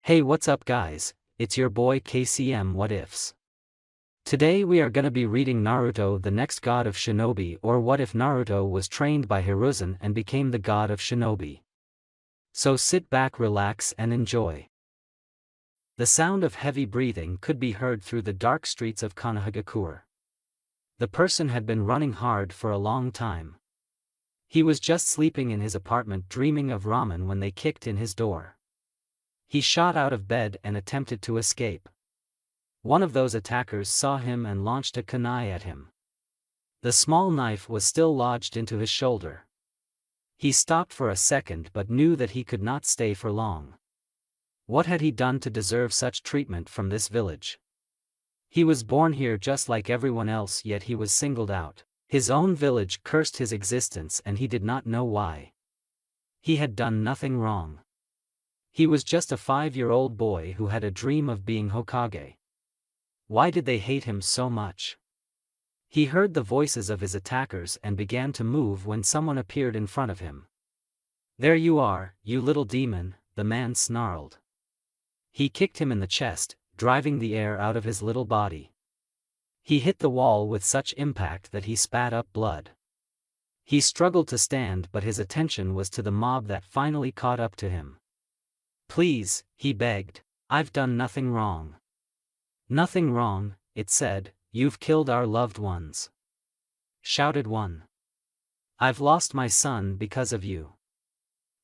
Hey, what's up guys, it's your boy KCM What Ifs. Today we are gonna be reading Naruto, the next god of Shinobi, or what if Naruto was trained by Hiruzen and became the god of Shinobi. So sit back, relax and enjoy. The sound of heavy breathing could be heard through the dark streets of Konohagakure. The person had been running hard for a long time. He was just sleeping in his apartment dreaming of ramen when they kicked in his door. He shot out of bed and attempted to escape. One of those attackers saw him and launched a kunai at him. The small knife was still lodged into his shoulder. He stopped for a second but knew that he could not stay for long. What had he done to deserve such treatment from this village? He was born here just like everyone else, yet he was singled out. His own village cursed his existence and he did not know why. He had done nothing wrong. He was just a 5-year-old boy who had a dream of being Hokage. Why did they hate him so much? He heard the voices of his attackers and began to move when someone appeared in front of him. "There you are, you little demon," the man snarled. He kicked him in the chest, driving the air out of his little body. He hit the wall with such impact that he spat up blood. He struggled to stand, but his attention was to the mob that finally caught up to him. "Please," he begged, "I've done nothing wrong." "Nothing wrong," it said, "you've killed our loved ones," shouted one. "I've lost my son because of you,"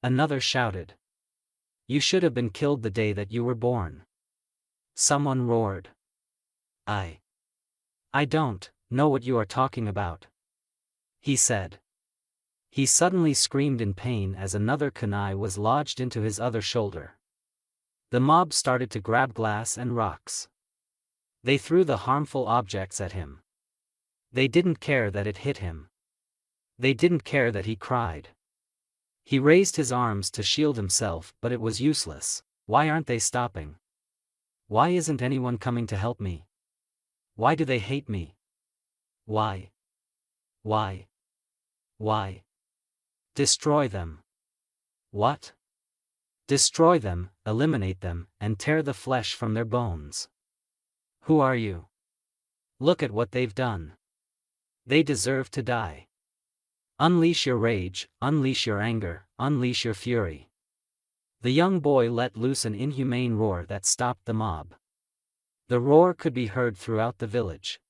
another shouted. "You should have been killed the day that you were born," someone roared. I don't know what you are talking about," he said. He suddenly screamed in pain as another kunai was lodged into his other shoulder. The mob started to grab glass and rocks. They threw the harmful objects at him. They didn't care that it hit him. They didn't care that he cried. He raised his arms to shield himself, but it was useless. Why aren't they stopping? Why isn't anyone coming to help me? Why do they hate me? Why? Why? Why? Destroy them. What? Destroy them, eliminate them, and tear the flesh from their bones. Who are you? Look at what they've done. They deserve to die. Unleash your rage, unleash your anger, unleash your fury. The young boy let loose an inhumane roar that stopped the mob. The roar could be heard throughout the village.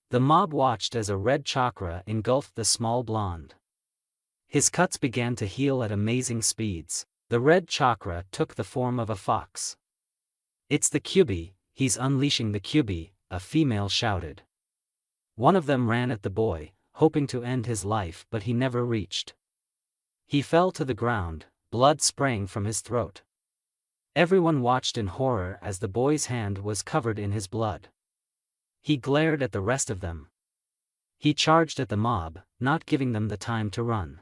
The mob watched as a red chakra engulfed the small blonde. His cuts began to heal at amazing speeds. The red chakra took the form of a fox. "It's the Kyuubi, he's unleashing the Kyuubi," a female shouted. One of them ran at the boy, hoping to end his life, but he never reached. He fell to the ground, blood spraying from his throat. Everyone watched in horror as the boy's hand was covered in his blood. He glared at the rest of them. He charged at the mob, not giving them the time to run.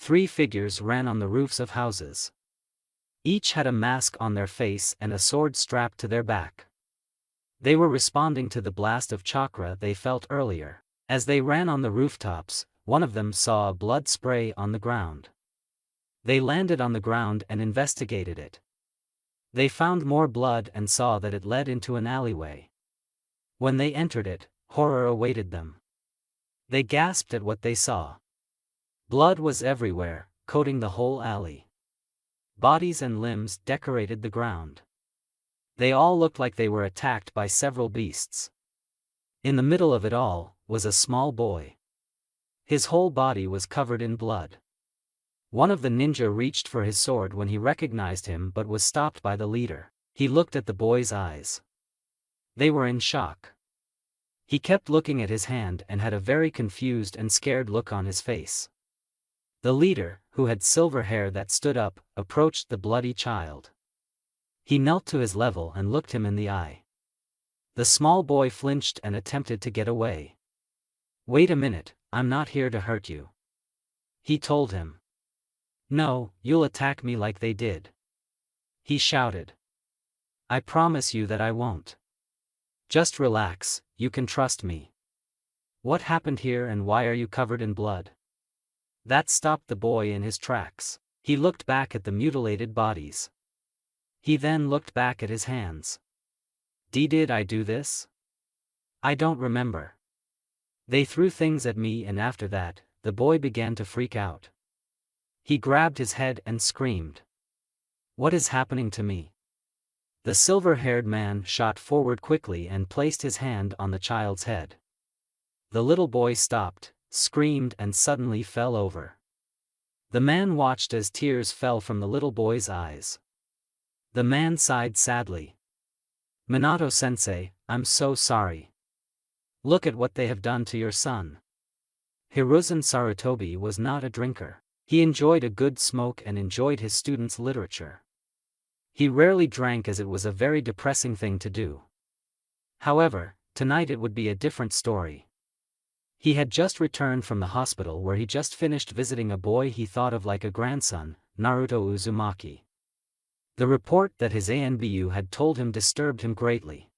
3 figures ran on the roofs of houses. Each had a mask on their face and a sword strapped to their back. They were responding to the blast of chakra they felt earlier. As they ran on the rooftops, one of them saw a blood spray on the ground. They landed on the ground and investigated it. They found more blood and saw that it led into an alleyway. When they entered it, horror awaited them. They gasped at what they saw. Blood was everywhere, coating the whole alley. Bodies and limbs decorated the ground. They all looked like they were attacked by several beasts. In the middle of it all was a small boy. His whole body was covered in blood. One of the ninja reached for his sword when he recognized him but was stopped by the leader. He looked at the boy's eyes. They were in shock. He kept looking at his hand and had a very confused and scared look on his face. The leader, who had silver hair that stood up, approached the bloody child. He knelt to his level and looked him in the eye. The small boy flinched and attempted to get away. "Wait a minute, I'm not here to hurt you," he told him. "No, you'll attack me like they did," he shouted. "I promise you that I won't. Just relax, you can trust me. What happened here and why are you covered in blood?" That stopped the boy in his tracks. He looked back at the mutilated bodies. He then looked back at his hands. Did I do this? I don't remember. They threw things at me, and after that, the boy began to freak out. He grabbed his head and screamed. What is happening to me? The silver-haired man shot forward quickly and placed his hand on the child's head. The little boy stopped, screamed, and suddenly fell over. The man watched as tears fell from the little boy's eyes. The man sighed sadly. Minato-sensei, I'm so sorry. Look at what they have done to your son. Hiruzen Sarutobi was not a drinker. He enjoyed a good smoke and enjoyed his students' literature. He rarely drank as it was a very depressing thing to do. However, tonight it would be a different story. He had just returned from the hospital where he just finished visiting a boy he thought of like a grandson, Naruto Uzumaki. The report that his ANBU had told him disturbed him greatly.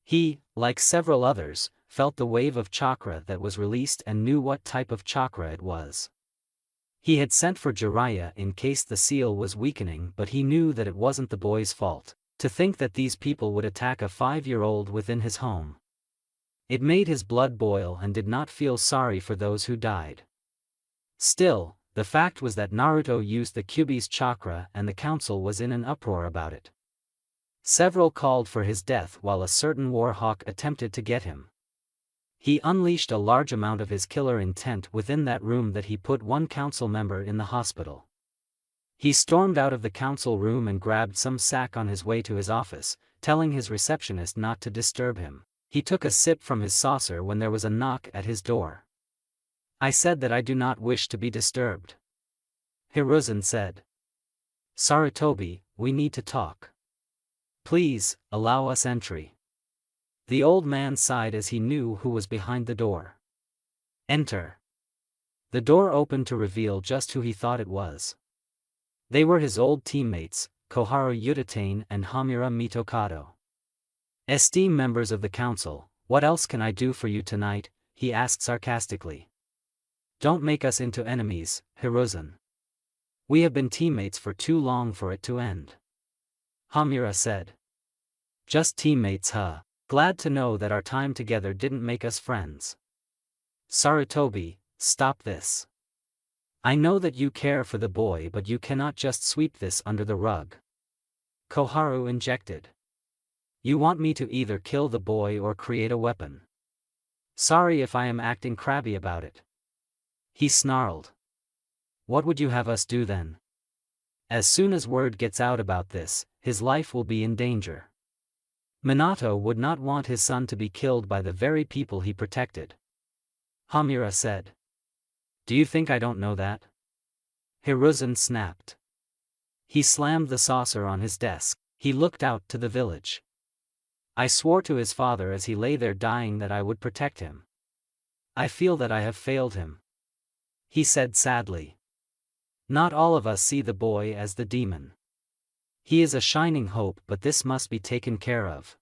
He, like several others, felt the wave of chakra that was released and knew what type of chakra it was. He had sent for Jiraiya in case the seal was weakening, but he knew that it wasn't the boy's fault. To think that these people would attack a 5-year-old within his home. It made his blood boil and did not feel sorry for those who died. Still, the fact was that Naruto used the Kyuubi's chakra and the council was in an uproar about it. Several called for his death while a certain war hawk attempted to get him. He unleashed a large amount of his killer intent within that room that he put one council member in the hospital. He stormed out of the council room and grabbed some sack on his way to his office, telling his receptionist not to disturb him. He took a sip from his saucer when there was a knock at his door. I said that I do not wish to be disturbed. Hiruzen said. Sarutobi, we need to talk. Please, allow us entry. The old man sighed as he knew who was behind the door. Enter. The door opened to reveal just who he thought it was. They were his old teammates, Koharu Utatane and Hamura Mitokado. Esteemed members of the council, what else can I do for you tonight? He asked sarcastically. Don't make us into enemies, Hiruzen. We have been teammates for too long for it to end. Hamura said. Just teammates, huh? Glad to know that our time together didn't make us friends. Sarutobi, stop this. I know that you care for the boy, but you cannot just sweep this under the rug. Koharu injected. You want me to either kill the boy or create a weapon. Sorry if I am acting crabby about it. He snarled. What would you have us do then? As soon as word gets out about this, his life will be in danger. Minato would not want his son to be killed by the very people he protected. Hamura said. Do you think I don't know that? Hiruzen snapped. He slammed the saucer on his desk. He looked out to the village. I swore to his father as he lay there dying that I would protect him. I feel that I have failed him. He said sadly. Not all of us see the boy as the demon. He is a shining hope, but this must be taken care of.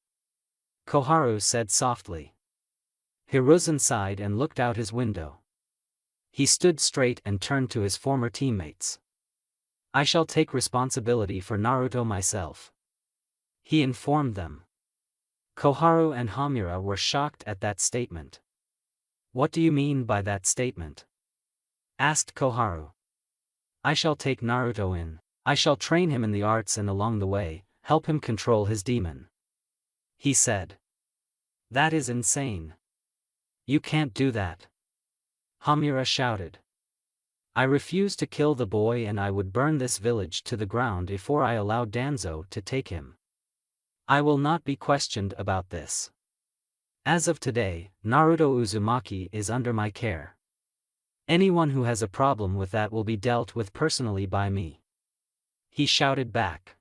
Koharu said softly. Hiruzen sighed and looked out his window. He stood straight and turned to his former teammates. I shall take responsibility for Naruto myself. He informed them. Koharu and Hamura were shocked at that statement. What do you mean by that statement? Asked Koharu. I shall take Naruto in. I shall train him in the arts and along the way, help him control his demon. He said. That is insane. You can't do that. Hamura shouted. I refuse to kill the boy and I would burn this village to the ground before I allow Danzo to take him. I will not be questioned about this. As of today, Naruto Uzumaki is under my care. Anyone who has a problem with that will be dealt with personally by me. He shouted back.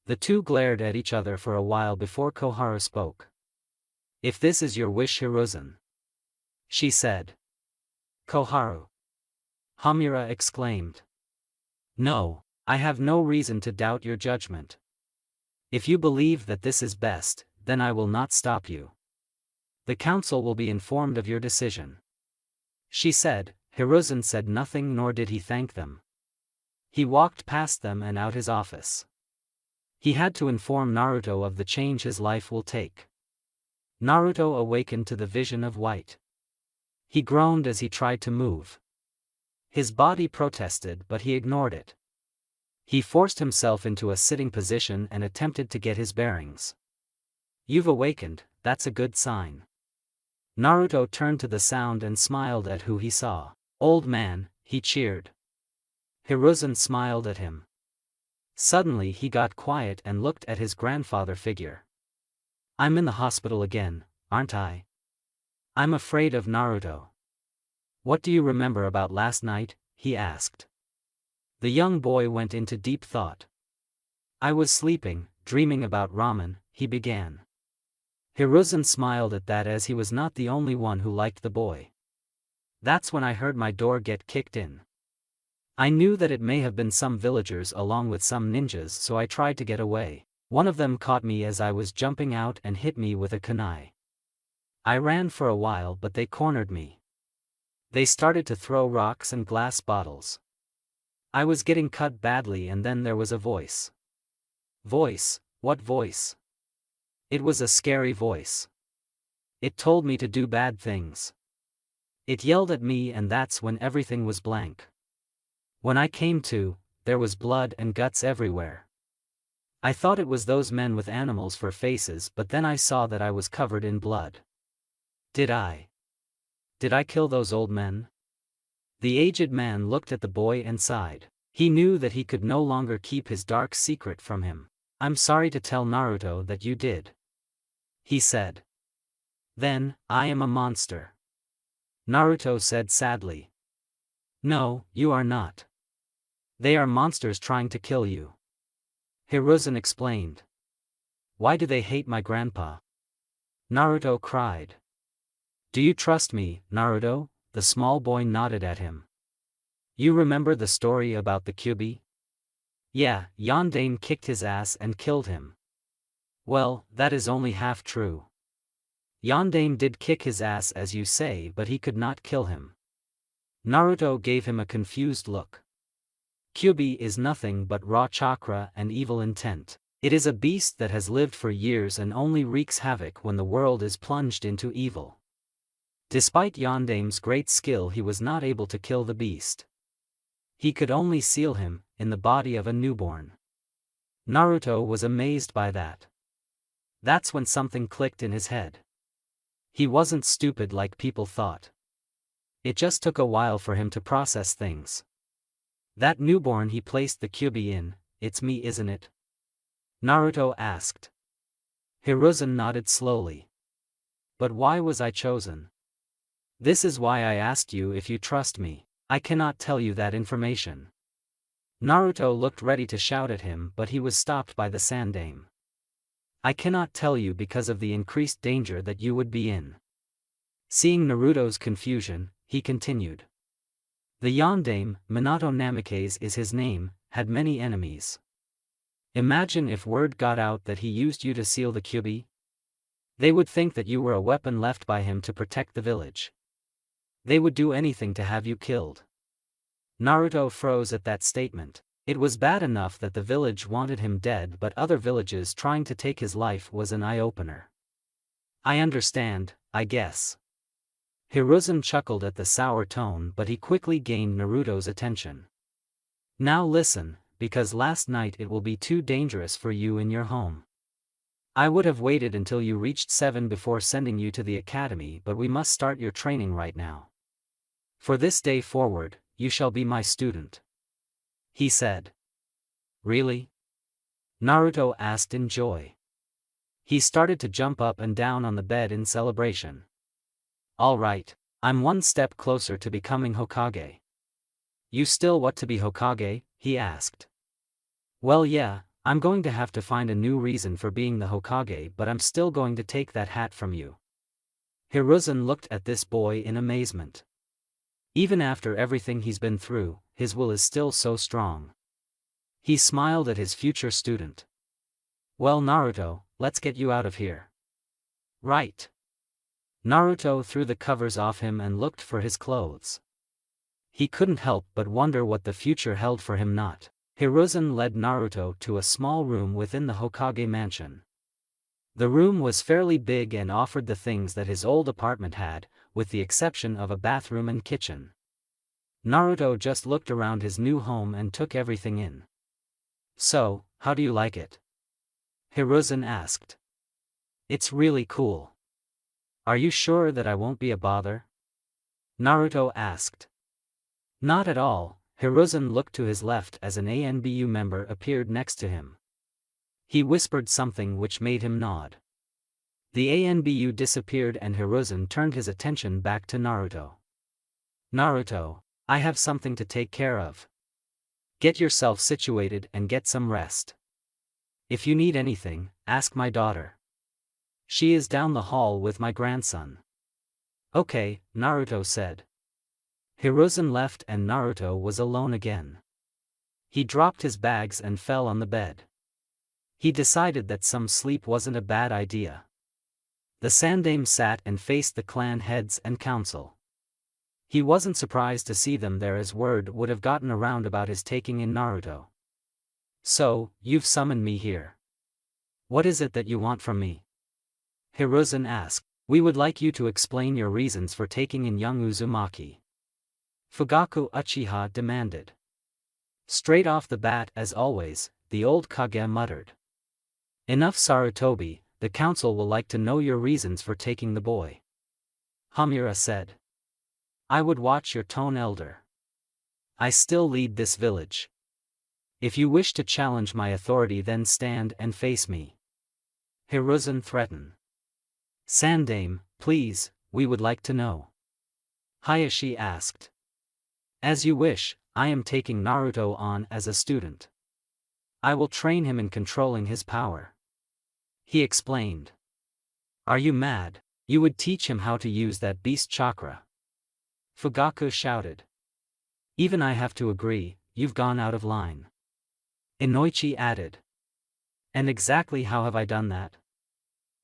The two glared at each other for a while before Koharu spoke. If this is your wish, Hiruzen, she said. Koharu. Hamura exclaimed. No, I have no reason to doubt your judgment. If you believe that this is best, then I will not stop you. The council will be informed of your decision. She said. Hiruzen said nothing, nor did he thank them. He walked past them and out his office. He had to inform Naruto of the change his life will take. Naruto awakened to the vision of white. He groaned as he tried to move. His body protested, but he ignored it. He forced himself into a sitting position and attempted to get his bearings. "You've awakened, that's a good sign." Naruto turned to the sound and smiled at who he saw. "Old man," he cheered. Hiruzen smiled at him. Suddenly he got quiet and looked at his grandfather figure. "I'm in the hospital again, aren't I? I'm afraid of Naruto." "What do you remember about last night?" he asked. The young boy went into deep thought. "I was sleeping, dreaming about ramen," he began. Hiruzen smiled at that, as he was not the only one who liked the boy. "That's when I heard my door get kicked in. I knew that it may have been some villagers along with some ninjas, so I tried to get away. One of them caught me as I was jumping out and hit me with a kunai. I ran for a while, but they cornered me. They started to throw rocks and glass bottles. I was getting cut badly, and then there was a voice." "Voice? What voice?" "It was a scary voice. It told me to do bad things. It yelled at me, and that's when everything was blank. When I came to, there was blood and guts everywhere. I thought it was those men with animals for faces, but then I saw that I was covered in blood." Did I kill those old men?" The aged man looked at the boy and sighed. He knew that he could no longer keep his dark secret from him. "I'm sorry to tell Naruto that you did," he said. "Then, I am a monster," Naruto said sadly. "No, you are not. They are monsters trying to kill you," Hiruzen explained. "Why do they hate my grandpa?" Naruto cried. "Do you trust me, Naruto?" The small boy nodded at him. "You remember the story about the Kyubi?" "Yeah, Yondaime kicked his ass and killed him." "Well, that is only half true. Yondaime did kick his ass as you say, but he could not kill him." Naruto gave him a confused look. "Kyubi is nothing but raw chakra and evil intent. It is a beast that has lived for years and only wreaks havoc when the world is plunged into evil. Despite Yondaime's great skill, he was not able to kill the beast. He could only seal him in the body of a newborn." Naruto was amazed by that. That's when something clicked in his head. He wasn't stupid like people thought. It just took a while for him to process things. "That newborn he placed the Kyubi in, it's me, isn't it?" Naruto asked. Hiruzen nodded slowly. "But why was I chosen?" "This is why I asked you if you trust me. I cannot tell you that information." Naruto looked ready to shout at him, but he was stopped by the Sandaime. "I cannot tell you because of the increased danger that you would be in." Seeing Naruto's confusion, he continued. "The Yondaime, Minato Namikaze is his name, had many enemies. Imagine if word got out that he used you to seal the Kyubi. They would think that you were a weapon left by him to protect the village. They would do anything to have you killed." Naruto froze at that statement. It was bad enough that the village wanted him dead, but other villages trying to take his life was an eye-opener. "I understand, I guess." Hiruzen chuckled at the sour tone, but he quickly gained Naruto's attention. "Now listen, because last night it will be too dangerous for you in your home. I would have waited until you reached 7 before sending you to the academy, but we must start your training right now. For this day forward, you shall be my student," he said. "Really?" Naruto asked in joy. He started to jump up and down on the bed in celebration. "All right, I'm one step closer to becoming Hokage." "You still want to be Hokage?" he asked. "Well, yeah, I'm going to have to find a new reason for being the Hokage, but I'm still going to take that hat from you." Hiruzen looked at this boy in amazement. Even after everything he's been through, his will is still so strong. He smiled at his future student. "Well, Naruto, let's get you out of here." "Right." Naruto threw the covers off him and looked for his clothes. He couldn't help but wonder what the future held for him. Not Hiruzen led Naruto to a small room within the Hokage mansion. The room was fairly big and offered the things that his old apartment had, with the exception of a bathroom and kitchen. Naruto just looked around his new home and took everything in. "So, how do you like it?" Hiruzen asked. "It's really cool. Are you sure that I won't be a bother?" Naruto asked. "Not at all." Hiruzen looked to his left as an ANBU member appeared next to him. He whispered something which made him nod. The ANBU disappeared and Hiruzen turned his attention back to Naruto. "Naruto, I have something to take care of. Get yourself situated and get some rest. If you need anything, ask my daughter. She is down the hall with my grandson." "Okay," Naruto said. Hiruzen left and Naruto was alone again. He dropped his bags and fell on the bed. He decided that some sleep wasn't a bad idea. The Sandaime sat and faced the clan heads and council. He wasn't surprised to see them there as word would have gotten around about his taking in Naruto. "So, you've summoned me here. What is it that you want from me?" Hiruzen asked. "We would like you to explain your reasons for taking in young Uzumaki," Fugaku Uchiha demanded. Straight off the bat as always, the old Kage muttered. "Enough Sarutobi, the council will like to know your reasons for taking the boy," Hamura said. "I would watch your tone, elder. I still lead this village. If you wish to challenge my authority then stand and face me," Hiruzen threatened. "Sandaime, please, we would like to know," Hayashi asked. "As you wish, I am taking Naruto on as a student. I will train him in controlling his power," he explained. "Are you mad? You would teach him how to use that beast chakra?" Fugaku shouted. "Even I have to agree, you've gone out of line," Inoichi added. "And exactly how have I done that?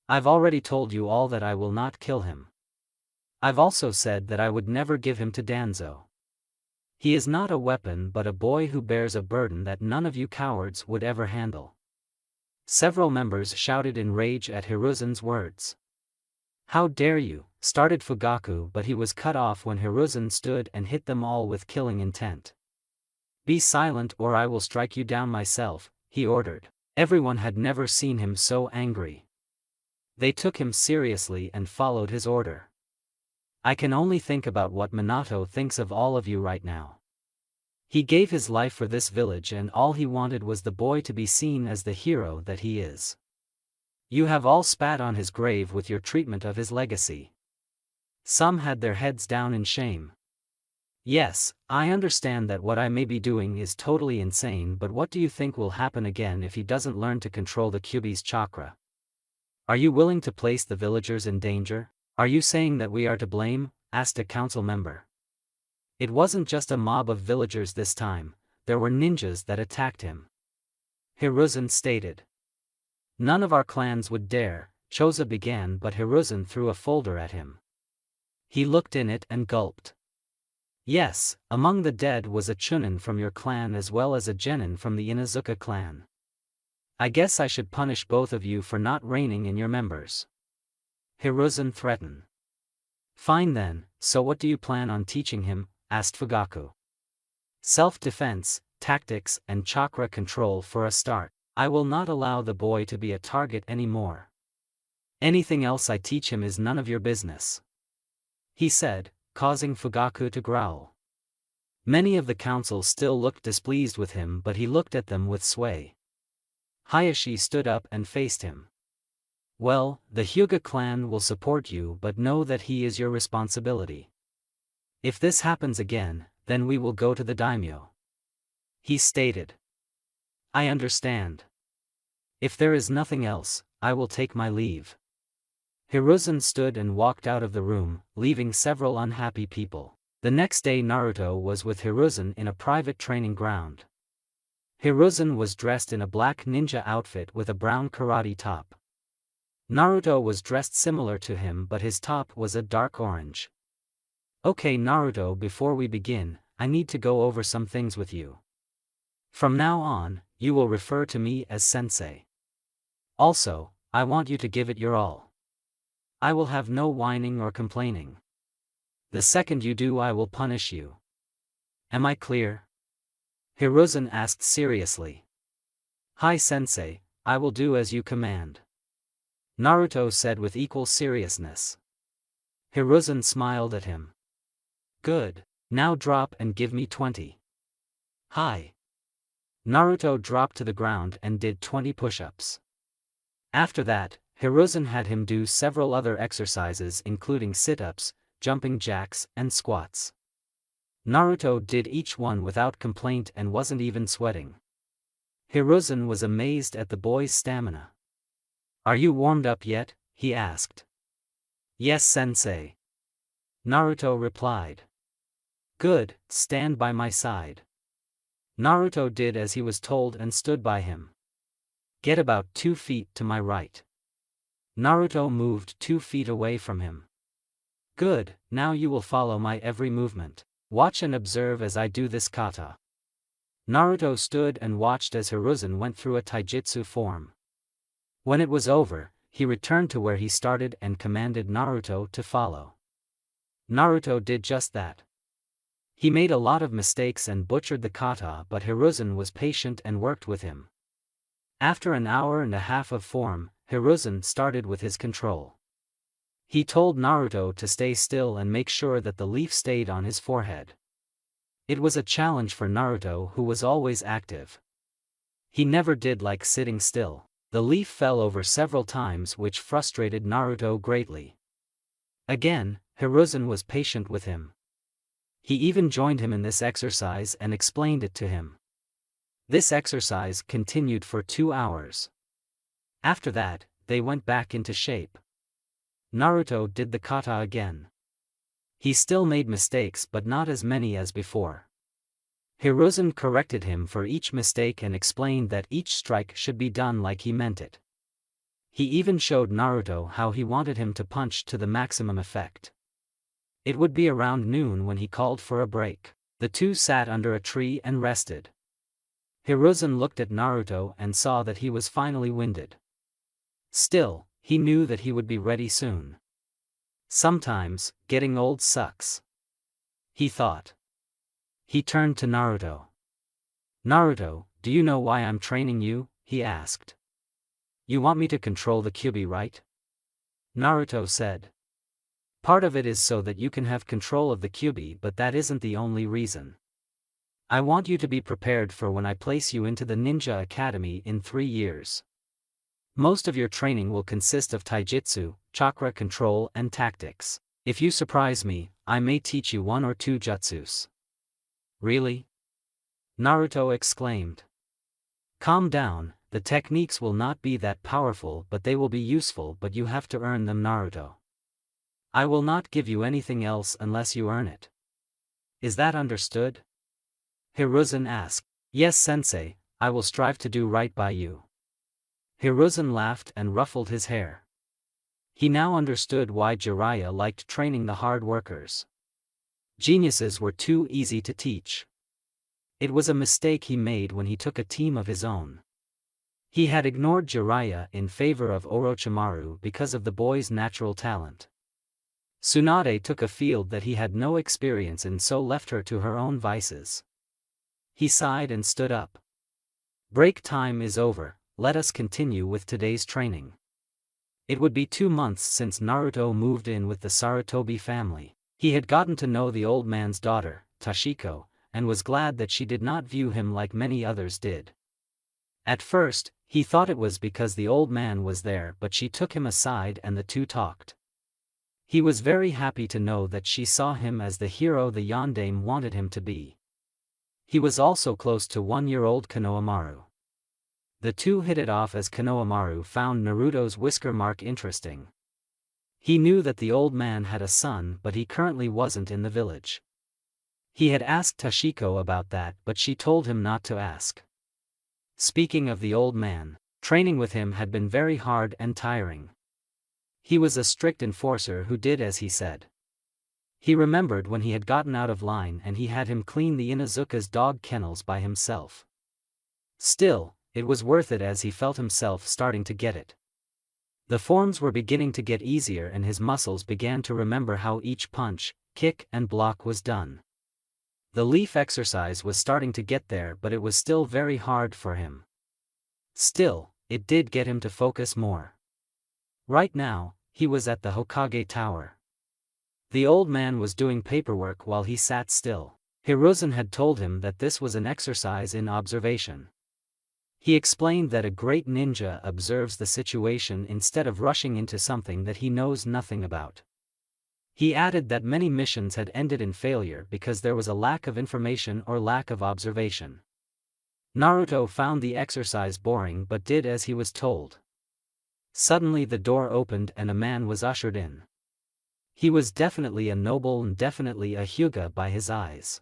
I've already told you all that I will not kill him. I've also said that I would never give him to Danzo. He is not a weapon but a boy who bears a burden that none of you cowards would ever handle." Several members shouted in rage at Hiruzen's words. "How dare you," started Fugaku, but he was cut off when Hiruzen stood and hit them all with killing intent. "Be silent or I will strike you down myself," he ordered. Everyone had never seen him so angry. They took him seriously and followed his order. "I can only think about what Minato thinks of all of you right now. He gave his life for this village and all he wanted was the boy to be seen as the hero that he is. You have all spat on his grave with your treatment of his legacy. Some had their heads down in shame. Yes, I understand that what I may be doing is totally insane, but what do you think will happen again if he doesn't learn to control the Kyuubi's chakra? Are you willing to place the villagers in danger? Are you saying that we are to blame?" asked a council member. It wasn't just a mob of villagers this time, there were ninjas that attacked him. Hiruzen stated. "None of our clans would dare," Choza began, but Hiruzen threw a folder at him. He looked in it and gulped. "Yes, among the dead was a Chunin from your clan as well as a Genin from the Inuzuka clan. I guess I should punish both of you for not reigning in your members," Hiruzen threatened. "Fine then, so what do you plan on teaching him?" asked Fugaku. "Self-defense, tactics and chakra control for a start. I will not allow the boy to be a target anymore. Anything else I teach him is none of your business," he said, causing Fugaku to growl. Many of the council still looked displeased with him, but he looked at them with sway. Hayashi stood up and faced him. "Well, the Hyuga clan will support you, but know that he is your responsibility. If this happens again, then we will go to the daimyo," he stated. "I understand. If there is nothing else, I will take my leave." Hiruzen stood and walked out of the room, leaving several unhappy people. The next day Naruto was with Hiruzen in a private training ground. Hiruzen was dressed in a black ninja outfit with a brown karate top. Naruto was dressed similar to him, but his top was a dark orange. "Okay Naruto, before we begin, I need to go over some things with you." From now on, you will refer to me as sensei. Also, I want you to give it your all. I will have no whining or complaining. The second you do, I will punish you. Am I clear? Hiruzen asked seriously. Hi sensei, I will do as you command. Naruto said with equal seriousness. Hiruzen smiled at him. Good, now drop and give me 20. Hi. Naruto dropped to the ground and did 20 push-ups. After that, Hiruzen had him do several other exercises including sit-ups, jumping jacks, and squats. Naruto did each one without complaint and wasn't even sweating. Hiruzen was amazed at the boy's stamina. Are you warmed up yet? He asked. Yes sensei. Naruto replied. Good, stand by my side. Naruto did as he was told and stood by him. Get about 2 feet to my right. Naruto moved 2 feet away from him. Good, now you will follow my every movement. Watch and observe as I do this kata. Naruto stood and watched as Hiruzen went through a taijutsu form. When it was over, he returned to where he started and commanded Naruto to follow. Naruto did just that. He made a lot of mistakes and butchered the kata, but Hiruzen was patient and worked with him. After an hour and a half of form, Hiruzen started with his control. He told Naruto to stay still and make sure that the leaf stayed on his forehead. It was a challenge for Naruto, who was always active. He never did like sitting still. The leaf fell over several times, which frustrated Naruto greatly. Again, Hiruzen was patient with him. He even joined him in this exercise and explained it to him. This exercise continued for 2 hours. After that, they went back into shape. Naruto did the kata again. He still made mistakes but not as many as before. Hiruzen corrected him for each mistake and explained that each strike should be done like he meant it. He even showed Naruto how he wanted him to punch to the maximum effect. It would be around noon when he called for a break. The two sat under a tree and rested. Hiruzen looked at Naruto and saw that he was finally winded. Still, he knew that he would be ready soon. Sometimes, getting old sucks, he thought. He turned to Naruto. Naruto, do you know why I'm training you? He asked. You want me to control the Kyuubi, right? Naruto said. Part of it is so that you can have control of the Kyuubi, but that isn't the only reason. I want you to be prepared for when I place you into the Ninja Academy in 3 years. Most of your training will consist of taijutsu, chakra control and tactics. If you surprise me, I may teach you 1 or 2 jutsus. Really? Naruto exclaimed. Calm down, the techniques will not be that powerful, but they will be useful, but you have to earn them, Naruto. I will not give you anything else unless you earn it. Is that understood? Hiruzen asked. Yes sensei, I will strive to do right by you. Hiruzen laughed and ruffled his hair. He now understood why Jiraiya liked training the hard workers. Geniuses were too easy to teach. It was a mistake he made when he took a team of his own. He had ignored Jiraiya in favor of Orochimaru because of the boy's natural talent. Tsunade took a field that he had no experience in, so left her to her own vices. He sighed and stood up. Break time is over, let us continue with today's training. It would be 2 months since Naruto moved in with the Sarutobi family. He had gotten to know the old man's daughter, Tashiko, and was glad that she did not view him like many others did. At first, he thought it was because the old man was there, but she took him aside and the two talked. He was very happy to know that she saw him as the hero the Yondaime wanted him to be. He was also close to 1-year-old Konohamaru. The two hit it off as Konohamaru found Naruto's whisker mark interesting. He knew that the old man had a son, but he currently wasn't in the village. He had asked Tashiko about that, but she told him not to ask. Speaking of the old man, training with him had been very hard and tiring. He was a strict enforcer who did as he said. He remembered when he had gotten out of line and he had him clean the Inuzuka's dog kennels by himself. Still, it was worth it as he felt himself starting to get it. The forms were beginning to get easier and his muscles began to remember how each punch, kick and block was done. The leaf exercise was starting to get there, but it was still very hard for him. Still, it did get him to focus more. Right now, he was at the Hokage Tower. The old man was doing paperwork while he sat still. Hiruzen had told him that this was an exercise in observation. He explained that a great ninja observes the situation instead of rushing into something that he knows nothing about. He added that many missions had ended in failure because there was a lack of information or lack of observation. Naruto found the exercise boring but did as he was told. Suddenly the door opened and a man was ushered in. He was definitely a noble and definitely a Hyuga by his eyes.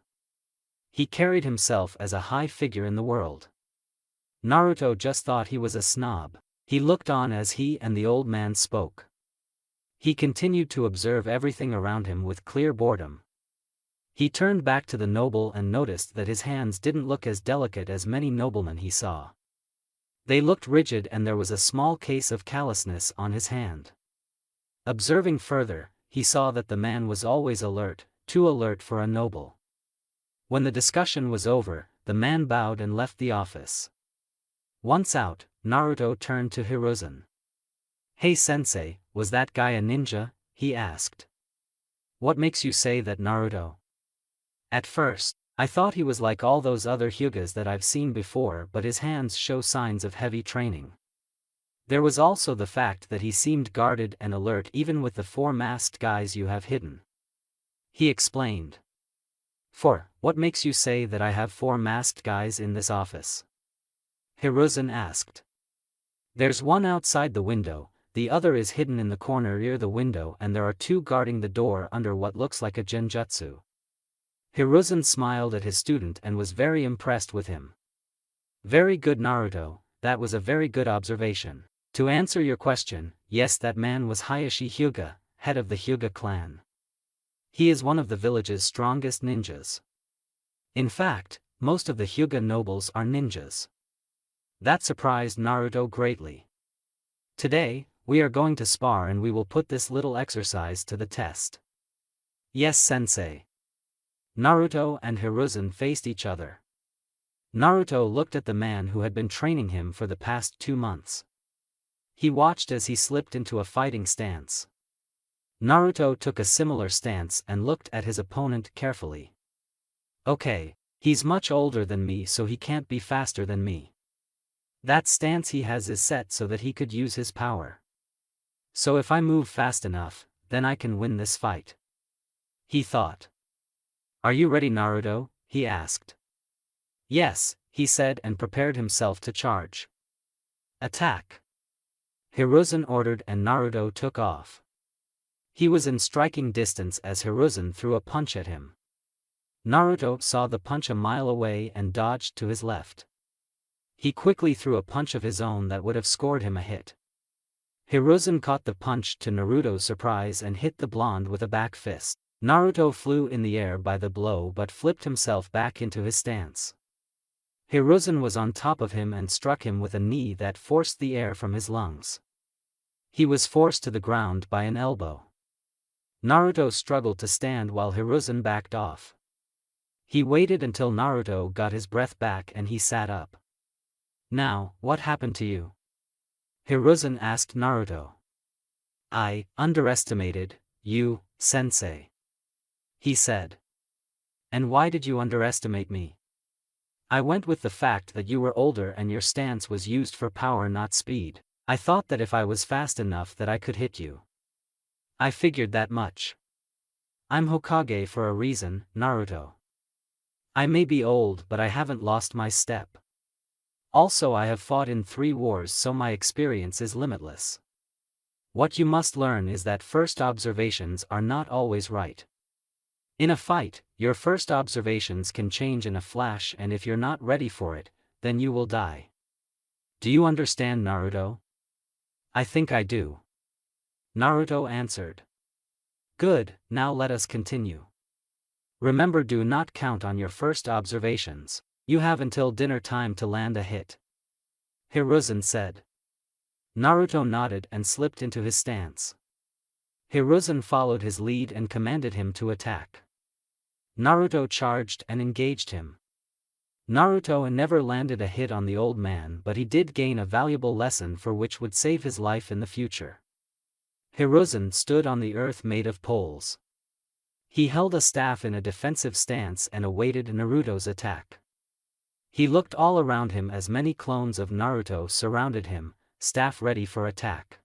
He carried himself as a high figure in the world. Naruto just thought he was a snob. He looked on as he and the old man spoke. He continued to observe everything around him with clear boredom. He turned back to the noble and noticed that his hands didn't look as delicate as many noblemen he saw. They looked rigid and there was a small case of callousness on his hand. Observing further, he saw that the man was always alert, too alert for a noble. When the discussion was over, the man bowed and left the office. Once out, Naruto turned to Hiruzen. "Hey sensei, was that guy a ninja?" he asked. "What makes you say that, Naruto?" "At first, I thought he was like all those other Hyugas that I've seen before, but his hands show signs of heavy training. There was also the fact that he seemed guarded and alert even with the 4 masked guys you have hidden," he explained. What makes you say that I have 4 masked guys in this office?" Hiruzen asked. "There's one outside the window, the other is hidden in the corner near the window and there are 2 guarding the door under what looks like a genjutsu." Hiruzen smiled at his student and was very impressed with him. "Very good, Naruto, that was a very good observation. To answer your question, yes, that man was Hayashi Hyuga, head of the Hyuga clan. He is one of the village's strongest ninjas. In fact, most of the Hyuga nobles are ninjas." That surprised Naruto greatly. "Today, we are going to spar and we will put this little exercise to the test." "Yes, sensei." Naruto and Hiruzen faced each other. Naruto looked at the man who had been training him for the past 2 months. He watched as he slipped into a fighting stance. Naruto took a similar stance and looked at his opponent carefully. "Okay, he's much older than me so he can't be faster than me. That stance he has is set so that he could use his power. So if I move fast enough, then I can win this fight," he thought. "Are you ready, Naruto?" he asked. "Yes," he said and prepared himself to charge. "Attack!" Hiruzen ordered and Naruto took off. He was in striking distance as Hiruzen threw a punch at him. Naruto saw the punch a mile away and dodged to his left. He quickly threw a punch of his own that would have scored him a hit. Hiruzen caught the punch to Naruto's surprise and hit the blonde with a back fist. Naruto flew in the air by the blow but flipped himself back into his stance. Hiruzen was on top of him and struck him with a knee that forced the air from his lungs. He was forced to the ground by an elbow. Naruto struggled to stand while Hiruzen backed off. He waited until Naruto got his breath back and he sat up. "Now, what happened to you?" Hiruzen asked Naruto. "I underestimated you, sensei," he said. "And why did you underestimate me?" "I went with the fact that you were older and your stance was used for power, not speed. I thought that if I was fast enough that I could hit you. I figured that much. I'm Hokage for a reason, Naruto. I may be old but I haven't lost my step. Also I have fought in 3 wars so my experience is limitless. What you must learn is that first observations are not always right. In a fight, your first observations can change in a flash and if you're not ready for it, then you will die. Do you understand, Naruto?" "I think I do," Naruto answered. "Good, now let us continue. Remember, do not count on your first observations. You have until dinner time to land a hit. Hiruzen said. Naruto nodded and slipped into his stance. Hiruzen followed his lead and commanded him to attack. Naruto charged and engaged him. Naruto never landed a hit on the old man, but he did gain a valuable lesson for which would save his life in the future. Hiruzen stood on the earth made of poles. He held a staff in a defensive stance and awaited Naruto's attack. He looked all around him as many clones of Naruto surrounded him, staff ready for attack.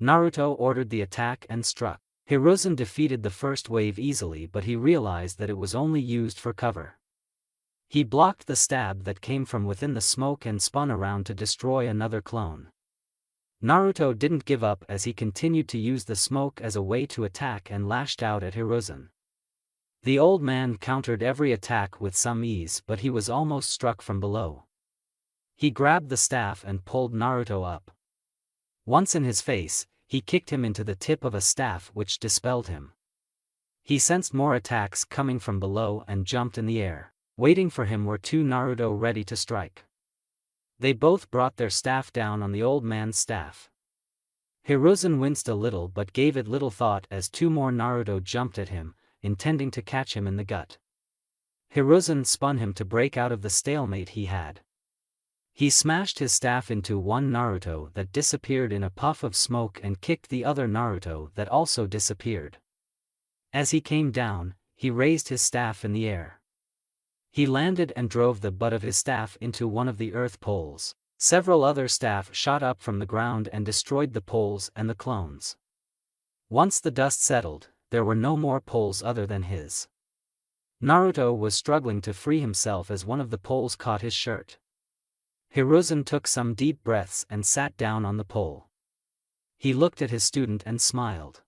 Naruto ordered the attack and struck. Hiruzen defeated the first wave easily, but he realized that it was only used for cover. He blocked the stab that came from within the smoke and spun around to destroy another clone. Naruto didn't give up as he continued to use the smoke as a way to attack and lashed out at Hiruzen. The old man countered every attack with some ease, but he was almost struck from below. He grabbed the staff and pulled Naruto up. Once in his face, he kicked him into the tip of a staff which dispelled him. He sensed more attacks coming from below and jumped in the air. Waiting for him were two Naruto ready to strike. They both brought their staff down on the old man's staff. Hiruzen winced a little but gave it little thought as two more Naruto jumped at him, intending to catch him in the gut. Hiruzen spun him to break out of the stalemate he had. He smashed his staff into one Naruto that disappeared in a puff of smoke and kicked the other Naruto that also disappeared. As he came down, he raised his staff in the air. He landed and drove the butt of his staff into one of the earth poles. Several other staff shot up from the ground and destroyed the poles and the clones. Once the dust settled, there were no more poles other than his. Naruto was struggling to free himself as one of the poles caught his shirt. Hiruzen took some deep breaths and sat down on the pole. He looked at his student and smiled.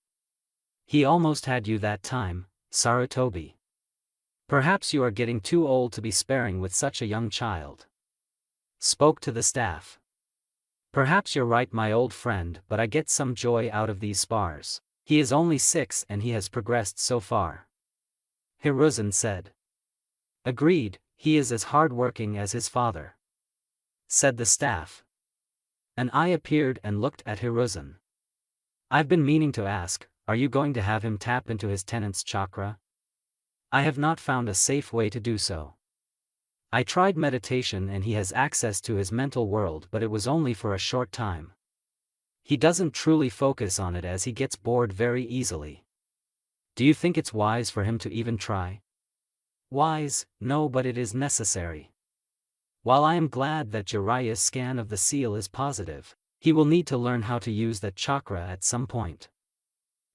He almost had you that time, Sarutobi. Perhaps you are getting too old to be sparing with such a young child. Spoke to the staff. Perhaps you're right, my old friend, but I get some joy out of these spars. He is only 6 and he has progressed so far. Hiruzen said. Agreed, he is as hard-working as his father, said the staff. An eye appeared and looked at Hiruzen. I've been meaning to ask, are you going to have him tap into his tenant's chakra? I have not found a safe way to do so. I tried meditation and he has access to his mental world, but it was only for a short time. He doesn't truly focus on it as he gets bored very easily. Do you think it's wise for him to even try? Wise, no, but it is necessary. While I am glad that Jiraiya's scan of the seal is positive, he will need to learn how to use that chakra at some point.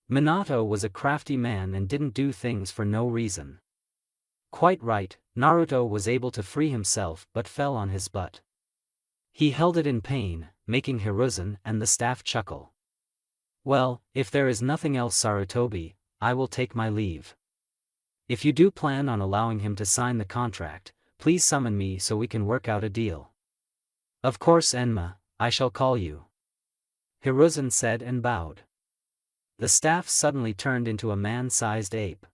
Minato was a crafty man and didn't do things for no reason. Quite right, Naruto was able to free himself but fell on his butt. He held it in pain, making Hiruzen and the staff chuckle. Well, if there is nothing else, Sarutobi, I will take my leave. If you do plan on allowing him to sign the contract, please summon me so we can work out a deal. Of course, Enma, I shall call you. Hiruzen said and bowed. The staff suddenly turned into a man-sized ape.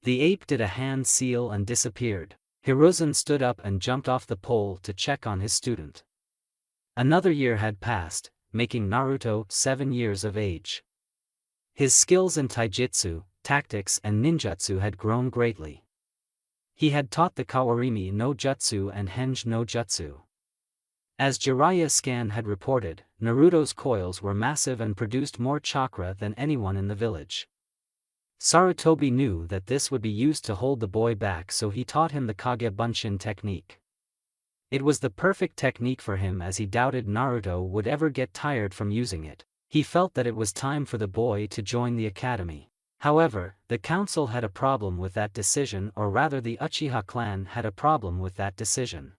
The ape did a hand seal and disappeared. Hiruzen stood up and jumped off the pole to check on his student. Another year had passed, making Naruto 7 years of age. His skills in taijutsu, tactics and ninjutsu had grown greatly. He had taught the Kawarimi no Jutsu and Henge no Jutsu. As Jiraiya Scan had reported, Naruto's coils were massive and produced more chakra than anyone in the village. Sarutobi knew that this would be used to hold the boy back, so he taught him the Kage Bunshin technique. It was the perfect technique for him as he doubted Naruto would ever get tired from using it. He felt that it was time for the boy to join the academy. However, the council had a problem with that decision, or rather the Uchiha clan had a problem with that decision.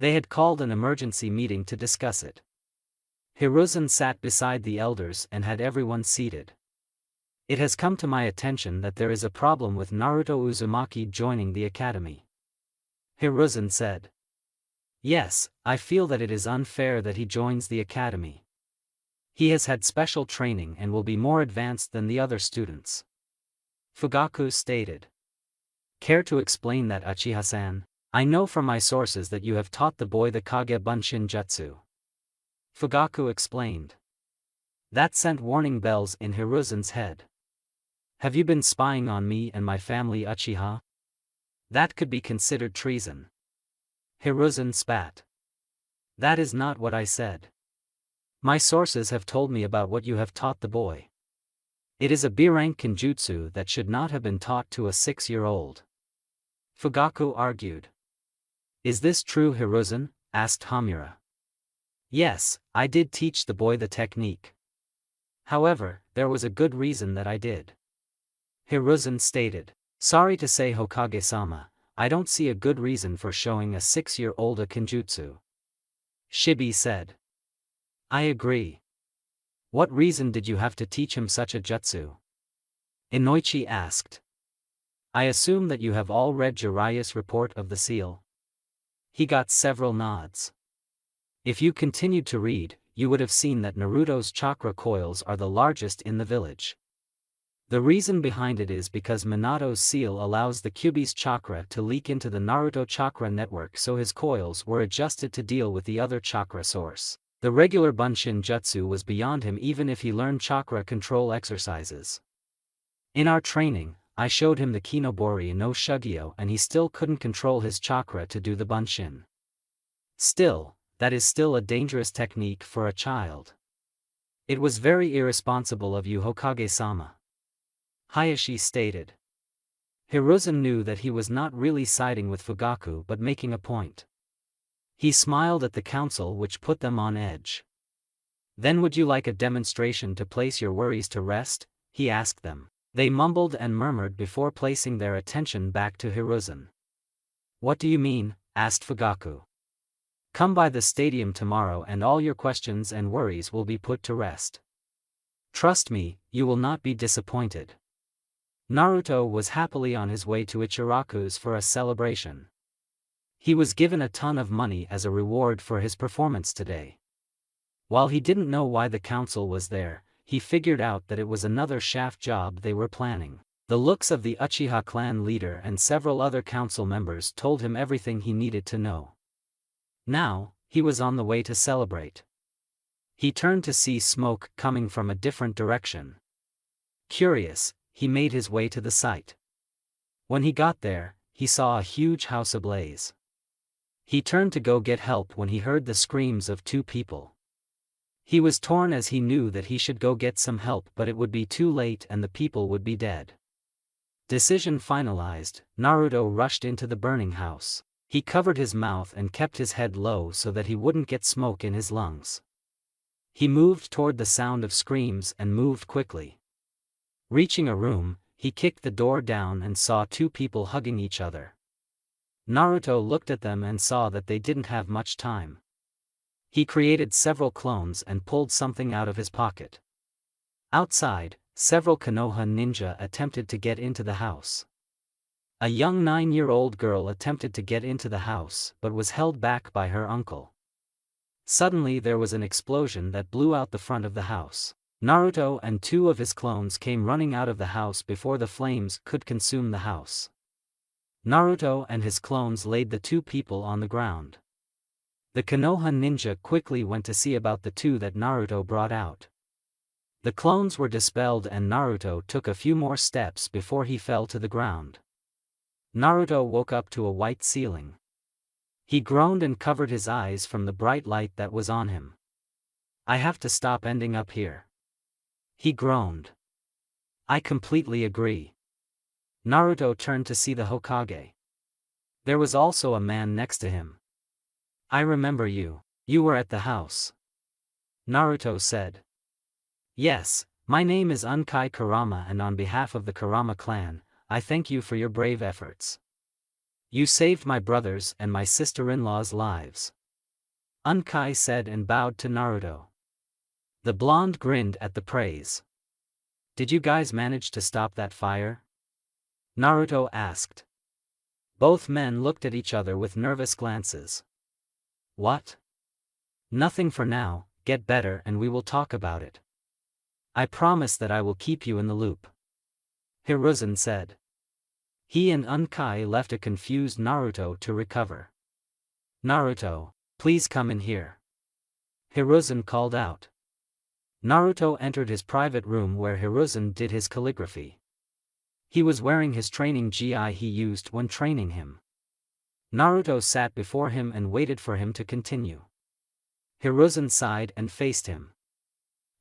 They had called an emergency meeting to discuss it. Hiruzen sat beside the elders and had everyone seated. It has come to my attention that there is a problem with Naruto Uzumaki joining the academy. Hiruzen said. Yes, I feel that it is unfair that he joins the academy. He has had special training and will be more advanced than the other students. Fugaku stated. Care to explain that, Uchiha-san? I know from my sources that you have taught the boy the Kage Bunshin Jutsu. Fugaku explained. That sent warning bells in Hiruzen's head. Have you been spying on me and my family Uchiha? That could be considered treason. Hiruzen spat. That is not what I said. My sources have told me about what you have taught the boy. It is a B-rank kenjutsu that should not have been taught to a 6-year-old. Fugaku argued. Is this true, Hiruzen? Asked Hamura. Yes, I did teach the boy the technique. However, there was a good reason that I did. Hiruzen stated. Sorry to say, Hokage-sama, I don't see a good reason for showing a 6-year-old a kenjutsu. Shibi said. I agree. What reason did you have to teach him such a jutsu? Inoichi asked. I assume that you have all read Jiraiya's report of the seal. He got several nods. If you continued to read, you would have seen that Naruto's chakra coils are the largest in the village. The reason behind it is because Minato's seal allows the Kyuubi's chakra to leak into the Naruto chakra network, so his coils were adjusted to deal with the other chakra source. The regular Bunshin Jutsu was beyond him even if he learned chakra control exercises. In our training, I showed him the Kinobori no Shugyo and he still couldn't control his chakra to do the Bunshin. Still, that is still a dangerous technique for a child. It was very irresponsible of you, Hokage-sama. Hayashi stated. Hiruzen knew that he was not really siding with Fugaku but making a point. He smiled at the council, which put them on edge. Then would you like a demonstration to place your worries to rest? He asked them. They mumbled and murmured before placing their attention back to Hiruzen. What do you mean? Asked Fugaku. Come by the stadium tomorrow and all your questions and worries will be put to rest. Trust me, you will not be disappointed. Naruto was happily on his way to Ichiraku's for a celebration. He was given a ton of money as a reward for his performance today. While he didn't know why the council was there, he figured out that it was another shaft job they were planning. The looks of the Uchiha clan leader and several other council members told him everything he needed to know. Now, he was on the way to celebrate. He turned to see smoke coming from a different direction. Curious, he made his way to the site. When he got there, he saw a huge house ablaze. He turned to go get help when he heard the screams of two people. He was torn as he knew that he should go get some help, but it would be too late and the people would be dead. Decision finalized, Naruto rushed into the burning house. He covered his mouth and kept his head low so that he wouldn't get smoke in his lungs. He moved toward the sound of screams and moved quickly. Reaching a room, he kicked the door down and saw two people hugging each other. Naruto looked at them and saw that they didn't have much time. He created several clones and pulled something out of his pocket. Outside, several Konoha ninja attempted to get into the house. A young 9-year-old girl attempted to get into the house but was held back by her uncle. Suddenly there was an explosion that blew out the front of the house. Naruto and two of his clones came running out of the house before the flames could consume the house. Naruto and his clones laid the two people on the ground. The Konoha ninja quickly went to see about the two that Naruto brought out. The clones were dispelled and Naruto took a few more steps before he fell to the ground. Naruto woke up to a white ceiling. He groaned and covered his eyes from the bright light that was on him. I have to stop ending up here. He groaned. I completely agree. Naruto turned to see the Hokage. There was also a man next to him. I remember you. You were at the house. Naruto said. Yes, my name is Unkai Kurama and on behalf of the Kurama clan, I thank you for your brave efforts. You saved my brothers and my sister-in-law's lives. Unkai said and bowed to Naruto. The blonde grinned at the praise. Did you guys manage to stop that fire? Naruto asked. Both men looked at each other with nervous glances. What? Nothing for now, get better and we will talk about it. I promise that I will keep you in the loop. Hiruzen said. He and Unkai left a confused Naruto to recover. "Naruto, please come in here," Hiruzen called out. Naruto entered his private room where Hiruzen did his calligraphy. He was wearing his training gi he used when training him. Naruto sat before him and waited for him to continue. Hiruzen sighed and faced him.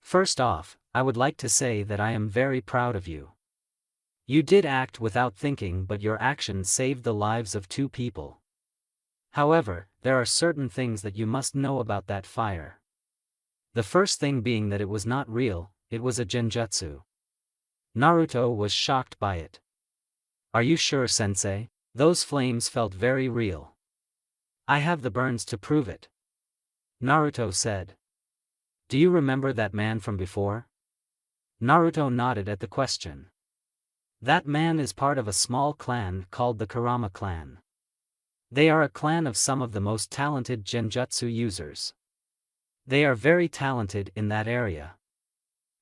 "First off, I would like to say that I am very proud of you. You did act without thinking, but your actions saved the lives of 2 people. However, there are certain things that you must know about that fire. The first thing being that it was not real, it was a genjutsu." Naruto was shocked by it. "Are you sure, sensei? Those flames felt very real." "I have the burns to prove it," Naruto said. "Do you remember that man from before?" Naruto nodded at the question. "That man is part of a small clan called the Kurama clan. They are a clan of some of the most talented genjutsu users. They are very talented in that area.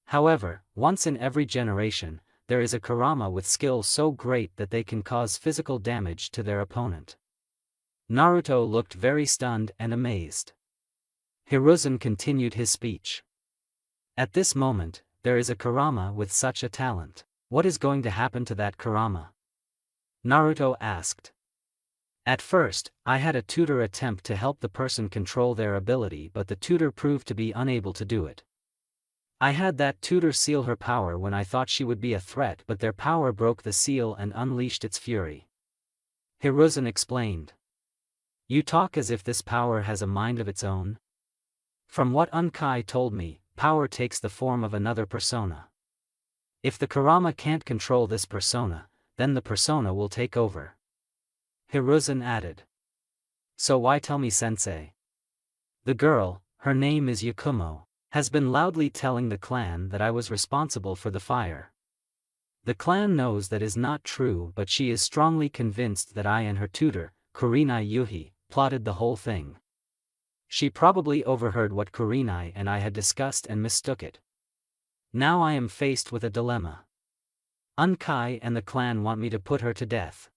However, once in every generation, there is a Kurama with skill so great that they can cause physical damage to their opponent." Naruto looked very stunned and amazed. Hiruzen continued his speech. "At this moment, there is a Kurama with such a talent. What is going to happen to that Kurama?" Naruto asked. "At first, I had a tutor attempt to help the person control their ability, but the tutor proved to be unable to do it. I had that tutor seal her power when I thought she would be a threat, but their power broke the seal and unleashed its fury," Hiruzen explained. "You talk as if this power has a mind of its own. From what Unkai told me, power takes the form of another persona. If the Kurama can't control this persona, then the persona will take over," Hiruzen added. "So why tell me, sensei? The girl, her name is Yakumo, has been loudly telling the clan that I was responsible for the fire. The clan knows that is not true, but she is strongly convinced that I and her tutor, Kurenai Yuhi, plotted the whole thing. She probably overheard what Kurenai and I had discussed and mistook it. Now I am faced with a dilemma. Unkai and the clan want me to put her to death.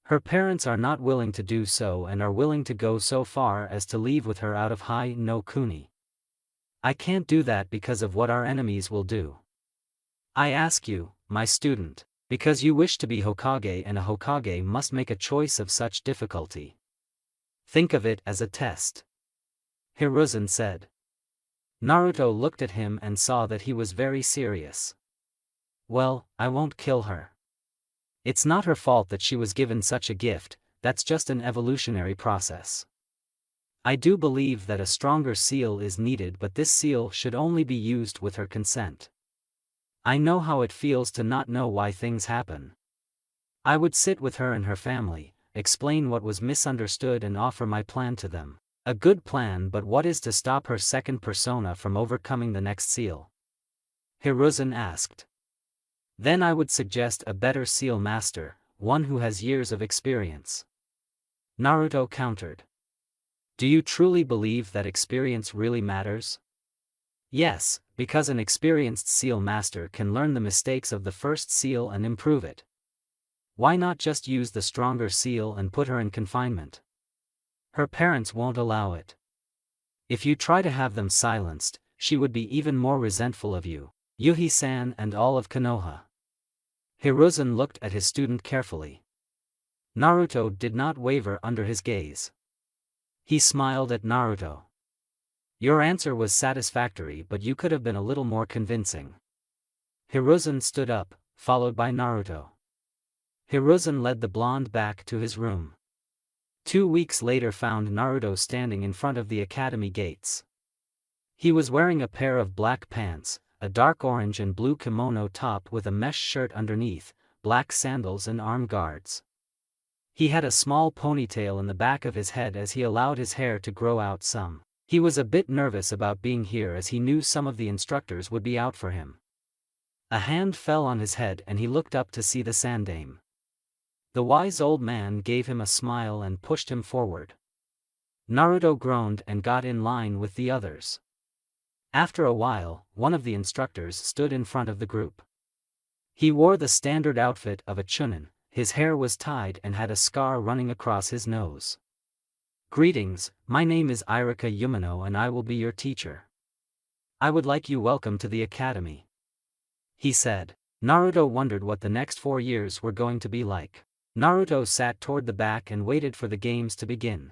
Her parents are not willing to do so and are willing to go so far as to leave with her out of Hai no Kuni. I can't do that because of what our enemies will do. I ask you, my student, because you wish to be Hokage, and a Hokage must make a choice of such difficulty. Think of it as a test," Hiruzen said. Naruto looked at him and saw that he was very serious. "Well, I won't kill her. It's not her fault that she was given such a gift, that's just an evolutionary process. I do believe that a stronger seal is needed, but this seal should only be used with her consent. I know how it feels to not know why things happen. I would sit with her and her family, explain what was misunderstood and offer my plan to them. A good plan, but what is to stop her second persona from overcoming the next seal?" Hiruzen asked. "Then I would suggest a better seal master, one who has years of experience," Naruto countered. "Do you truly believe that experience really matters?" "Yes, because an experienced seal master can learn the mistakes of the first seal and improve it. Why not just use the stronger seal and put her in confinement? Her parents won't allow it. If you try to have them silenced, she would be even more resentful of you, Yuhi-san, and all of Konoha." Hiruzen looked at his student carefully. Naruto did not waver under his gaze. He smiled at Naruto. "Your answer was satisfactory, but you could have been a little more convincing." Hiruzen stood up, followed by Naruto. Hiruzen led the blonde back to his room. 2 weeks later found Naruto standing in front of the academy gates. He was wearing a pair of black pants, a dark orange and blue kimono top with a mesh shirt underneath, black sandals and arm guards. He had a small ponytail in the back of his head as he allowed his hair to grow out some. He was a bit nervous about being here as he knew some of the instructors would be out for him. A hand fell on his head and he looked up to see the Sandame. The wise old man gave him a smile and pushed him forward. Naruto groaned and got in line with the others. After a while, one of the instructors stood in front of the group. He wore the standard outfit of a chunin, his hair was tied and had a scar running across his nose. "Greetings, my name is Irika Yumino and I will be your teacher. I would like you welcome to the academy," he said. Naruto wondered what the next 4 years were going to be like. Naruto sat toward the back and waited for the games to begin.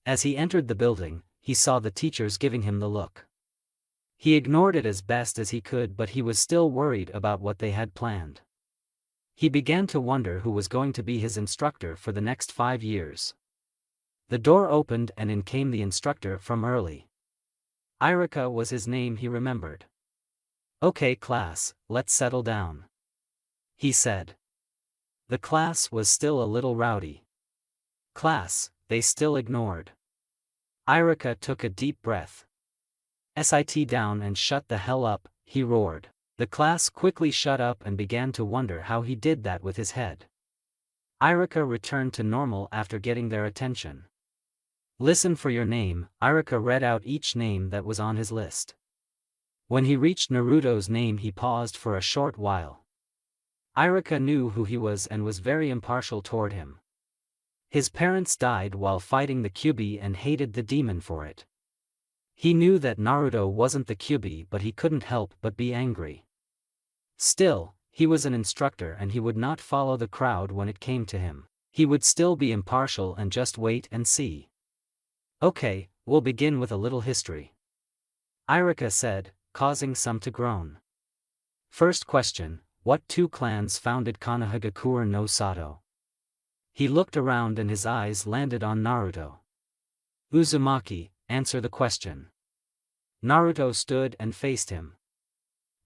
As he entered the building, he saw the teachers giving him the look. He ignored it as best as he could, but he was still worried about what they had planned. He began to wonder who was going to be his instructor for the next 5 years. The door opened and in came the instructor from early. Irika was his name, he remembered. "Okay class, let's settle down," he said. The class was still a little rowdy. "Class," they still ignored. Irika took a deep breath. "Sit down and shut the hell up," he roared. The class quickly shut up and began to wonder how he did that with his head. Irika returned to normal after getting their attention. "Listen for your name," Irika read out each name that was on his list. When he reached Naruto's name he paused for a short while. Irika knew who he was and was very impartial toward him. His parents died while fighting the Kyuubi and hated the demon for it. He knew that Naruto wasn't the Kyuubi, but he couldn't help but be angry. Still, he was an instructor and he would not follow the crowd when it came to him. He would still be impartial and just wait and see. "Okay, we'll begin with a little history," Irika said, causing some to groan. "First question, what 2 clans founded Konohagakure no Sato?" He looked around and his eyes landed on Naruto. "Uzumaki, answer the question." Naruto stood and faced him.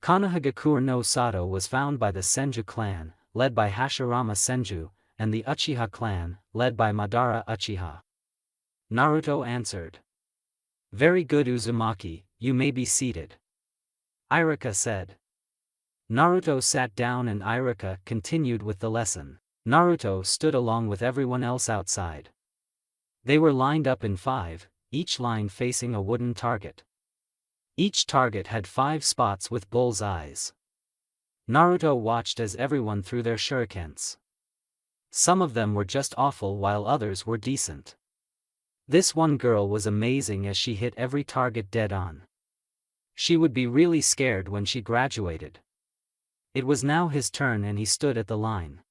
Konohagakure no Sato was founded by the Senju clan, led by Hashirama Senju, and the Uchiha clan, led by Madara Uchiha. Naruto answered. "Very good Uzumaki, you may be seated," Irika said. Naruto sat down and Irika continued with the lesson. Naruto stood along with everyone else outside. They were lined up in 5, each line facing a wooden target. Each target had 5 spots with bull's eyes. Naruto watched as everyone threw their shurikens. Some of them were just awful while others were decent. This one girl was amazing as she hit every target dead on. She would be really scared when she graduated. It was now his turn and he stood at the line.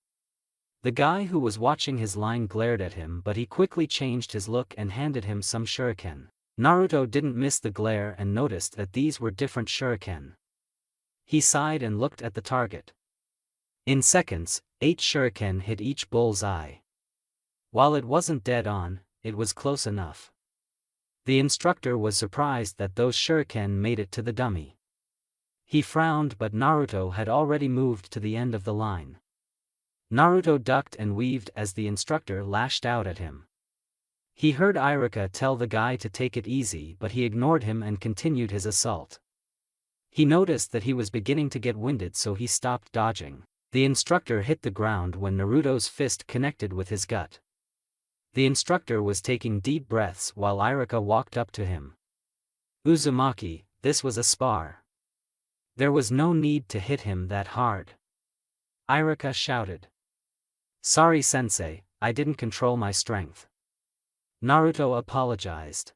The guy who was watching his line glared at him, but he quickly changed his look and handed him some shuriken. Naruto didn't miss the glare and noticed that these were different shuriken. He sighed and looked at the target. In seconds, 8 shuriken hit each bull's eye. While it wasn't dead on, it was close enough. The instructor was surprised that those shuriken made it to the dummy. He frowned, but Naruto had already moved to the end of the line. Naruto ducked and weaved as the instructor lashed out at him. He heard Irika tell the guy to take it easy, but he ignored him and continued his assault. He noticed that he was beginning to get winded, so he stopped dodging. The instructor hit the ground when Naruto's fist connected with his gut. The instructor was taking deep breaths while Irika walked up to him. "Uzumaki, this was a spar. There was no need to hit him that hard," Irika shouted. "Sorry sensei, I didn't control my strength." Naruto apologized.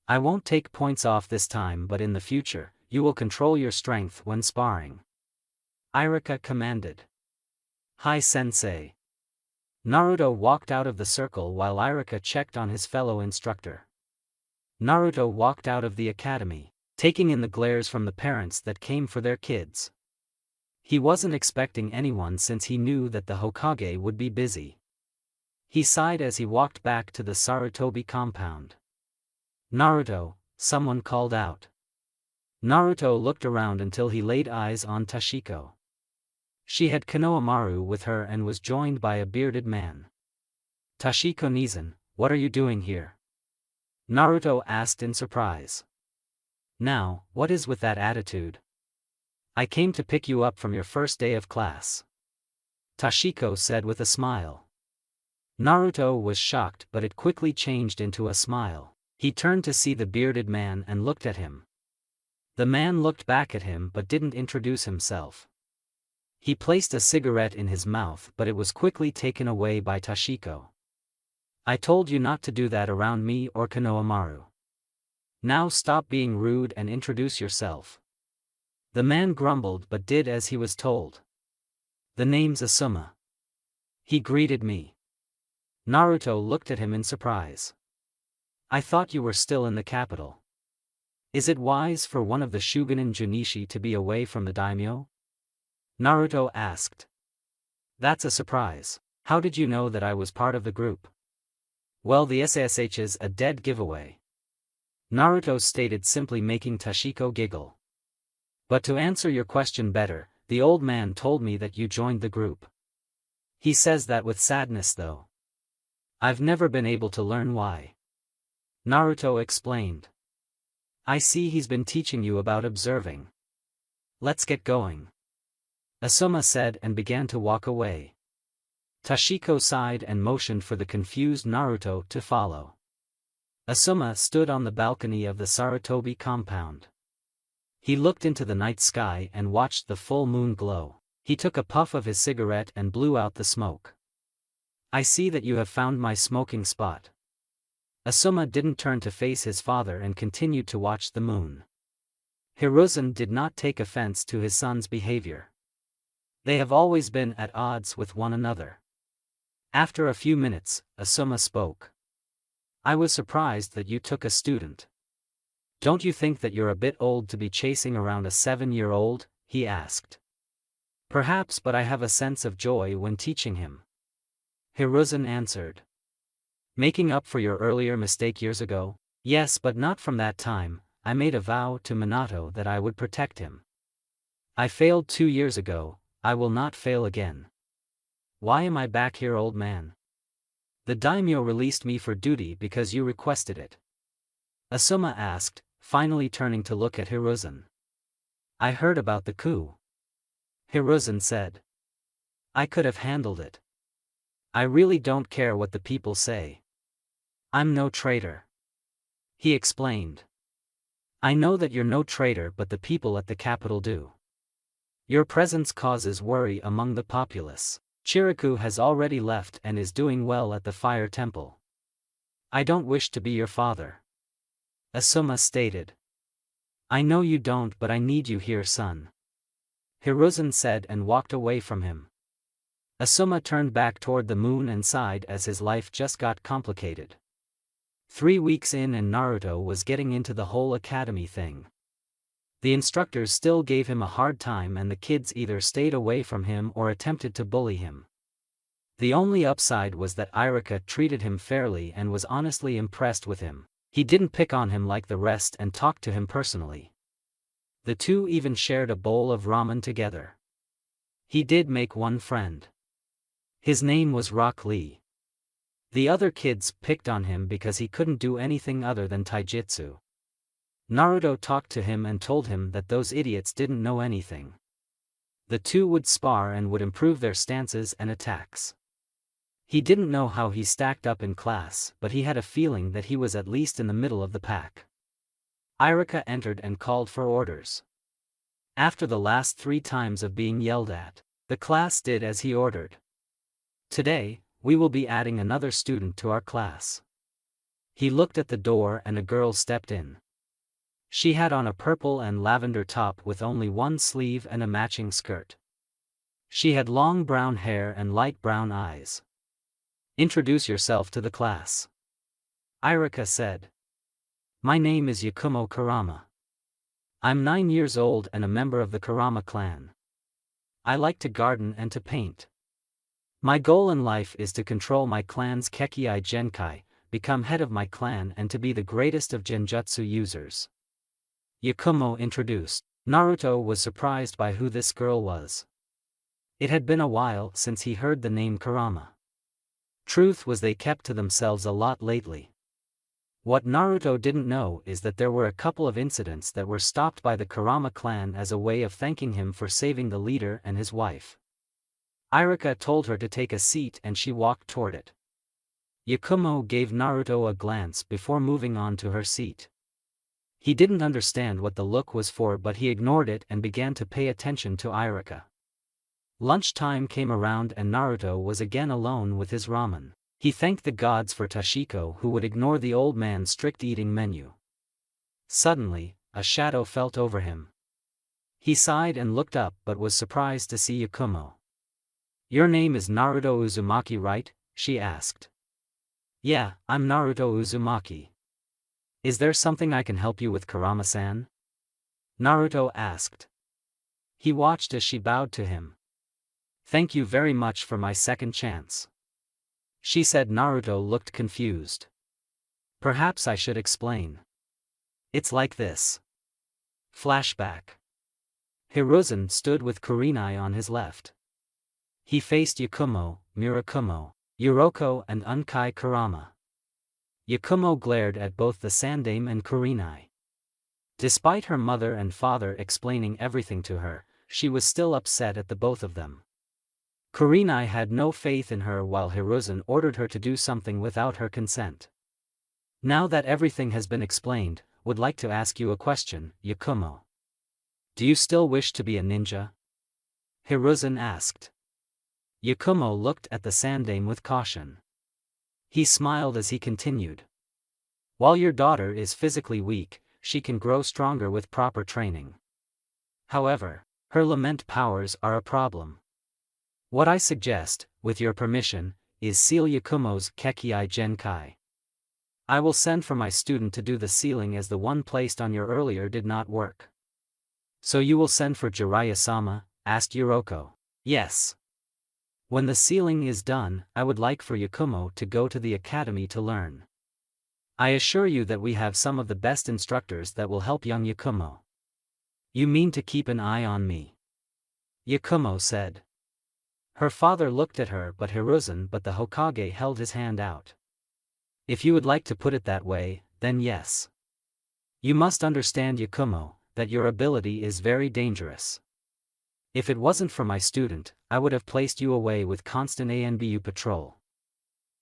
"I won't take points off this time, but in the future, you will control your strength when sparring," Irika commanded. "Hi sensei." Naruto walked out of the circle while Irika checked on his fellow instructor. Naruto walked out of the academy, taking in the glares from the parents that came for their kids. He wasn't expecting anyone since he knew that the Hokage would be busy. He sighed as he walked back to the Sarutobi compound. "Naruto," someone called out. Naruto looked around until he laid eyes on Tashiko. She had Konohamaru with her and was joined by a bearded man. "Tashiko-Nizan, what are you doing here?" Naruto asked in surprise. "Now, what is with that attitude?" "I came to pick you up from your first day of class," Tashiko said with a smile. Naruto was shocked, but it quickly changed into a smile. He turned to see the bearded man and looked at him. The man looked back at him but didn't introduce himself. He placed a cigarette in his mouth, but it was quickly taken away by Toshiko. I told you not to do that around me or Konohamaru. Now stop being rude and introduce yourself. The man grumbled but did as he was told. The name's Asuma. He greeted me. Naruto looked at him in surprise. I thought you were still in the capital. Is it wise for one of the Shugenin Junichi to be away from the daimyo? Naruto asked. That's a surprise. How did you know that I was part of the group? Well, the SSH is a dead giveaway. Naruto stated, simply making Toshiko giggle. But to answer your question better, the old man told me that you joined the group. He says that with sadness though. I've never been able to learn why. Naruto explained. I see he's been teaching you about observing. Let's get going. Asuma said and began to walk away. Toshiko sighed and motioned for the confused Naruto to follow. Asuma stood on the balcony of the Sarutobi compound. He looked into the night sky and watched the full moon glow. He took a puff of his cigarette and blew out the smoke. I see that you have found my smoking spot. Asuma didn't turn to face his father and continued to watch the moon. Hiruzen did not take offense to his son's behavior. They have always been at odds with one another. After a few minutes, Asuma spoke. I was surprised that you took a student. Don't you think that you're a bit old to be chasing around a 7-year-old? He asked. Perhaps, but I have a sense of joy when teaching him. Hiruzen answered. Making up for your earlier mistake years ago? Yes, but not from that time. I made a vow to Minato that I would protect him. I failed 2 years ago, I will not fail again. Why am I back here, old man? The daimyo released me for duty because you requested it. Asuma asked, finally turning to look at Hiruzen. I heard about the coup. Hiruzen said. I could have handled it. I really don't care what the people say. I'm no traitor. He explained. I know that you're no traitor, but the people at the capital do. Your presence causes worry among the populace. Chiriku has already left and is doing well at the fire temple. I don't wish to be your father. Asuma stated. I know you don't, but I need you here, son. Hiruzen said and walked away from him. Asuma turned back toward the moon and sighed as his life just got complicated. 3 weeks in and Naruto was getting into the whole academy thing. The instructors still gave him a hard time and the kids either stayed away from him or attempted to bully him. The only upside was that Irika treated him fairly and was honestly impressed with him. He didn't pick on him like the rest and talked to him personally. The two even shared a bowl of ramen together. He did make one friend. His name was Rock Lee. The other kids picked on him because he couldn't do anything other than taijutsu. Naruto talked to him and told him that those idiots didn't know anything. The two would spar and would improve their stances and attacks. He didn't know how he stacked up in class, but he had a feeling that he was at least in the middle of the pack. Irika entered and called for orders. After the last 3 times of being yelled at, the class did as he ordered. Today, we will be adding another student to our class. He looked at the door and a girl stepped in. She had on a purple and lavender top with only one sleeve and a matching skirt. She had long brown hair and light brown eyes. Introduce yourself to the class. Irika said. My name is Yakumo Kurama. I'm 9 years old and a member of the Kurama clan. I like to garden and to paint. My goal in life is to control my clan's Kekkei Genkai, become head of my clan and to be the greatest of genjutsu users. Yakumo introduced. Naruto was surprised by who this girl was. It had been a while since he heard the name Kurama. Truth was they kept to themselves a lot lately. What Naruto didn't know is that there were a couple of incidents that were stopped by the Kurama clan as a way of thanking him for saving the leader and his wife. Irika told her to take a seat and she walked toward it. Yakumo gave Naruto a glance before moving on to her seat. He didn't understand what the look was for, but he ignored it and began to pay attention to Irika. Lunchtime came around and Naruto was again alone with his ramen. He thanked the gods for Tashiko who would ignore the old man's strict eating menu. Suddenly, a shadow felt over him. He sighed and looked up but was surprised to see Yakumo. "Your name is Naruto Uzumaki, right?" she asked. "Yeah, I'm Naruto Uzumaki. Is there something I can help you with, Kurama-san?" Naruto asked. He watched as she bowed to him. "Thank you very much for my second chance," she said. Naruto looked confused. "Perhaps I should explain. It's like this." Flashback. Hiruzen stood with Kurenai on his left. He faced Yakumo, Murakumo, Yuriko and Unkai Kurama. Yakumo glared at both the Sandaime and Kurenai. Despite her mother and father explaining everything to her, she was still upset at the both of them. Kurenai had no faith in her while Hiruzen ordered her to do something without her consent. "Now that everything has been explained, would like to ask you a question, Yakumo. Do you still wish to be a ninja?" Hiruzen asked. Yakumo looked at the Sandaime with caution. He smiled as he continued. "While your daughter is physically weak, she can grow stronger with proper training. However, her lament powers are a problem. What I suggest, with your permission, is seal Yakumo's Kekkei Genkai. I will send for my student to do the sealing as the one placed on your earlier did not work." "So you will send for Jiraiya-sama?" asked Yuriko. "Yes. When the sealing is done, I would like for Yakumo to go to the academy to learn. I assure you that we have some of the best instructors that will help young Yakumo." "You mean to keep an eye on me?" Yakumo said. Her father looked at her but the Hokage held his hand out. "If you would like to put it that way, then yes. You must understand, Yakumo, that your ability is very dangerous. If it wasn't for my student, I would have placed you away with constant ANBU patrol,"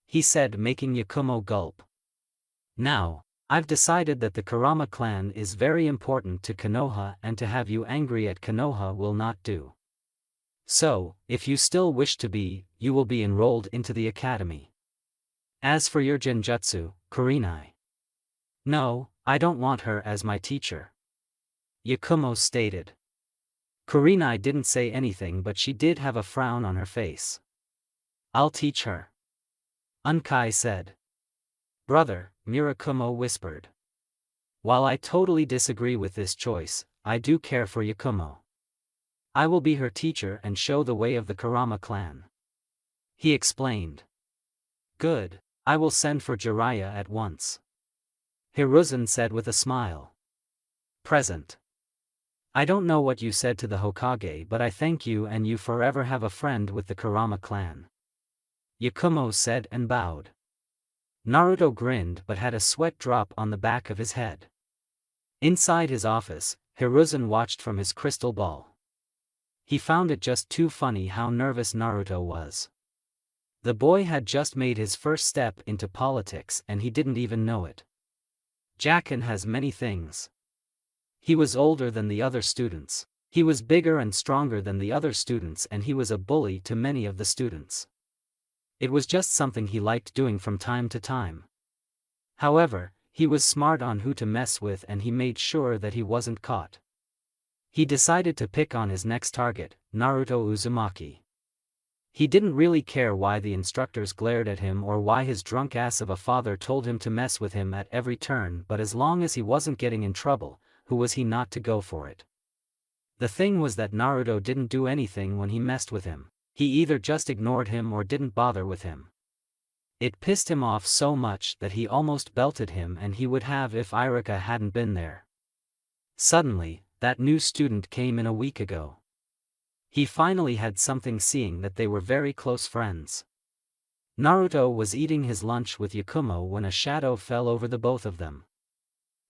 he said, making Yakumo gulp. "Now, I've decided that the Kurama clan is very important to Konoha and to have you angry at Konoha will not do. So, if you still wish to be, you will be enrolled into the academy. As for your genjutsu, Kurenai. No, I don't want her as my teacher," Yakumo stated. Kurenai didn't say anything but she did have a frown on her face. "I'll teach her," Unkai said. "Brother," Murakumo whispered. "While I totally disagree with this choice, I do care for Yakumo. I will be her teacher and show the way of the Kurama clan," he explained. "Good, I will send for Jiraiya at once," Hiruzen said with a smile. Present. "I don't know what you said to the Hokage, but I thank you and you forever have a friend with the Kurama clan," Yakumo said and bowed. Naruto grinned but had a sweat drop on the back of his head. Inside his office, Hiruzen watched from his crystal ball. He found it just too funny how nervous Naruto was. The boy had just made his first step into politics and he didn't even know it. Jacken has many things. He was older than the other students, he was bigger and stronger than the other students, and he was a bully to many of the students. It was just something he liked doing from time to time. However, he was smart on who to mess with and he made sure that he wasn't caught. He decided to pick on his next target, Naruto Uzumaki. He didn't really care why the instructors glared at him or why his drunk ass of a father told him to mess with him at every turn, but as long as he wasn't getting in trouble, who was he not to go for it? The thing was that Naruto didn't do anything when he messed with him. He either just ignored him or didn't bother with him. It pissed him off so much that he almost belted him, and he would have if Irika hadn't been there. Suddenly, that new student came in a week ago. He finally had something, seeing that they were very close friends. Naruto was eating his lunch with Yakumo when a shadow fell over the both of them.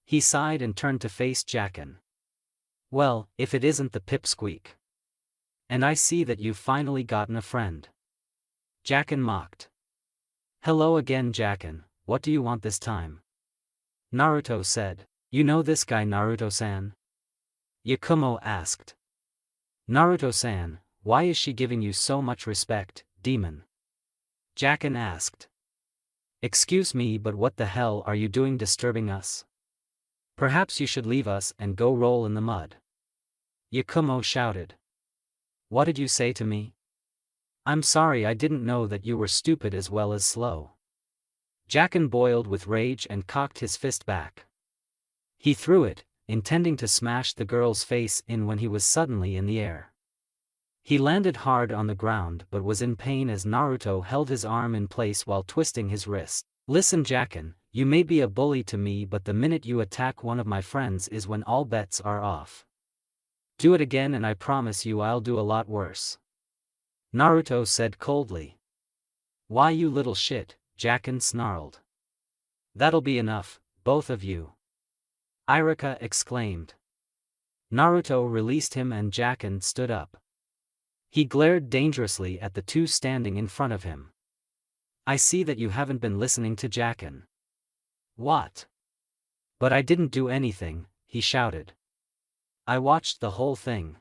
He sighed and turned to face Jacken. "Well, if it isn't the pipsqueak. And I see that you've finally gotten a friend," Jacken mocked. "Hello again, Jacken, what do you want this time?" Naruto said. "You know this guy Naruto-san?" Yakumo asked. "Naruto-san, Why is she giving you so much respect, demon? Jacken asked. Excuse me, but what the hell are you doing disturbing us? Perhaps you should leave us and go roll in the mud. Yakumo shouted. What did you say to me? I'm sorry, I didn't know that you were stupid as well as slow. Jacken boiled with rage and cocked his fist back. He threw it, intending to smash the girl's face in when he was suddenly in the air. He landed hard on the ground but was in pain as Naruto held his arm in place while twisting his wrist. Listen, Jacken, you may be a bully to me, but the minute you attack one of my friends is when all bets are off. Do it again and I promise you I'll do a lot worse. Naruto said coldly. Why, you little shit, Jacken snarled. That'll be enough, both of you. Iruka exclaimed. Naruto released him and Jacken stood up. He glared dangerously at the two standing in front of him. I see that you haven't been listening to Jacken. What? But I didn't do anything, he shouted. I watched the whole thing.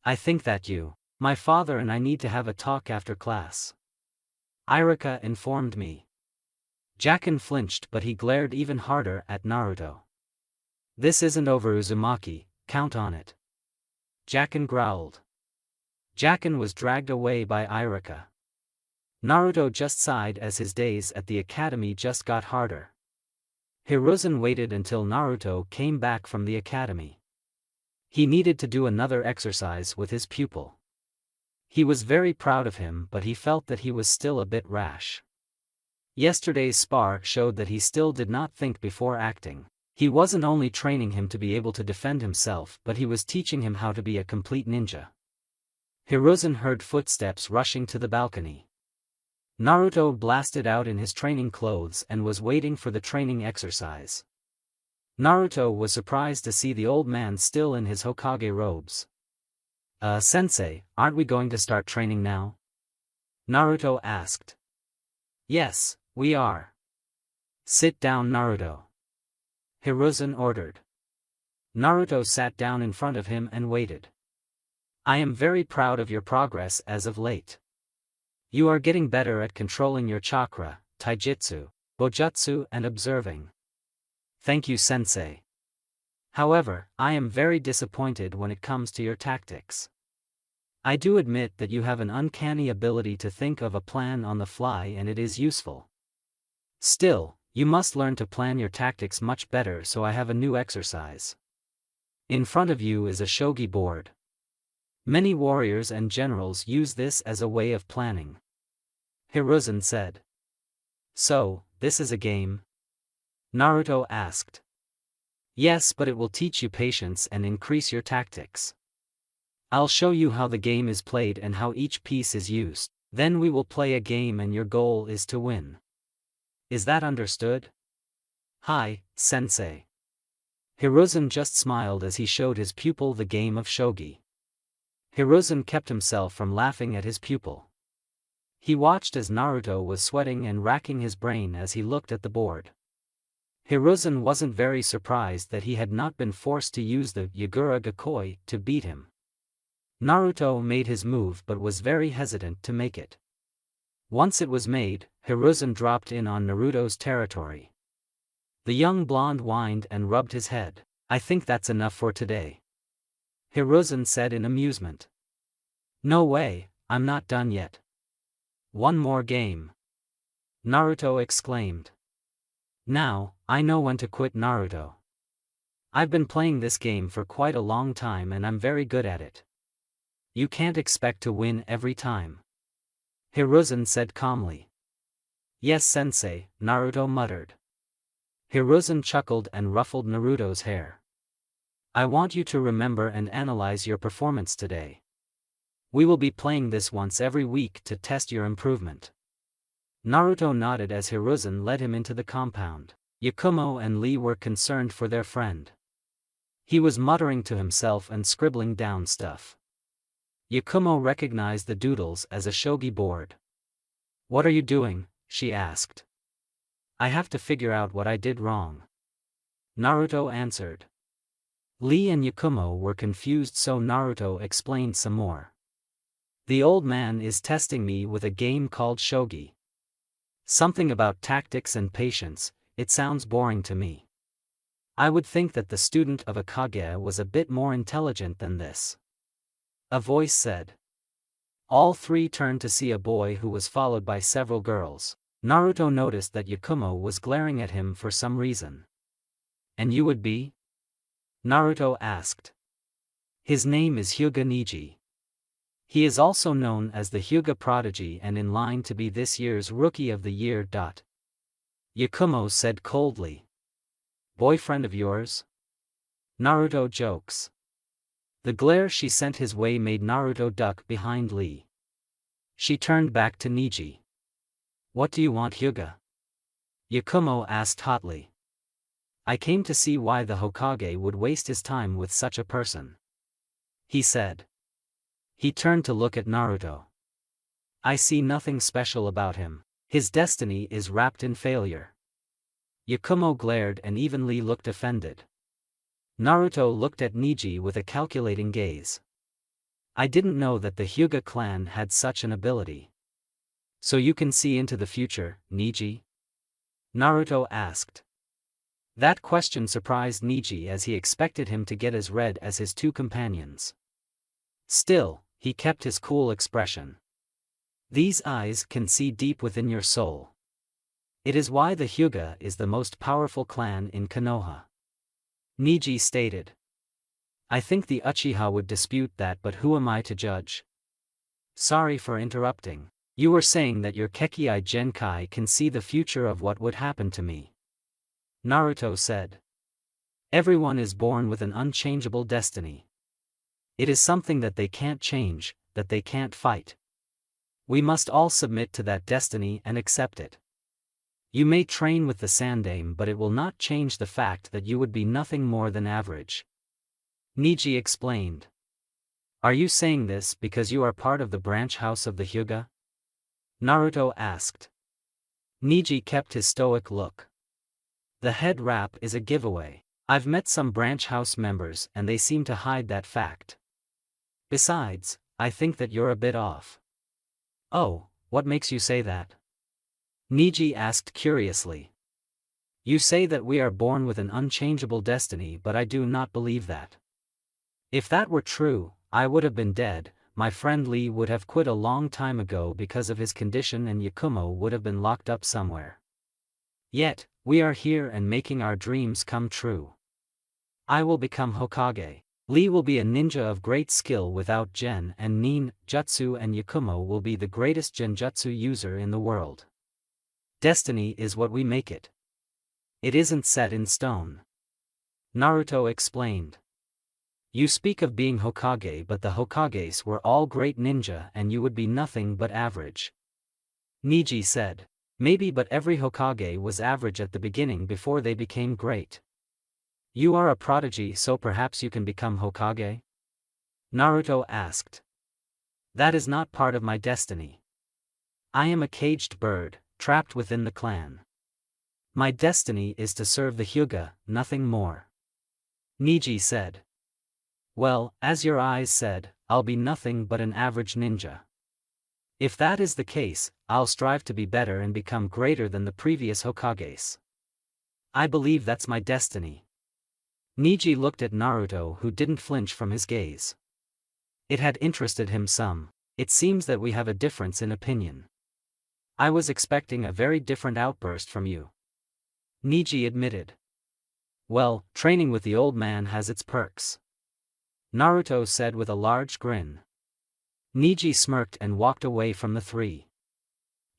I think that my father and I need to have a talk after class. Iruka informed me. Jacken flinched but he glared even harder at Naruto. This isn't over, Uzumaki, count on it. Jacken growled. Jacken was dragged away by Iruka. Naruto just sighed as his days at the academy just got harder. Hiruzen waited until Naruto came back from the academy. He needed to do another exercise with his pupil. He was very proud of him, but he felt that he was still a bit rash. Yesterday's spar showed that he still did not think before acting. He wasn't only training him to be able to defend himself, but he was teaching him how to be a complete ninja. Hiruzen heard footsteps rushing to the balcony. Naruto blasted out in his training clothes and was waiting for the training exercise. Naruto was surprised to see the old man still in his Hokage robes. Sensei, aren't we going to start training now? Naruto asked. Yes, we are. Sit down, Naruto. Hiruzen ordered. Naruto sat down in front of him and waited. I am very proud of your progress as of late. You are getting better at controlling your chakra, taijutsu, bojutsu and observing. Thank you, Sensei. However, I am very disappointed when it comes to your tactics. I do admit that you have an uncanny ability to think of a plan on the fly and it is useful. Still, you must learn to plan your tactics much better, so I have a new exercise. In front of you is a shogi board. Many warriors and generals use this as a way of planning. Hiruzen said. So, this is a game? Naruto asked. Yes, but it will teach you patience and increase your tactics. I'll show you how the game is played and how each piece is used. Then we will play a game and your goal is to win. Is that understood? Hi, Sensei. Hiruzen just smiled as he showed his pupil the game of shogi. Hiruzen kept himself from laughing at his pupil. He watched as Naruto was sweating and racking his brain as he looked at the board. Hiruzen wasn't very surprised that he had not been forced to use the Yagura Gakoi to beat him. Naruto made his move but was very hesitant to make it. Once it was made, Hiruzen dropped in on Naruto's territory. The young blonde whined and rubbed his head. I think that's enough for today. Hiruzen said in amusement. No way, I'm not done yet. One more game. Naruto exclaimed. Now, I know when to quit, Naruto. I've been playing this game for quite a long time and I'm very good at it. You can't expect to win every time. Hiruzen said calmly. Yes, Sensei, Naruto muttered. Hiruzen chuckled and ruffled Naruto's hair. I want you to remember and analyze your performance today. We will be playing this once every week to test your improvement. Naruto nodded as Hiruzen led him into the compound. Yakumo and Lee were concerned for their friend. He was muttering to himself and scribbling down stuff. Yakumo recognized the doodles as a shogi board. What are you doing? She asked. I have to figure out what I did wrong. Naruto answered. Lee and Yakumo were confused, so Naruto explained some more. The old man is testing me with a game called shogi. Something about tactics and patience, it sounds boring to me. I would think that the student of a Kage was a bit more intelligent than this. A voice said. All three turned to see a boy who was followed by several girls. Naruto noticed that Yakumo was glaring at him for some reason. And you would be? Naruto asked. His name is Hyuga Niji. He is also known as the Hyuga Prodigy and in line to be this year's Rookie of the Year. Yakumo said coldly. Boyfriend of yours? Naruto jokes. The glare she sent his way made Naruto duck behind Lee. She turned back to Niji. What do you want, Hyuga? Yakumo asked hotly. I came to see why the Hokage would waste his time with such a person. He said. He turned to look at Naruto. I see nothing special about him. His destiny is wrapped in failure. Yakumo glared and even Lee looked offended. Naruto looked at Niji with a calculating gaze. I didn't know that the Hyuga clan had such an ability. So you can see into the future, Niji? Naruto asked. That question surprised Niji as he expected him to get as red as his two companions. Still, he kept his cool expression. These eyes can see deep within your soul. It is why the Hyuga is the most powerful clan in Konoha. Niji stated. I think the Uchiha would dispute that, but who am I to judge? Sorry for interrupting. You were saying that your Kekkei Genkai can see the future of what would happen to me. Naruto said. Everyone is born with an unchangeable destiny. It is something that they can't change, that they can't fight. We must all submit to that destiny and accept it. You may train with the Sandaime, but it will not change the fact that you would be nothing more than average. Niji explained. Are you saying this because you are part of the branch house of the Hyuga? Naruto asked. Niji kept his stoic look. The head wrap is a giveaway. I've met some branch house members and they seem to hide that fact. Besides, I think that you're a bit off. Oh, what makes you say that? Niji asked curiously. You say that we are born with an unchangeable destiny, but I do not believe that. If that were true, I would have been dead, my friend Lee would have quit a long time ago because of his condition and Yakumo would have been locked up somewhere. Yet, we are here and making our dreams come true. I will become Hokage. Lee will be a ninja of great skill without Gen and Nin Jutsu, and Yakumo will be the greatest Genjutsu user in the world. Destiny is what we make it. It isn't set in stone. Naruto explained. You speak of being Hokage, but the Hokages were all great ninja and you would be nothing but average. Niji said. Maybe, but every Hokage was average at the beginning before they became great. You are a prodigy, so perhaps you can become Hokage? Naruto asked. That is not part of my destiny. I am a caged bird, trapped within the clan. My destiny is to serve the Hyuga, nothing more. Niji said. Well, as your eyes said, I'll be nothing but an average ninja. If that is the case, I'll strive to be better and become greater than the previous Hokages. I believe that's my destiny. Niji looked at Naruto, who didn't flinch from his gaze. It had interested him some. It seems that we have a difference in opinion. I was expecting a very different outburst from you. Niji admitted. Well, training with the old man has its perks. Naruto said with a large grin. Niji smirked and walked away from the three.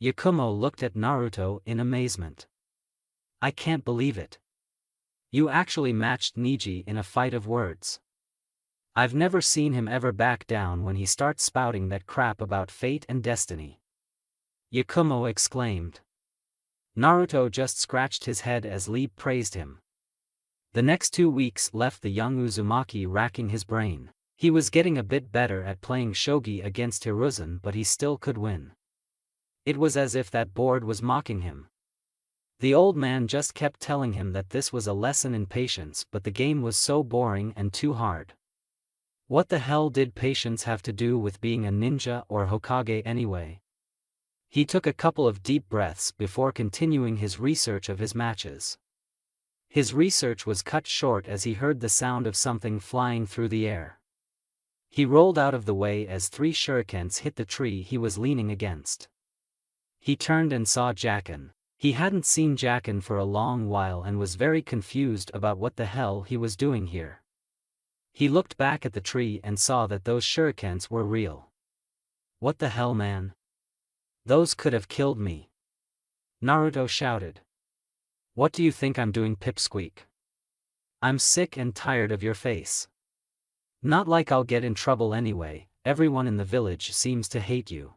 Yakumo looked at Naruto in amazement. I can't believe it. You actually matched Niji in a fight of words. I've never seen him ever back down when he starts spouting that crap about fate and destiny. Yakumo exclaimed. Naruto just scratched his head as Lee praised him. The next 2 weeks left the young Uzumaki racking his brain. He was getting a bit better at playing shogi against Hiruzen, but he still could win. It was as if that board was mocking him. The old man just kept telling him that this was a lesson in patience, but the game was so boring and too hard. What the hell did patience have to do with being a ninja or Hokage anyway? He took a couple of deep breaths before continuing his research of his matches. His research was cut short as he heard the sound of something flying through the air. He rolled out of the way as 3 shurikens hit the tree he was leaning against. He turned and saw Jacken. He hadn't seen Jacken for a long while and was very confused about what the hell he was doing here. He looked back at the tree and saw that those shurikens were real. What the hell, man? Those could have killed me. Naruto shouted. What do you think I'm doing, Pipsqueak? I'm sick and tired of your face. Not like I'll get in trouble anyway, everyone in the village seems to hate you.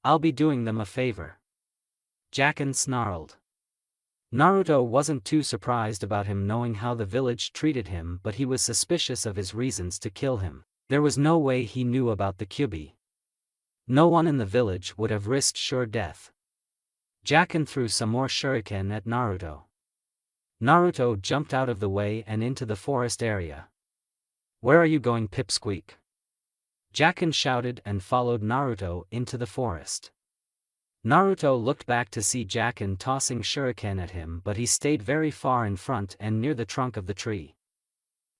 I'll be doing them a favor. Jacken snarled. Naruto wasn't too surprised about him knowing how the village treated him, but he was suspicious of his reasons to kill him. There was no way he knew about the Kyuubi. No one in the village would have risked sure death. Jacken threw some more shuriken at Naruto. Naruto jumped out of the way and into the forest area. Where are you going, Pipsqueak? Jacken shouted and followed Naruto into the forest. Naruto looked back to see Jacken tossing shuriken at him, but he stayed very far in front and near the trunk of the tree.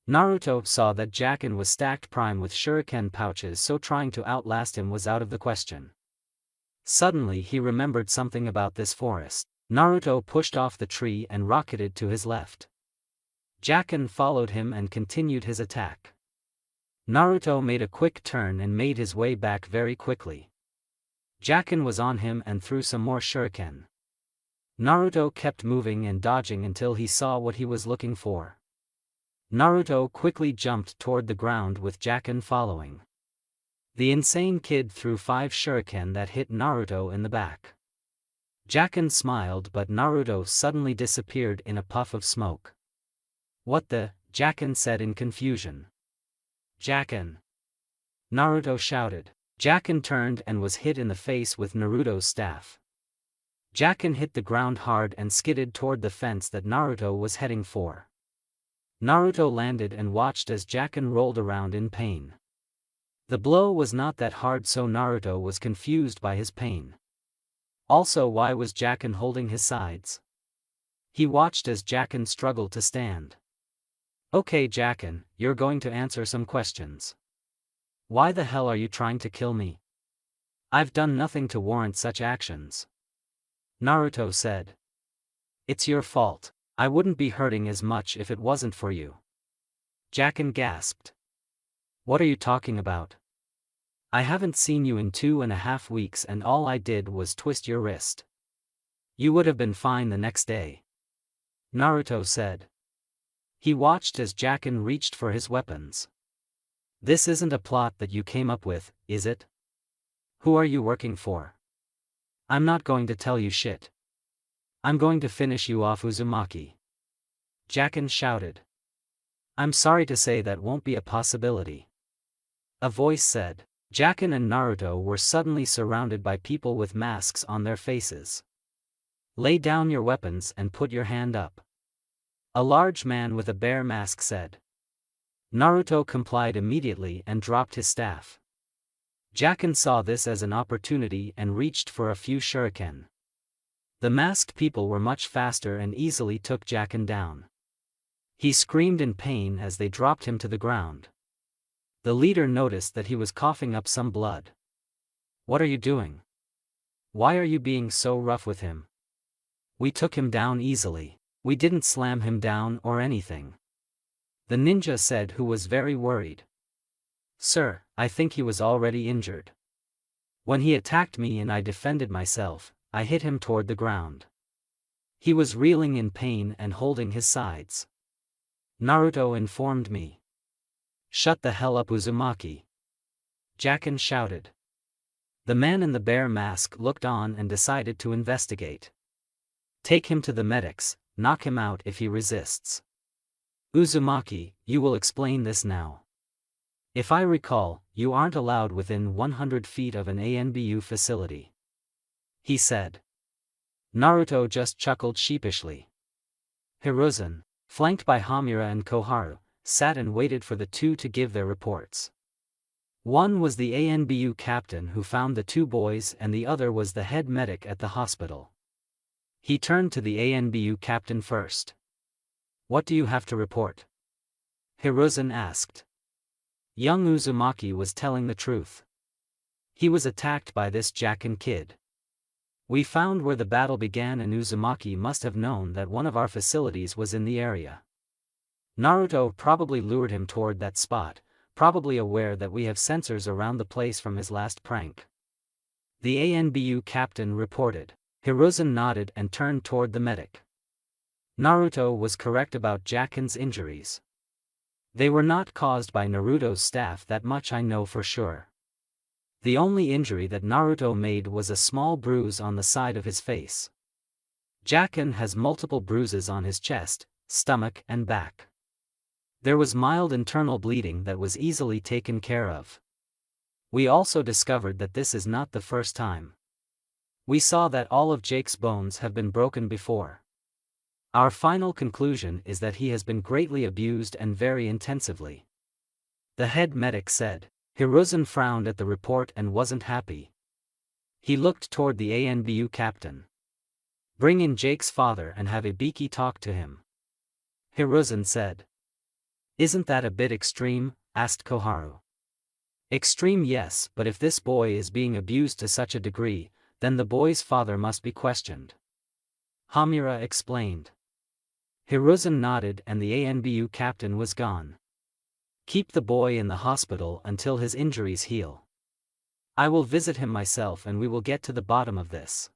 Naruto saw that Jacken was stacked prime with shuriken pouches, so trying to outlast him was out of the question. Suddenly he remembered something about this forest. Naruto pushed off the tree and rocketed to his left. Jacken followed him and continued his attack. Naruto made a quick turn and made his way back very quickly. Jacken was on him and threw some more shuriken. Naruto kept moving and dodging until he saw what he was looking for. Naruto quickly jumped toward the ground with Jacken following. The insane kid threw 5 shuriken that hit Naruto in the back. Jacken smiled, but Naruto suddenly disappeared in a puff of smoke. What the? Jacken said in confusion. Jacken! Naruto shouted. Jacken turned and was hit in the face with Naruto's staff. Jacken hit the ground hard and skidded toward the fence that Naruto was heading for. Naruto landed and watched as Jacken rolled around in pain. The blow was not that hard, so Naruto was confused by his pain. Also, why was Jacken holding his sides? He watched as Jacken struggled to stand. Okay, Jacken, you're going to answer some questions. Why the hell are you trying to kill me? I've done nothing to warrant such actions. Naruto said. It's your fault. I wouldn't be hurting as much if it wasn't for you. Jacken gasped. What are you talking about? I haven't seen you in 2.5 weeks and all I did was twist your wrist. You would have been fine the next day. Naruto said. He watched as Jacken reached for his weapons. This isn't a plot that you came up with, is it? Who are you working for? I'm not going to tell you shit. I'm going to finish you off, Uzumaki. Jacken shouted. I'm sorry to say that won't be a possibility. A voice said. Jacken and Naruto were suddenly surrounded by people with masks on their faces. Lay down your weapons and put your hand up. A large man with a bear mask said. Naruto complied immediately and dropped his staff. Jacken saw this as an opportunity and reached for a few shuriken. The masked people were much faster and easily took Jacken down. He screamed in pain as they dropped him to the ground. The leader noticed that he was coughing up some blood. What are you doing? Why are you being so rough with him? We took him down easily. We didn't slam him down or anything. The ninja said, who was very worried. Sir, I think he was already injured. When he attacked me and I defended myself, I hit him toward the ground. He was reeling in pain and holding his sides. Naruto informed me. Shut the hell up, Uzumaki. Jacken shouted. The man in the bear mask looked on and decided to investigate. Take him to the medics, knock him out if he resists. Uzumaki, you will explain this now. If I recall, you aren't allowed within 100 feet of an ANBU facility. He said. Naruto just chuckled sheepishly. Hiruzen, flanked by Hamura and Koharu, sat and waited for the two to give their reports. One was the ANBU captain who found the two boys and the other was the head medic at the hospital. He turned to the ANBU captain first. "What do you have to report?" Hiruzen asked. Young Uzumaki was telling the truth. He was attacked by this Jacken kid. We found where the battle began and Uzumaki must have known that one of our facilities was in the area. Naruto probably lured him toward that spot, probably aware that we have sensors around the place from his last prank. The ANBU captain reported. Hiruzen nodded and turned toward the medic. Naruto was correct about Jacken's injuries. They were not caused by Naruto's staff, that much I know for sure. The only injury that Naruto made was a small bruise on the side of his face. Jacken has multiple bruises on his chest, stomach and back. There was mild internal bleeding that was easily taken care of. We also discovered that this is not the first time. We saw that all of Jake's bones have been broken before. Our final conclusion is that he has been greatly abused and very intensively. The head medic said. Hiruzen frowned at the report and wasn't happy. He looked toward the ANBU captain. "Bring in Jake's father and have Ibiki talk to him," Hiruzen said. "Isn't that a bit extreme?" asked Koharu. "Extreme, yes, but if this boy is being abused to such a degree, then the boy's father must be questioned," Hamura explained. Hiruzen nodded and the ANBU captain was gone. "Keep the boy in the hospital until his injuries heal. I will visit him myself and we will get to the bottom of this,"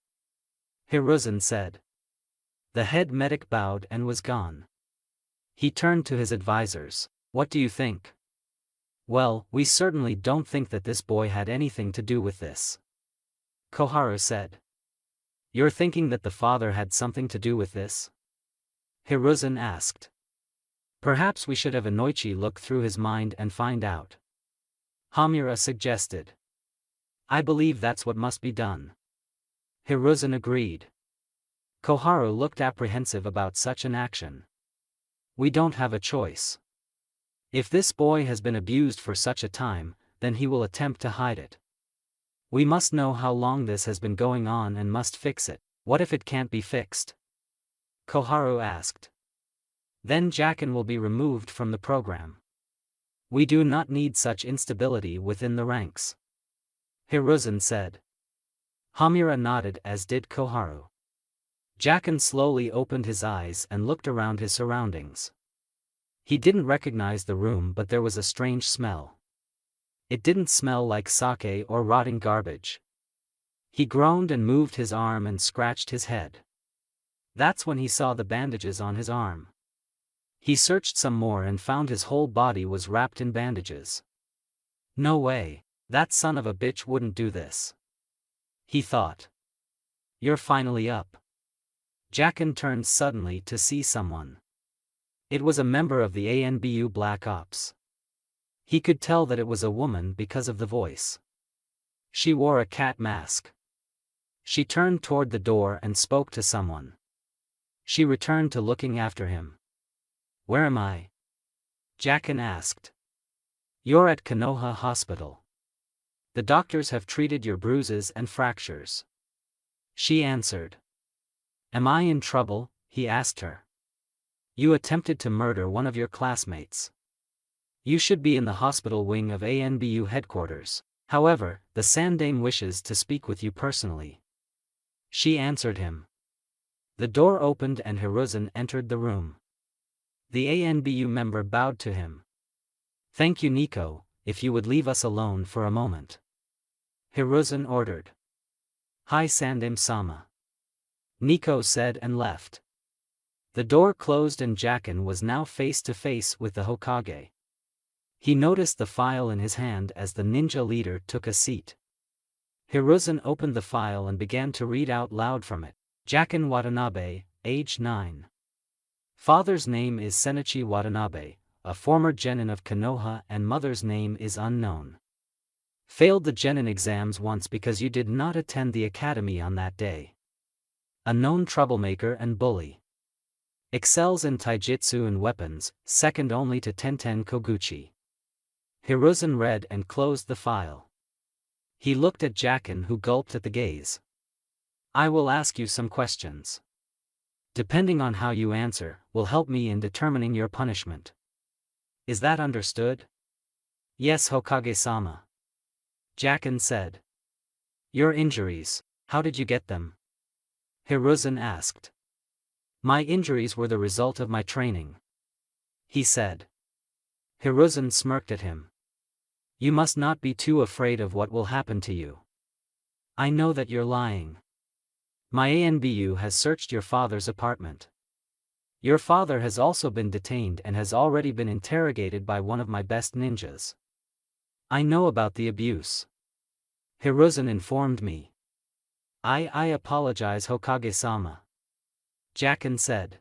Hiruzen said. The head medic bowed and was gone. He turned to his advisors. "What do you think?" "Well, we certainly don't think that this boy had anything to do with this," Koharu said. "You're thinking that the father had something to do with this?" Hiruzen asked. "Perhaps we should have Inoichi look through his mind and find out," Hamura suggested. "I believe that's what must be done," Hiruzen agreed. Koharu looked apprehensive about such an action. "We don't have a choice. If this boy has been abused for such a time, then he will attempt to hide it. We must know how long this has been going on and must fix it." "What if it can't be fixed?" Koharu asked. "Then Jacken will be removed from the program. We do not need such instability within the ranks," Hiruzen said. Hamura nodded as did Koharu. Jacken slowly opened his eyes and looked around his surroundings. He didn't recognize the room, but there was a strange smell. It didn't smell like sake or rotting garbage. He groaned and moved his arm and scratched his head. That's when he saw the bandages on his arm. He searched some more and found his whole body was wrapped in bandages. "No way, that son of a bitch wouldn't do this," he thought. "You're finally up." Jacken turned suddenly to see someone. It was a member of the ANBU Black Ops. He could tell that it was a woman because of the voice. She wore a cat mask. She turned toward the door and spoke to someone. She returned to looking after him. "Where am I?" Jacken asked. "You're at Konoha Hospital. The doctors have treated your bruises and fractures," she answered. "Am I in trouble?" he asked her. "You attempted to murder one of your classmates. You should be in the hospital wing of ANBU headquarters. However, the Sandame wishes to speak with you personally," she answered him. The door opened and Hiruzen entered the room. The ANBU member bowed to him. "Thank you, Nico, if you would leave us alone for a moment," Hiruzen ordered. "Hi Sandame-sama," Nico said and left. The door closed and Jacken was now face to face with the Hokage. He noticed the file in his hand as the ninja leader took a seat. Hiruzen opened the file and began to read out loud from it. Jacken Watanabe, age 9. Father's name is Senichi Watanabe, a former genin of Konoha, and mother's name is unknown. Failed the genin exams once because you did not attend the academy on that day. A known troublemaker and bully. Excels in taijutsu and weapons, second only to Tenten Koguchi. Hiruzen read and closed the file. He looked at Jacken, who gulped at the gaze. I will ask you some questions. Depending on how you answer, will help me in determining your punishment. Is that understood? Yes, Hokage-sama. Jacken said. Your injuries, how did you get them? Hiruzen asked. My injuries were the result of my training, he said. Hiruzen smirked at him. You must not be too afraid of what will happen to you. I know that you're lying. My ANBU has searched your father's apartment. Your father has also been detained and has already been interrogated by one of my best ninjas. I know about the abuse. Hiruzen informed me. I apologize, Hokage-sama. Jacken said.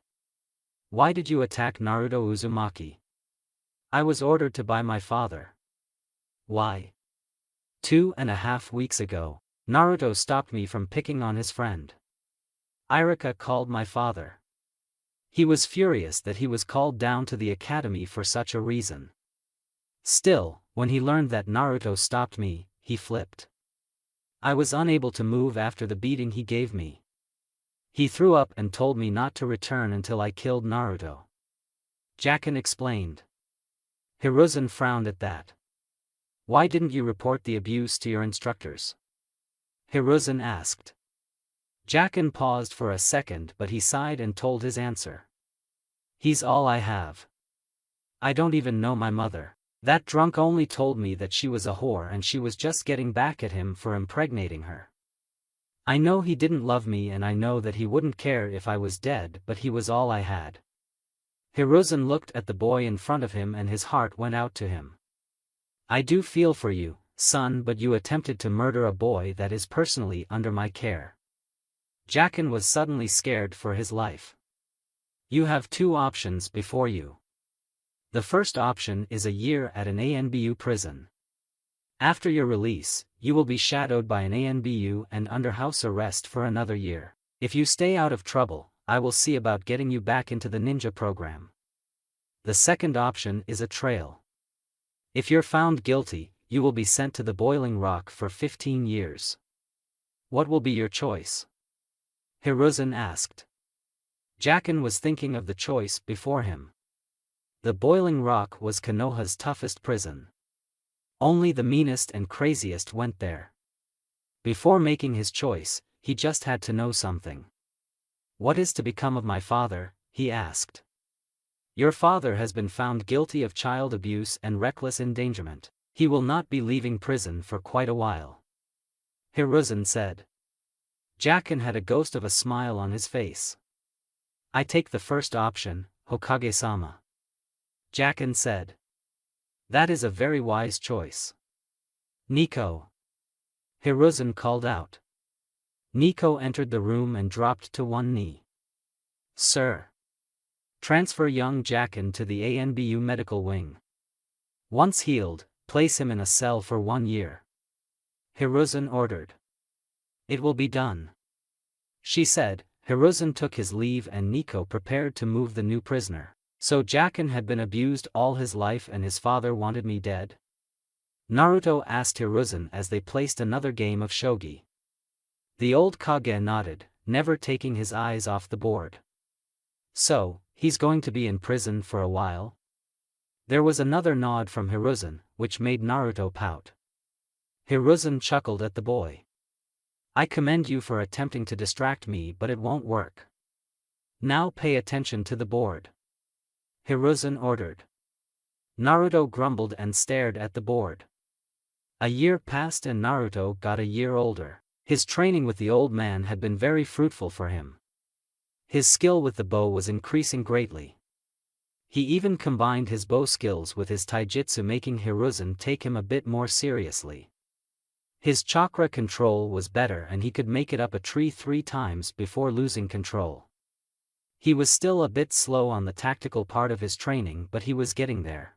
Why did you attack Naruto Uzumaki? I was ordered to by my father. Why? 2.5 weeks ago, Naruto stopped me from picking on his friend. Irika called my father. He was furious that he was called down to the academy for such a reason. Still, when he learned that Naruto stopped me, he flipped. I was unable to move after the beating he gave me. He threw up and told me not to return until I killed Naruto. Jacken explained. Hiruzen frowned at that. Why didn't you report the abuse to your instructors? Hiruzen asked. Jacken paused for a second, but he sighed and told his answer. He's all I have. I don't even know my mother. That drunk only told me that she was a whore and she was just getting back at him for impregnating her. I know he didn't love me and I know that he wouldn't care if I was dead, but he was all I had. Hiruzen looked at the boy in front of him and his heart went out to him. I do feel for you, son, but you attempted to murder a boy that is personally under my care. Jacken was suddenly scared for his life. You have two options before you. The first option is a year at an ANBU prison. After your release, you will be shadowed by an ANBU and under house arrest for another year. If you stay out of trouble, I will see about getting you back into the ninja program. The second option is a trail. If you're found guilty, you will be sent to the Boiling Rock for 15 years. What will be your choice? Hiruzen asked. Jacken was thinking of the choice before him. The Boiling Rock was Konoha's toughest prison. Only the meanest and craziest went there. Before making his choice, he just had to know something. What is to become of my father? He asked. Your father has been found guilty of child abuse and reckless endangerment. He will not be leaving prison for quite a while. Hiruzen said. Jacken had a ghost of a smile on his face. I take the first option, Hokage-sama. Jacken said. That is a very wise choice. Nico. Hiruzen called out. Nico entered the room and dropped to one knee. Sir. Transfer young Jacken to the ANBU medical wing. Once healed, place him in a cell for 1 year. Hiruzen ordered. It will be done. She said. Hiruzen took his leave and Nico prepared to move the new prisoner. So Jacken had been abused all his life and his father wanted me dead? Naruto asked Hiruzen as they placed another game of shogi. The old Kage nodded, never taking his eyes off the board. So, he's going to be in prison for a while? There was another nod from Hiruzen, which made Naruto pout. Hiruzen chuckled at the boy. I commend you for attempting to distract me, but it won't work. Now pay attention to the board. Hiruzen ordered. Naruto grumbled and stared at the board. A year passed and Naruto got a year older. His training with the old man had been very fruitful for him. His skill with the bow was increasing greatly. He even combined his bow skills with his taijutsu, making Hiruzen take him a bit more seriously. His chakra control was better and he could make it up a tree 3 times before losing control. He was still a bit slow on the tactical part of his training, but he was getting there.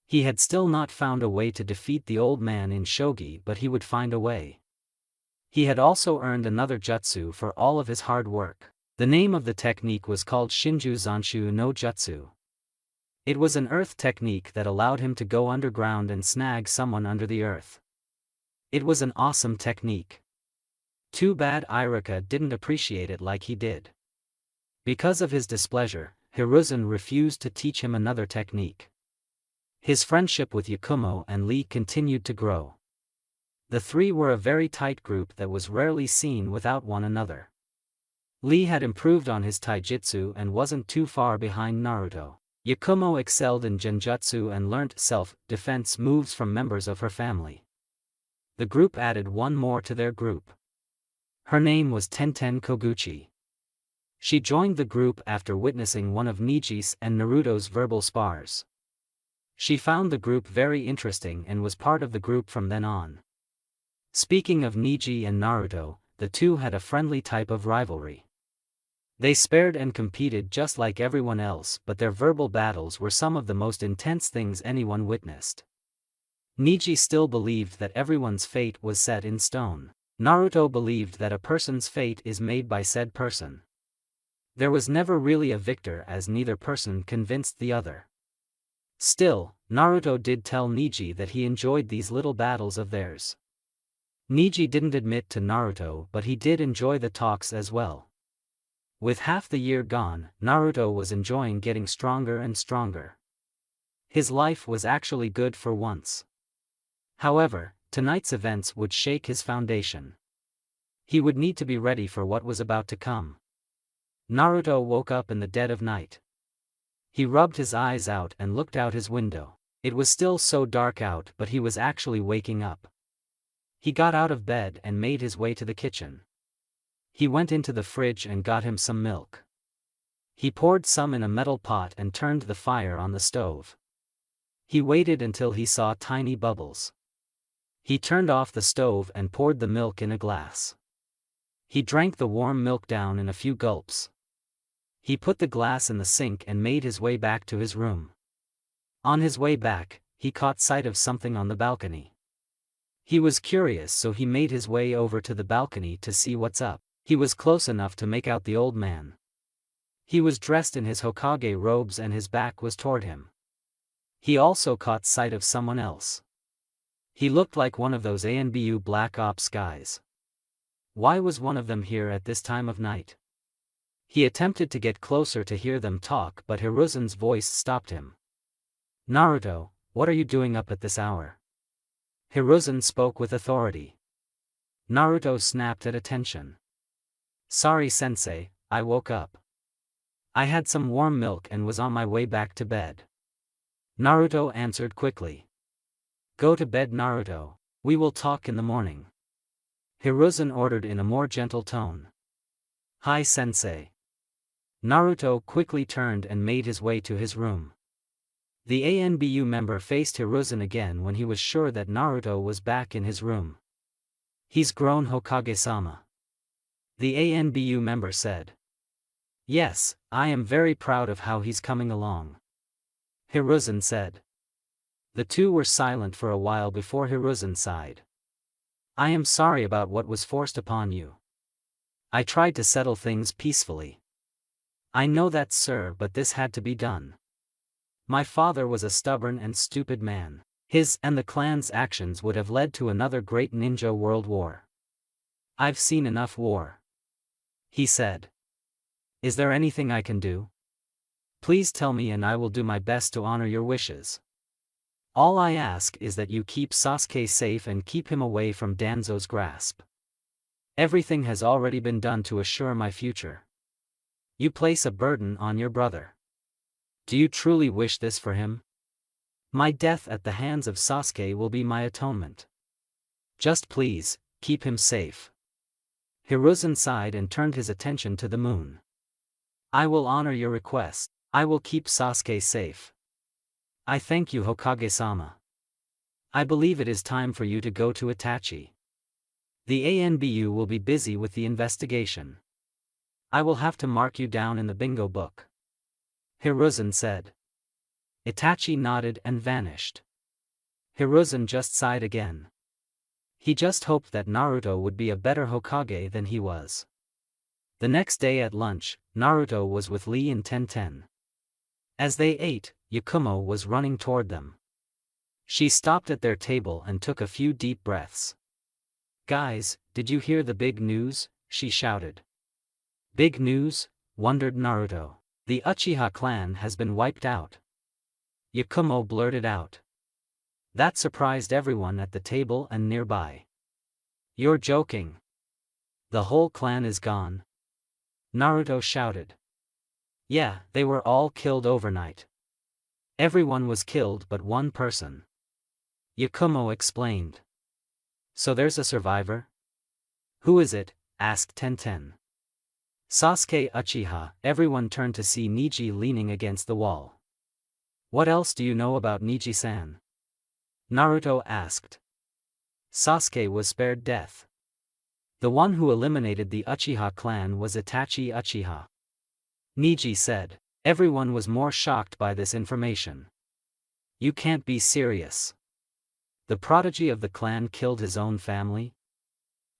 He had still not found a way to defeat the old man in shogi, but he would find a way. He had also earned another jutsu for all of his hard work. The name of the technique was called Shinju Zanshu no Jutsu. It was an earth technique that allowed him to go underground and snag someone under the earth. It was an awesome technique. Too bad Iruka didn't appreciate it like he did. Because of his displeasure, Hiruzen refused to teach him another technique. His friendship with Yakumo and Lee continued to grow. The three were a very tight group that was rarely seen without one another. Lee had improved on his taijutsu and wasn't too far behind Naruto. Yakumo excelled in genjutsu and learnt self-defense moves from members of her family. The group added one more to their group. Her name was Tenten Koguchi. She joined the group after witnessing one of Niji's and Naruto's verbal spars. She found the group very interesting and was part of the group from then on. Speaking of Niji and Naruto, the two had a friendly type of rivalry. They spared and competed just like everyone else, but their verbal battles were some of the most intense things anyone witnessed. Niji still believed that everyone's fate was set in stone. Naruto believed that a person's fate is made by said person. There was never really a victor as neither person convinced the other. Still, Naruto did tell Niji that he enjoyed these little battles of theirs. Niji didn't admit to Naruto, but he did enjoy the talks as well. With half the year gone, Naruto was enjoying getting stronger and stronger. His life was actually good for once. However, tonight's events would shake his foundation. He would need to be ready for what was about to come. Naruto woke up in the dead of night. He rubbed his eyes out and looked out his window. It was still so dark out, but he was actually waking up. He got out of bed and made his way to the kitchen. He went into the fridge and got him some milk. He poured some in a metal pot and turned the fire on the stove. He waited until he saw tiny bubbles. He turned off the stove and poured the milk in a glass. He drank the warm milk down in a few gulps. He put the glass in the sink and made his way back to his room. On his way back, he caught sight of something on the balcony. He was curious, so he made his way over to the balcony to see what's up. He was close enough to make out the old man. He was dressed in his Hokage robes and his back was toward him. He also caught sight of someone else. He looked like one of those ANBU Black Ops guys. Why was one of them here at this time of night? He attempted to get closer to hear them talk, but Hiruzen's voice stopped him. Naruto, what are you doing up at this hour? Hiruzen spoke with authority. Naruto snapped at attention. Sorry sensei, I woke up. I had some warm milk and was on my way back to bed. Naruto answered quickly. Go to bed, Naruto. We will talk in the morning. Hiruzen ordered in a more gentle tone. Hi sensei. Naruto quickly turned and made his way to his room. The ANBU member faced Hiruzen again when he was sure that Naruto was back in his room. He's grown, Hokage-sama. The ANBU member said. Yes, I am very proud of how he's coming along. Hiruzen said. The two were silent for a while before Hiruzen sighed. I am sorry about what was forced upon you. I tried to settle things peacefully. I know that, sir, but this had to be done. My father was a stubborn and stupid man. His and the clan's actions would have led to another great ninja world war. I've seen enough war. He said. Is there anything I can do? Please tell me and I will do my best to honor your wishes. All I ask is that you keep Sasuke safe and keep him away from Danzo's grasp. Everything has already been done to assure my future. You place a burden on your brother. Do you truly wish this for him? My death at the hands of Sasuke will be my atonement. Just please, keep him safe. Hiruzen sighed and turned his attention to the moon. I will honor your request. I will keep Sasuke safe. I thank you, Hokage-sama. I believe it is time for you to go to Itachi. The ANBU will be busy with the investigation. I will have to mark you down in the bingo book. Hiruzen said. Itachi nodded and vanished. Hiruzen just sighed again. He just hoped that Naruto would be a better Hokage than he was. The next day at lunch, Naruto was with Lee and Tenten. As they ate, Yakumo was running toward them. She stopped at their table and took a few deep breaths. "Guys, did you hear the big news?" she shouted. "Big news?" wondered Naruto. "The Uchiha clan has been wiped out," Yakumo blurted out. That surprised everyone at the table and nearby. "You're joking. The whole clan is gone?" Naruto shouted. "Yeah, they were all killed overnight. Everyone was killed but one person," Yakumo explained. "So there's a survivor?" "Who is it?" asked Tenten. "Sasuke Uchiha." Everyone turned to see Neji leaning against the wall. "What else do you know about Neji-san?" Naruto asked. "Sasuke was spared death. The one who eliminated the Uchiha clan was Itachi Uchiha," Neji said. Everyone was more shocked by this information. "You can't be serious. The prodigy of the clan killed his own family?"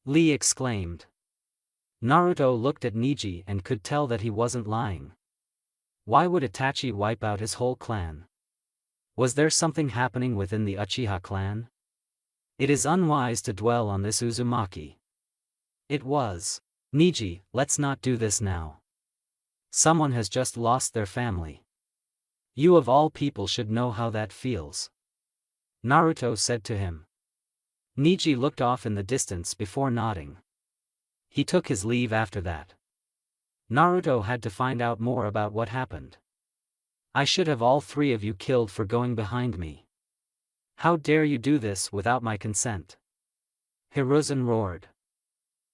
Lee exclaimed. Naruto looked at Neji and could tell that he wasn't lying. Why would Itachi wipe out his whole clan? Was there something happening within the Uchiha clan? It is unwise to dwell on this, Uzumaki. It was. "Neji, let's not do this now. Someone has just lost their family. You of all people should know how that feels," Naruto said to him. Neji looked off in the distance before nodding. He took his leave after that. Naruto had to find out more about what happened. "I should have all three of you killed for going behind me. How dare you do this without my consent?" Hiruzen roared.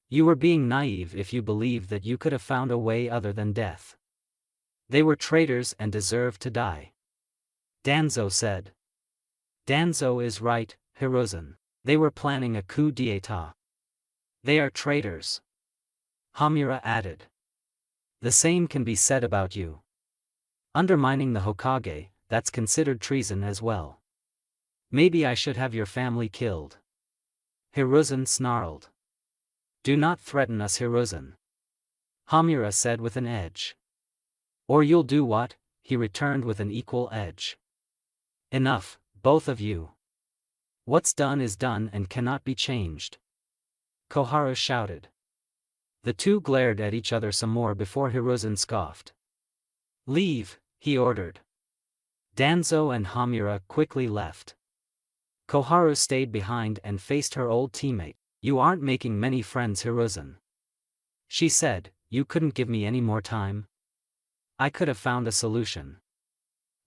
"You were being naive if you believed that you could have found a way other than death. They were traitors and deserved to die," Danzo said. "Danzo is right, Hiruzen. They were planning a coup d'état. They are traitors," Hamura added. "The same can be said about you. Undermining the Hokage, that's considered treason as well. Maybe I should have your family killed," Hiruzen snarled. "Do not threaten us, Hiruzen," Hamura said with an edge. "Or you'll do what?" he returned with an equal edge. "Enough, both of you. What's done is done and cannot be changed," Koharu shouted. The two glared at each other some more before Hiruzen scoffed. "Leave," he ordered. Danzo and Hamura quickly left. Koharu stayed behind and faced her old teammate. "You aren't making many friends, Hiruzen," she said. "You couldn't give me any more time? I could have found a solution.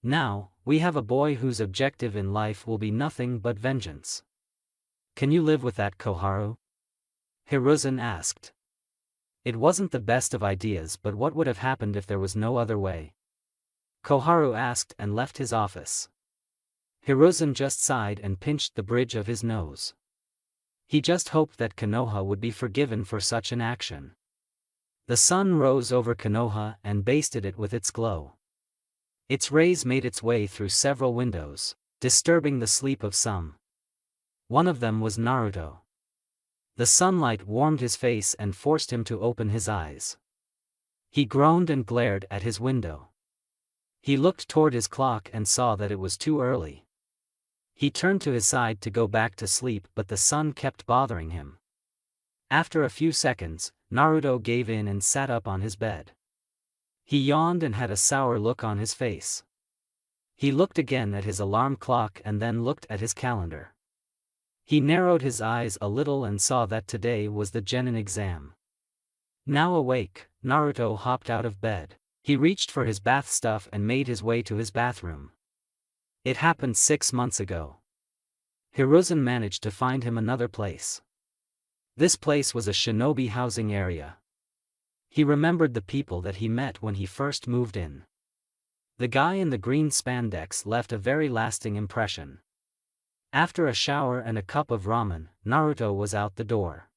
Now, we have a boy whose objective in life will be nothing but vengeance. Can you live with that, Koharu?" Hiruzen asked. It wasn't the best of ideas, but what would have happened if there was no other way? Koharu asked and left his office. Hiruzen just sighed and pinched the bridge of his nose. He just hoped that Konoha would be forgiven for such an action. The sun rose over Konoha and basted it with its glow. Its rays made its way through several windows, disturbing the sleep of some. One of them was Naruto. The sunlight warmed his face and forced him to open his eyes. He groaned and glared at his window. He looked toward his clock and saw that it was too early. He turned to his side to go back to sleep, but the sun kept bothering him. After a few seconds, Naruto gave in and sat up on his bed. He yawned and had a sour look on his face. He looked again at his alarm clock and then looked at his calendar. He narrowed his eyes a little and saw that today was the Genin exam. Now awake, Naruto hopped out of bed. He reached for his bath stuff and made his way to his bathroom. It happened 6 months ago. Hiruzen managed to find him another place. This place was a shinobi housing area. He remembered the people that he met when he first moved in. The guy in the green spandex left a very lasting impression. After a shower and a cup of ramen, Naruto was out the door.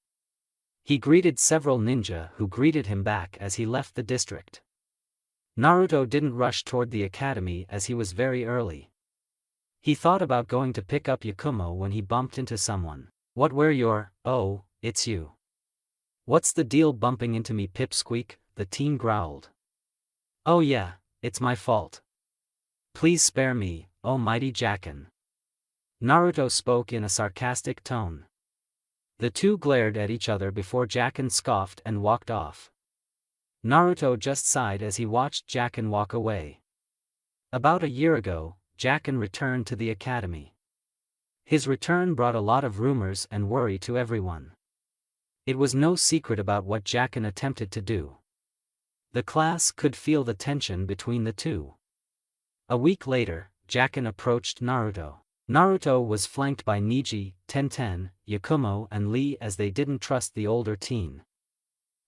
He greeted several ninja who greeted him back as he left the district. Naruto didn't rush toward the academy as he was very early. He thought about going to pick up Yakumo when he bumped into someone. "What, where you're? Oh, it's you. What's the deal bumping into me, Pipsqueak? The teen growled. Oh yeah, it's my fault. Please spare me, oh mighty Jacken. Naruto spoke in a sarcastic tone. The two glared at each other before Jacken scoffed and walked off. Naruto just sighed as he watched Jacken walk away. About a year ago, Jacken returned to the academy. His return brought a lot of rumors and worry to everyone. It was no secret about what Jacken attempted to do. The class could feel the tension between the two. A week later, Jacken approached Naruto. Naruto was flanked by Neji, Tenten, Yakumo and Lee as they didn't trust the older teen.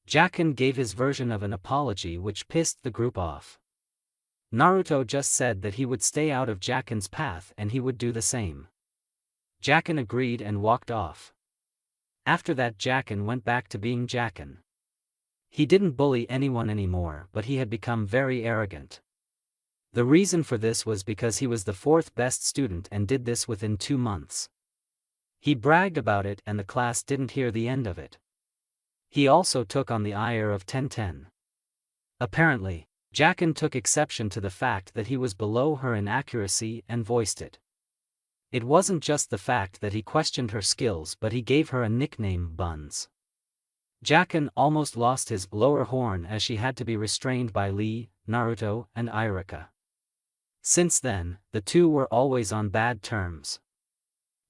Jacken gave his version of an apology which pissed the group off. Naruto just said that he would stay out of Jacken's path and he would do the same. Jacken agreed and walked off. After that, Jacken went back to being Jacken. He didn't bully anyone anymore, but he had become very arrogant. The reason for this was because he was the fourth best student and did this within 2 months. He bragged about it and the class didn't hear the end of it. He also took on the ire of Tenten. Apparently, Jacken took exception to the fact that he was below her in accuracy and voiced it. It wasn't just the fact that he questioned her skills, but he gave her a nickname, Buns. Jacken almost lost his lower horn as she had to be restrained by Lee, Naruto, and Irika. Since then, the two were always on bad terms.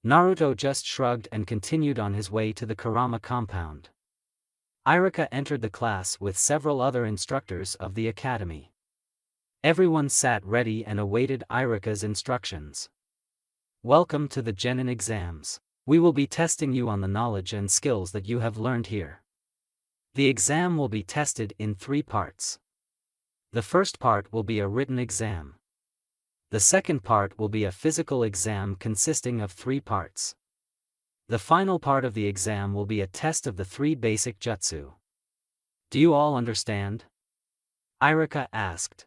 Naruto just shrugged and continued on his way to the Kurama compound. Irika entered the class with several other instructors of the academy. Everyone sat ready and awaited Irika's instructions. Welcome to the Genin exams. We will be testing you on the knowledge and skills that you have learned here. The exam will be tested in 3 parts. The first part will be a written exam. The second part will be a physical exam consisting of 3 parts. The final part of the exam will be a test of the 3 basic jutsu. Do you all understand? Irika asked.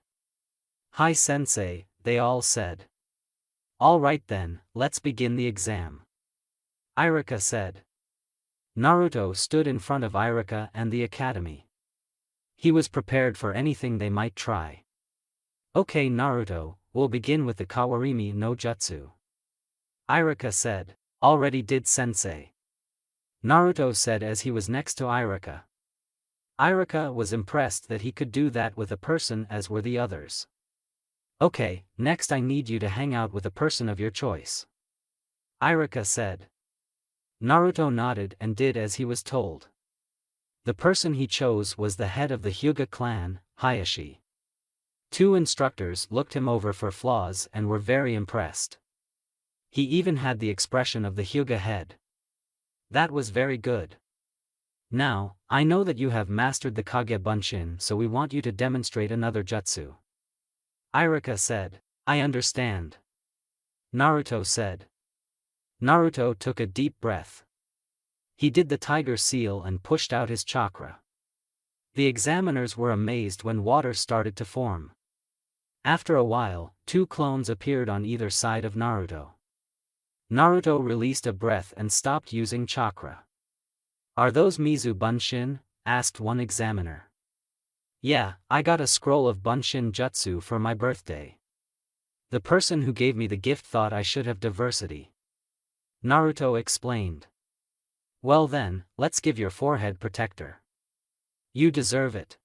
Hi sensei, they all said. All right then, let's begin the exam. Irika said. Naruto stood in front of Irika and the academy. He was prepared for anything they might try. Okay Naruto, we'll begin with the Kawarimi no Jutsu. Irika said. Already did sensei. Naruto said as he was next to Irika. Irika was impressed that he could do that with a person as were the others. Okay, next I need you to hang out with a person of your choice. Irika said. Naruto nodded and did as he was told. The person he chose was the head of the Hyuga clan, Hayashi. 2 instructors looked him over for flaws and were very impressed. He even had the expression of the Hyuga head. That was very good. Now, I know that you have mastered the Kage Bunshin, so we want you to demonstrate another jutsu. Irika said. I understand. Naruto said. Naruto took a deep breath. He did the tiger seal and pushed out his chakra. The examiners were amazed when water started to form. After a while, 2 clones appeared on either side of Naruto. Naruto released a breath and stopped using chakra. Are those Mizu Bunshin? Asked one examiner. Yeah, I got a scroll of Bunshin Jutsu for my birthday. The person who gave me the gift thought I should have diversity. Naruto explained. Well then, let's give your forehead protector. You deserve it.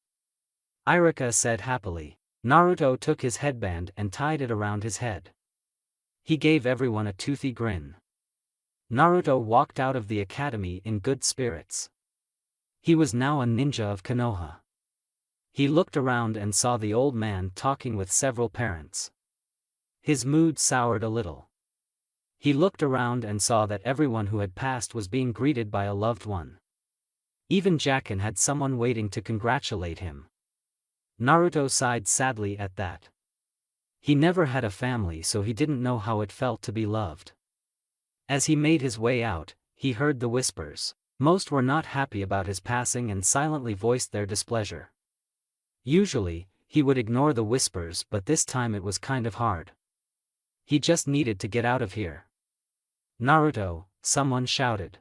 Irika said happily. Naruto took his headband and tied it around his head. He gave everyone a toothy grin. Naruto walked out of the academy in good spirits. He was now a ninja of Konoha. He looked around and saw the old man talking with several parents. His mood soured a little. He looked around and saw that everyone who had passed was being greeted by a loved one. Even Jacken had someone waiting to congratulate him. Naruto sighed sadly at that. He never had a family, so he didn't know how it felt to be loved. As he made his way out, he heard the whispers. Most were not happy about his passing and silently voiced their displeasure. Usually, he would ignore the whispers, but this time it was kind of hard. He just needed to get out of here. Naruto, someone shouted.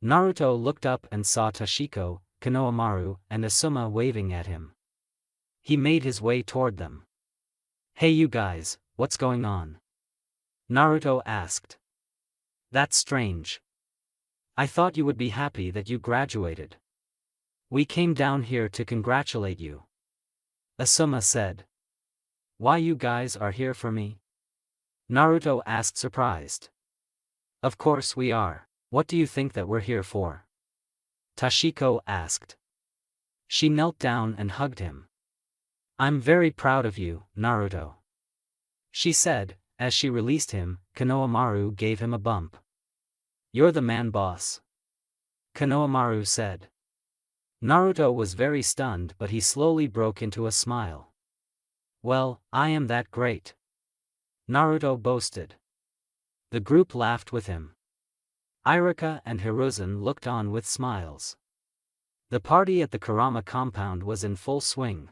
Naruto looked up and saw Tashiko, Konohamaru, and Asuma waving at him. He made his way toward them. "Hey you guys, what's going on?" Naruto asked. "That's strange. I thought you would be happy that you graduated. We came down here to congratulate you," Asuma said. "Why you guys are here for me?" Naruto asked surprised. "Of course we are. What do you think that we're here for?" Tashiko asked. She knelt down and hugged him. "I'm very proud of you, Naruto," she said. As she released him, Konohamaru gave him a bump. "You're the man boss," Konohamaru said. Naruto was very stunned, but he slowly broke into a smile. "Well, I am that great," Naruto boasted. The group laughed with him. Iruka and Hiruzen looked on with smiles. The party at the Kurama compound was in full swing.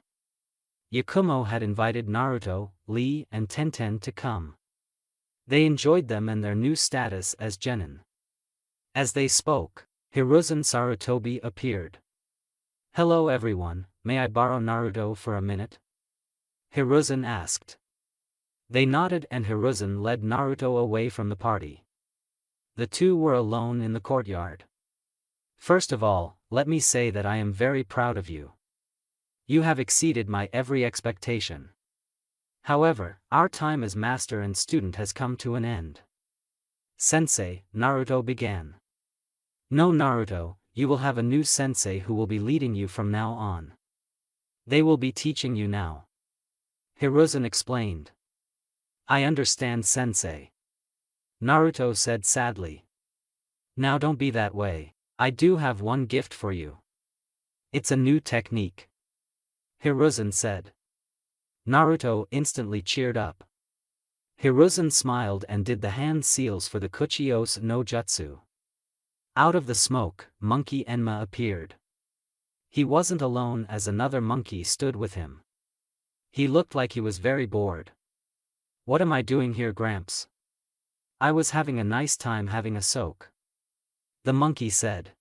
Yakumo had invited Naruto, Lee, and Tenten to come. They enjoyed them and their new status as genin. As they spoke, Hiruzen Sarutobi appeared. "Hello everyone, may I borrow Naruto for a minute?" Hiruzen asked. They nodded and Hiruzen led Naruto away from the party. The two were alone in the courtyard. "First of all, let me say that I am very proud of you. You have exceeded my every expectation. However, our time as master and student has come to an end." "Sensei," Naruto began. "No Naruto, you will have a new sensei who will be leading you from now on. They will be teaching you now," Hiruzen explained. "I understand sensei," Naruto said sadly. "Now don't be that way. I do have one gift for you. It's a new technique," Hiruzen said. Naruto instantly cheered up. Hiruzen smiled and did the hand seals for the Kuchiyose no Jutsu. Out of the smoke, Monkey Enma appeared. He wasn't alone as another monkey stood with him. He looked like he was very bored. "What am I doing here, Gramps? I was having a nice time having a soak," the monkey said.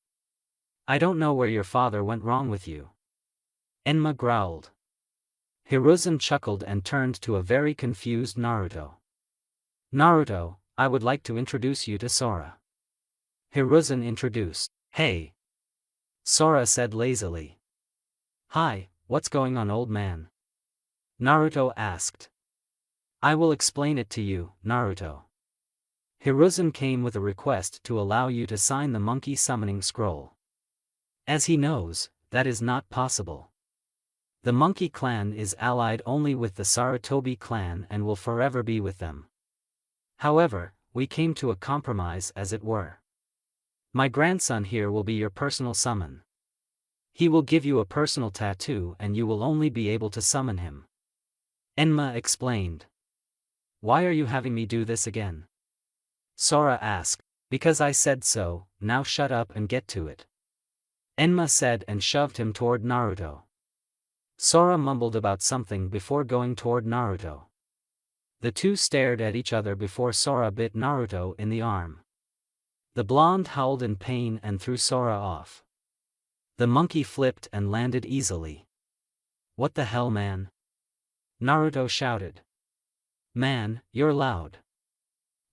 "I don't know where your father went wrong with you," Enma growled. Hiruzen chuckled and turned to a very confused Naruto. "Naruto, I would like to introduce you to Sora." Hiruzen introduced. "Hey," Sora said lazily. "Hi, what's going on, old man?" Naruto asked. "I will explain it to you, Naruto. Hiruzen came with a request to allow you to sign the monkey summoning scroll. As he knows, that is not possible. The monkey clan is allied only with the Sarutobi clan and will forever be with them. However, we came to a compromise, as it were. My grandson here will be your personal summon. He will give you a personal tattoo and you will only be able to summon him," Enma explained. "Why are you having me do this again?" Sora asked. "Because I said so, now shut up and get to it," Enma said and shoved him toward Naruto. Sora mumbled about something before going toward Naruto. The two stared at each other before Sora bit Naruto in the arm. The blonde howled in pain and threw Sora off. The monkey flipped and landed easily. "What the hell, man?" Naruto shouted. "Man, you're loud.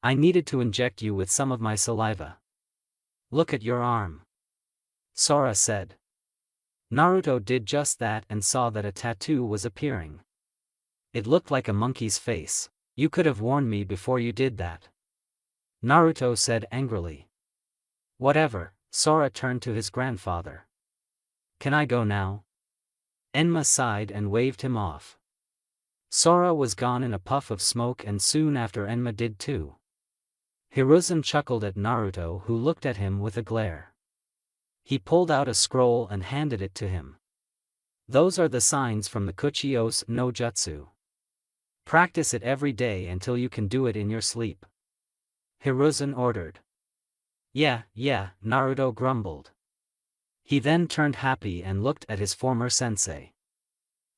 I needed to inject you with some of my saliva. Look at your arm," Sora said. Naruto did just that and saw that a tattoo was appearing. It looked like a monkey's face. "You could have warned me before you did that," Naruto said angrily. "Whatever," Sora turned to his grandfather. "Can I go now?" Enma sighed and waved him off. Sora was gone in a puff of smoke and soon after Enma did too. Hiruzen chuckled at Naruto, who looked at him with a glare. He pulled out a scroll and handed it to him. "Those are the signs from the Kuchiyose no Jutsu. Practice it every day until you can do it in your sleep," Hiruzen ordered. Yeah, Naruto grumbled. He then turned happy and looked at his former sensei.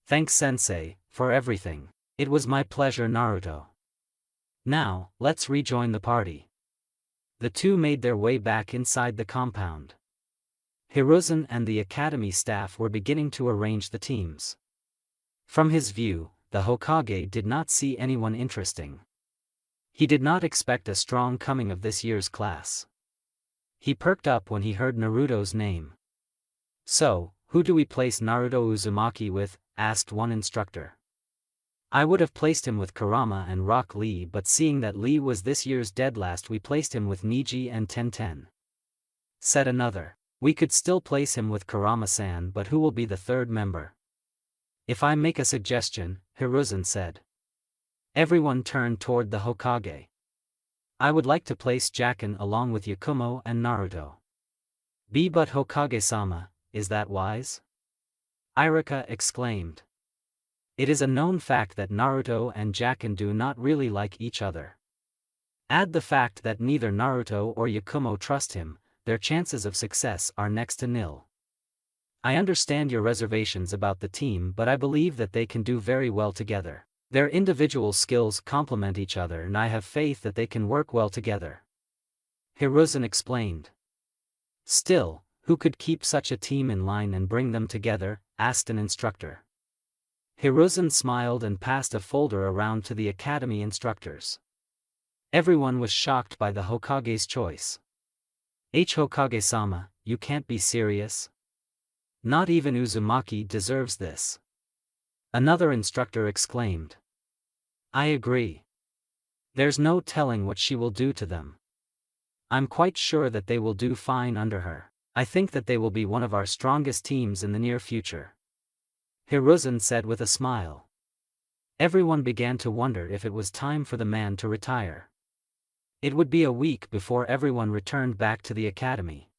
"Thanks sensei, for everything. It was my pleasure, Naruto. Now, let's rejoin the party." The two made their way back inside the compound. Hiruzen and the academy staff were beginning to arrange the teams. From his view, the Hokage did not see anyone interesting. He did not expect a strong coming of this year's class. He perked up when he heard Naruto's name. "So, who do we place Naruto Uzumaki with?" asked one instructor. "I would have placed him with Kurama and Rock Lee, but seeing that Lee was this year's dead last, we placed him with Neji and Tenten," said another. "We could still place him with Kurama-san, but who will be the third member?" "If I make a suggestion," Hiruzen said. Everyone turned toward the Hokage. "I would like to place Jacken along with Yakumo and Naruto." But Hokage-sama, is that wise?" Irika exclaimed. "It is a known fact that Naruto and Jacken do not really like each other. Add the fact that neither Naruto or Yakumo trust him, their chances of success are next to nil. I understand your reservations about the team, but I believe that they can do very well together. Their individual skills complement each other and I have faith that they can work well together," Hiruzen explained. "Still, who could keep such a team in line and bring them together?" asked an instructor. Hiruzen smiled and passed a folder around to the academy instructors. Everyone was shocked by the Hokage's choice. "Hokage-sama, you can't be serious? Not even Uzumaki deserves this," another instructor exclaimed. "I agree. There's no telling what she will do to them. I'm quite sure that they will do fine under her. I think that they will be one of our strongest teams in the near future," Hiruzen said with a smile. Everyone began to wonder if it was time for the man to retire. It would be a week before everyone returned back to the academy.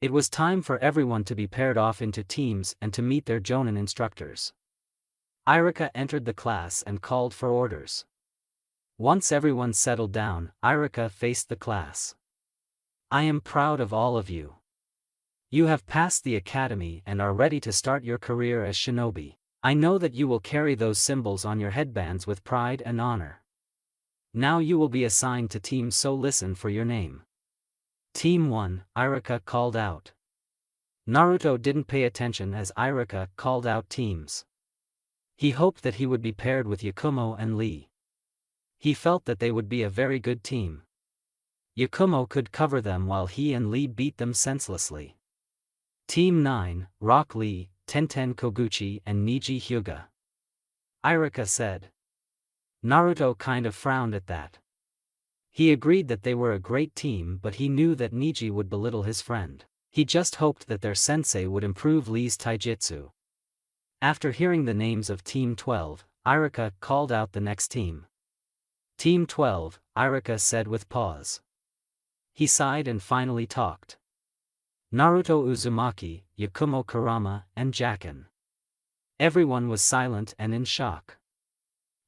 It was time for everyone to be paired off into teams and to meet their Jonin instructors. Irika entered the class and called for orders. Once everyone settled down, Irika faced the class. "I am proud of all of you. You have passed the academy and are ready to start your career as shinobi. I know that you will carry those symbols on your headbands with pride and honor. Now you will be assigned to teams, so listen for your name." "Team 1, Irika called out. Naruto didn't pay attention as Irika called out teams. He hoped that he would be paired with Yakumo and Lee. He felt that they would be a very good team. Yakumo could cover them while he and Lee beat them senselessly. Team 9, Rock Lee, Tenten Koguchi and Neji Hyuga," Irika said. Naruto kind of frowned at that. He agreed that they were a great team, but he knew that Neji would belittle his friend. He just hoped that their sensei would improve Lee's taijutsu. After hearing the names of Team 12, Irika called out the next team. "Team 12, Irika said with pause. He sighed and finally talked. "Naruto Uzumaki, Yakumo Kurama, and Jacken." Everyone was silent and in shock.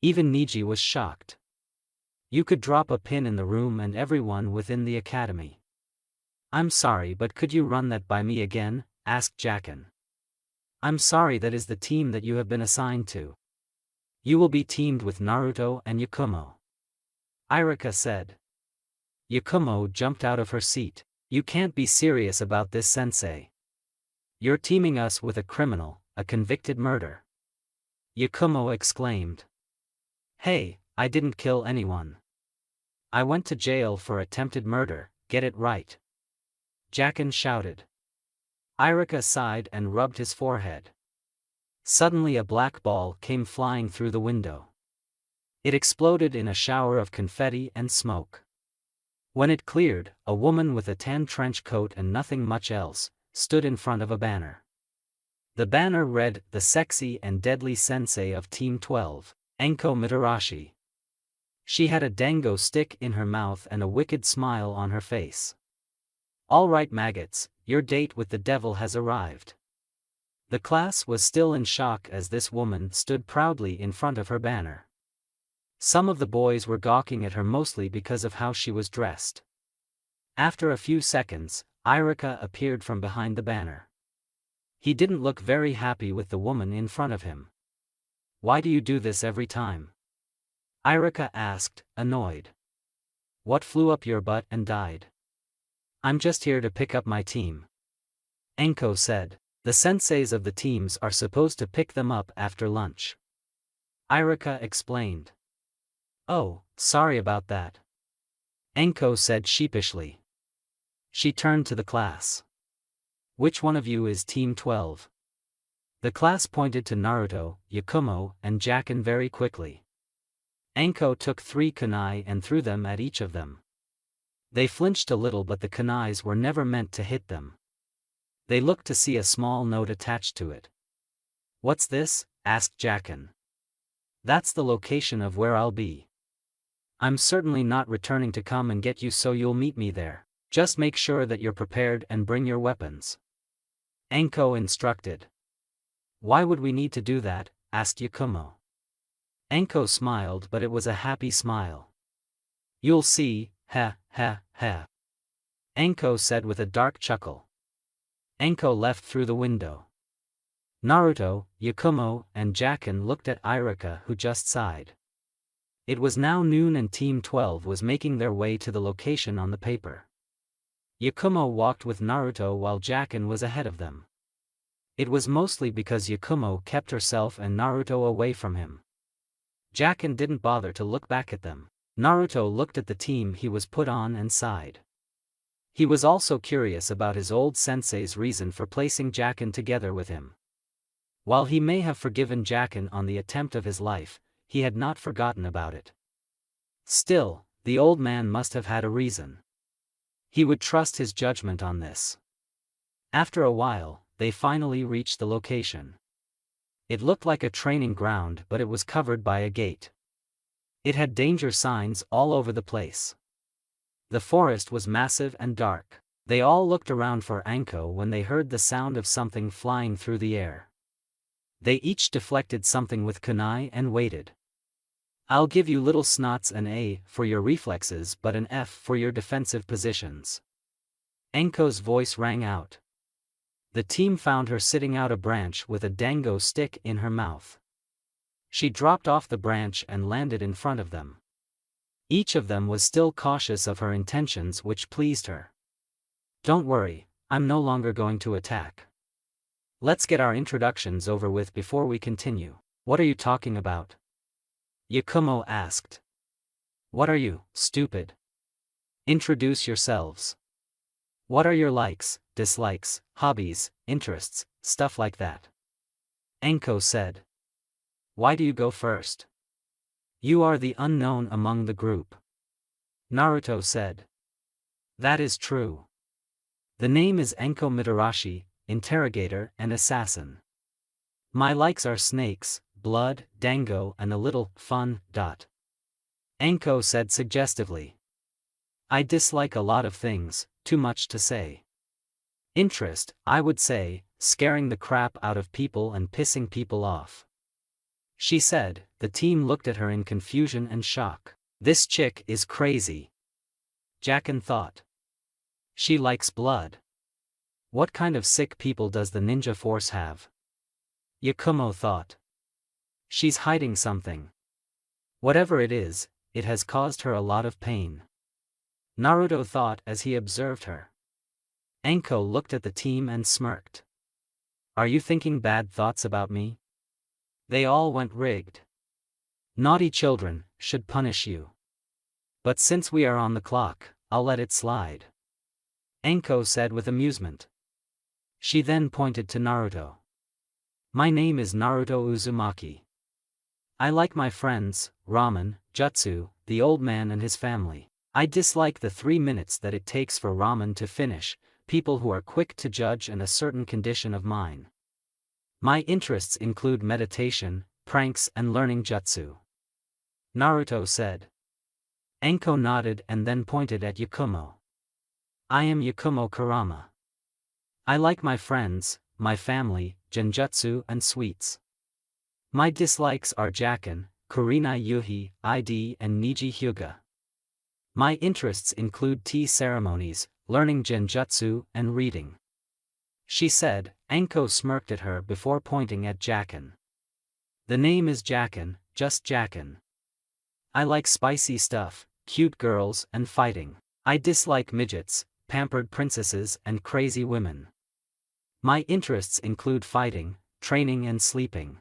Even Neji was shocked. You could drop a pin in the room and everyone within the academy. "I'm sorry, but could you run that by me again?" asked Jacken. "I'm sorry, that is the team that you have been assigned to. You will be teamed with Naruto and Yakumo," Irika said. Yakumo jumped out of her seat. "You can't be serious about this, sensei. You're teaming us with a criminal, a convicted murderer," Yakumo exclaimed. "Hey, I didn't kill anyone. I went to jail for attempted murder, get it right," Jacken shouted. Irika sighed and rubbed his forehead. Suddenly a black ball came flying through the window. It exploded in a shower of confetti and smoke. When it cleared, a woman with a tan trench coat and nothing much else stood in front of a banner. The banner read, "The sexy and deadly sensei of Team 12, Enko Mitarashi." She had a dango stick in her mouth and a wicked smile on her face. "All right, maggots, your date with the devil has arrived." The class was still in shock as this woman stood proudly in front of her banner. Some of the boys were gawking at her mostly because of how she was dressed. After a few seconds, Irika appeared from behind the banner. He didn't look very happy with the woman in front of him. "Why do you do this every time?" Irika asked, annoyed. What flew up your butt and died? I'm just here to pick up my team. Enko said. The senseis of the teams are supposed to pick them up after lunch. Irika explained. Oh, sorry about that. Enko said sheepishly. She turned to the class. Which one of you is Team 12? The class pointed to Naruto, Yakumo, and Jacken very quickly. Enko took 3 kunai and threw them at each of them. They flinched a little, but the kunais were never meant to hit them. They looked to see a small note attached to it. What's this? Asked Jacken. That's the location of where I'll be. I'm certainly not returning to come and get you, so you'll meet me there. Just make sure that you're prepared and bring your weapons. Enko instructed. Why would we need to do that? Asked Yakumo. Enko smiled, but it was a happy smile. You'll see, ha ha ha. Enko said with a dark chuckle. Enko left through the window. Naruto, Yakumo, and Jacken looked at Irika, who just sighed. It was now noon and Team 12 was making their way to the location on the paper. Yakumo walked with Naruto while Jacken was ahead of them. It was mostly because Yakumo kept herself and Naruto away from him. Jacken didn't bother to look back at them. Naruto looked at the team he was put on and sighed. He was also curious about his old sensei's reason for placing Jacken together with him. While he may have forgiven Jacken on the attempt of his life, he had not forgotten about it. Still, the old man must have had a reason. He would trust his judgment on this. After a while, they finally reached the location. It looked like a training ground, but it was covered by a gate. It had danger signs all over the place. The forest was massive and dark. They all looked around for Enko when they heard the sound of something flying through the air. They each deflected something with kunai and waited. I'll give you little snots an A for your reflexes but an F for your defensive positions. Enko's voice rang out. The team found her sitting out a branch with a dango stick in her mouth. She dropped off the branch and landed in front of them. Each of them was still cautious of her intentions, which pleased her. Don't worry, I'm no longer going to attack. Let's get our introductions over with before we continue. What are you talking about? Yakumo asked. What are you, stupid? Introduce yourselves. What are your likes, dislikes, hobbies, interests, stuff like that? Enko said. Why do you go first? You are the unknown among the group. Naruto said. That is true. The name is Enko Mitarashi, interrogator and assassin. My likes are snakes, blood, dango and a little fun. Enko said suggestively. I dislike a lot of things, too much to say. Interest, I would say, scaring the crap out of people and pissing people off. She said. The team looked at her in confusion and shock. This chick is crazy. Jacken thought. She likes blood. What kind of sick people does the ninja force have? Yakumo thought. She's hiding something. Whatever it is, it has caused her a lot of pain. Naruto thought as he observed her. Enko looked at the team and smirked. Are you thinking bad thoughts about me? They all went rigged. Naughty children should punish you. But since we are on the clock, I'll let it slide. Enko said with amusement. She then pointed to Naruto. My name is Naruto Uzumaki. I like my friends, ramen, jutsu, the old man and his family. I dislike the 3 minutes that it takes for ramen to finish, people who are quick to judge and a certain condition of mine. My interests include meditation, pranks and learning jutsu. Naruto said. Enko nodded and then pointed at Yakumo. I am Yakumo Kurama. I like my friends, my family, genjutsu and sweets. My dislikes are Jacken, Kurinai Yuhi, ID and Niji Hyuga. My interests include tea ceremonies, learning genjutsu and reading. She said. Enko smirked at her before pointing at Jacken. The name is Jacken, just Jacken. I like spicy stuff, cute girls and fighting. I dislike midgets, pampered princesses and crazy women. My interests include fighting, training and sleeping.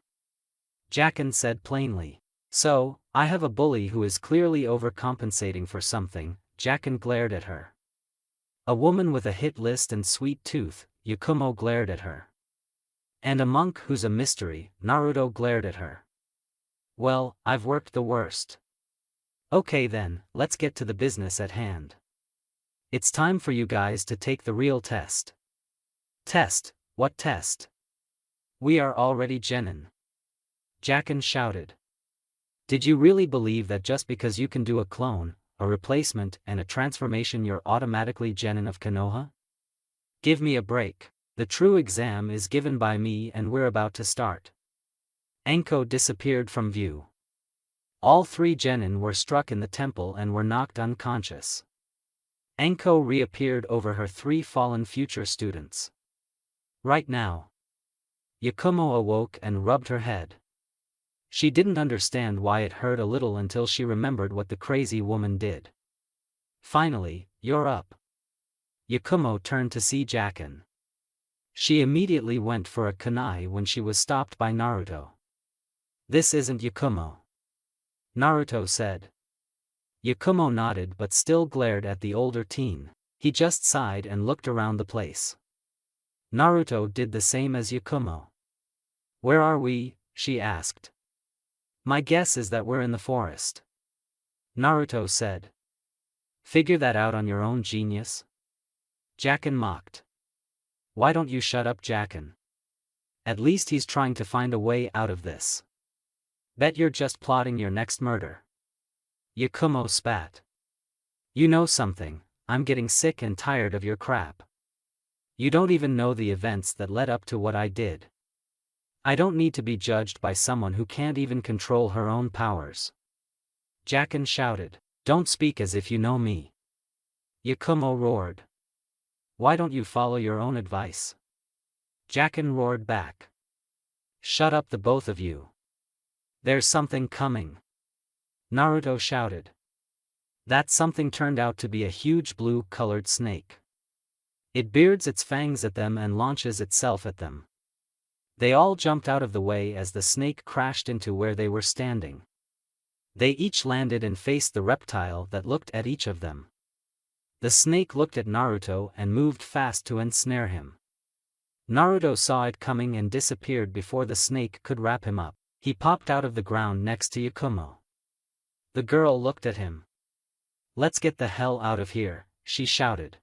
Jackin said plainly. So, I have a bully who is clearly overcompensating for something. Jackin glared at her. A woman with a hit list and sweet tooth, Yakumo glared at her. And a monk who's a mystery, Naruto glared at her. Well, I've worked the worst. Okay then, let's get to the business at hand. It's time for you guys to take the real test. Test? What test? We are already genin. Jackin shouted. Did you really believe that just because you can do a clone, a replacement and a transformation you're automatically genin of Konoha? Give me a break. The true exam is given by me and we're about to start. Anko disappeared from view. All three genin were struck in the temple and were knocked unconscious. Anko reappeared over her three fallen future students. Right now. Yakumo awoke and rubbed her head. She didn't understand why it hurt a little until she remembered what the crazy woman did. Finally, you're up. Yakumo turned to see Jackin. She immediately went for a kunai when she was stopped by Naruto. This isn't Yakumo. Naruto said. Yakumo nodded but still glared at the older teen. He just sighed and looked around the place. Naruto did the same as Yakumo. Where are we? She asked. My guess is that we're in the forest. Naruto said. Figure that out on your own, genius. Jackin mocked. Why don't you shut up, Jackin? At least he's trying to find a way out of this. Bet you're just plotting your next murder. Yakumo spat. You know something, I'm getting sick and tired of your crap. You don't even know the events that led up to what I did. I don't need to be judged by someone who can't even control her own powers. Jackin shouted. Don't speak as if you know me. Yakumo roared. Why don't you follow your own advice? Jackin roared back. Shut up, the both of you. There's something coming. Naruto shouted. That something turned out to be a huge blue-colored snake. It beards its fangs at them and launches itself at them. They all jumped out of the way as the snake crashed into where they were standing. They each landed and faced the reptile that looked at each of them. The snake looked at Naruto and moved fast to ensnare him. Naruto saw it coming and disappeared before the snake could wrap him up. He popped out of the ground next to Yakumo. The girl looked at him. Let's get the hell out of here, she shouted.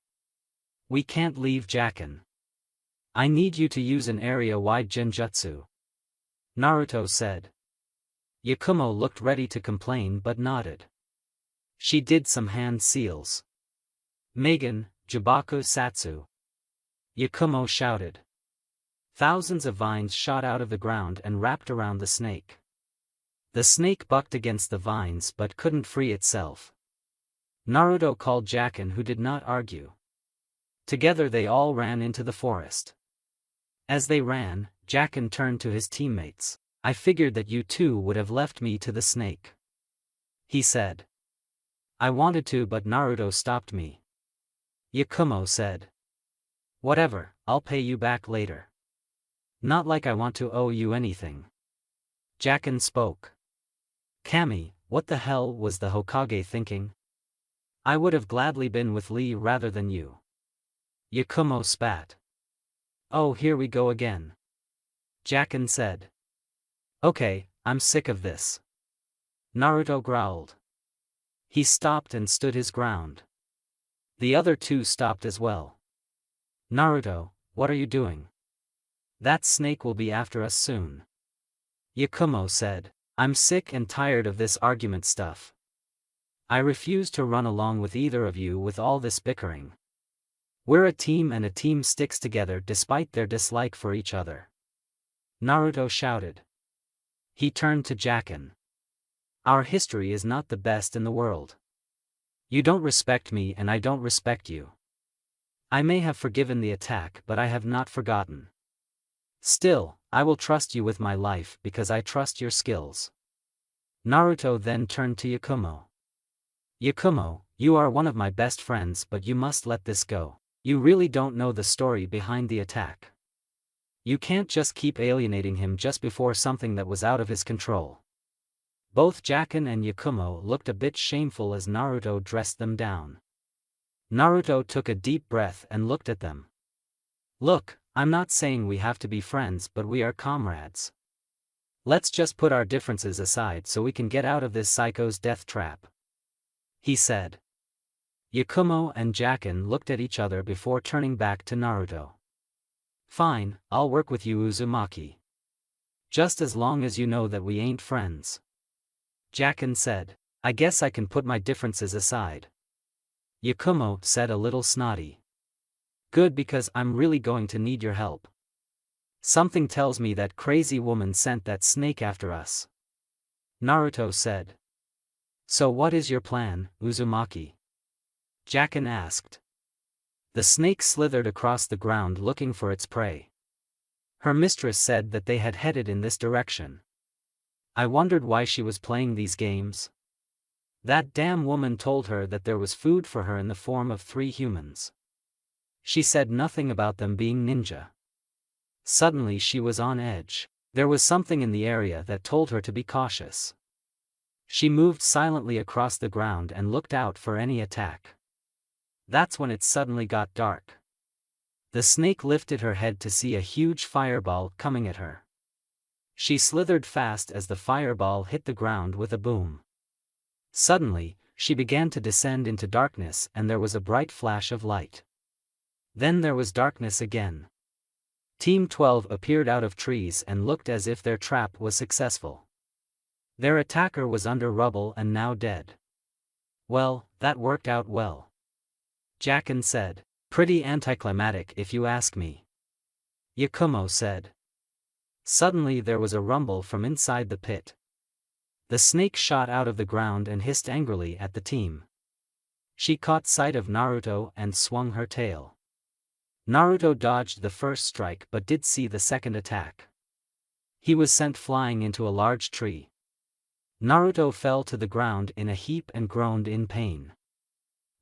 We can't leave Jackin. I need you to use an area-wide genjutsu. Naruto said. Yakumo looked ready to complain but nodded. She did some hand seals. Megan, Jibaku Satsu. Yakumo shouted. Thousands of vines shot out of the ground and wrapped around the snake. The snake bucked against the vines but couldn't free itself. Naruto called Jackin, who did not argue. Together they all ran into the forest. As they ran, Jackin turned to his teammates. I figured that you two would have left me to the snake. He said. I wanted to but Naruto stopped me. Yakumo said. Whatever, I'll pay you back later. Not like I want to owe you anything. Jackin spoke. Kami, what the hell was the Hokage thinking? I would have gladly been with Lee rather than you. Yakumo spat. Oh, here we go again. Jackin said. Okay, I'm sick of this. Naruto growled. He stopped and stood his ground. The other two stopped as well. Naruto, what are you doing? That snake will be after us soon. Yakumo said. I'm sick and tired of this argument stuff. I refuse to run along with either of you with all this bickering. We're a team and a team sticks together despite their dislike for each other. Naruto shouted. He turned to Jackin. Our history is not the best in the world. You don't respect me and I don't respect you. I may have forgiven the attack but I have not forgotten. Still, I will trust you with my life because I trust your skills. Naruto then turned to Yakumo. Yakumo, you are one of my best friends, but you must let this go. You really don't know the story behind the attack. You can't just keep alienating him just before something that was out of his control. Both Jacken and Yakumo looked a bit shameful as Naruto dressed them down. Naruto took a deep breath and looked at them. Look, I'm not saying we have to be friends, but we are comrades. Let's just put our differences aside so we can get out of this psycho's death trap, he said. Yakumo and Jacken looked at each other before turning back to Naruto. Fine, I'll work with you, Uzumaki. Just as long as you know that we ain't friends. Jacken said. I guess I can put my differences aside. Yakumo said a little snotty. Good, because I'm really going to need your help. Something tells me that crazy woman sent that snake after us. Naruto said. So what is your plan, Uzumaki? Jacken asked. The snake slithered across the ground looking for its prey. Her mistress said that they had headed in this direction. I wondered why she was playing these games. That damn woman told her that there was food for her in the form of 3 humans. She said nothing about them being ninja. Suddenly she was on edge. There was something in the area that told her to be cautious. She moved silently across the ground and looked out for any attack. That's when it suddenly got dark. The snake lifted her head to see a huge fireball coming at her. She slithered fast as the fireball hit the ground with a boom. Suddenly, she began to descend into darkness and there was a bright flash of light. Then there was darkness again. Team 12 appeared out of trees and looked as if their trap was successful. Their attacker was under rubble and now dead. Well, that worked out well, Jacken said. Pretty anticlimactic if you ask me, Yakumo said. Suddenly there was a rumble from inside the pit. The snake shot out of the ground and hissed angrily at the team. She caught sight of Naruto and swung her tail. Naruto dodged the first strike but did see the second attack. He was sent flying into a large tree. Naruto fell to the ground in a heap and groaned in pain.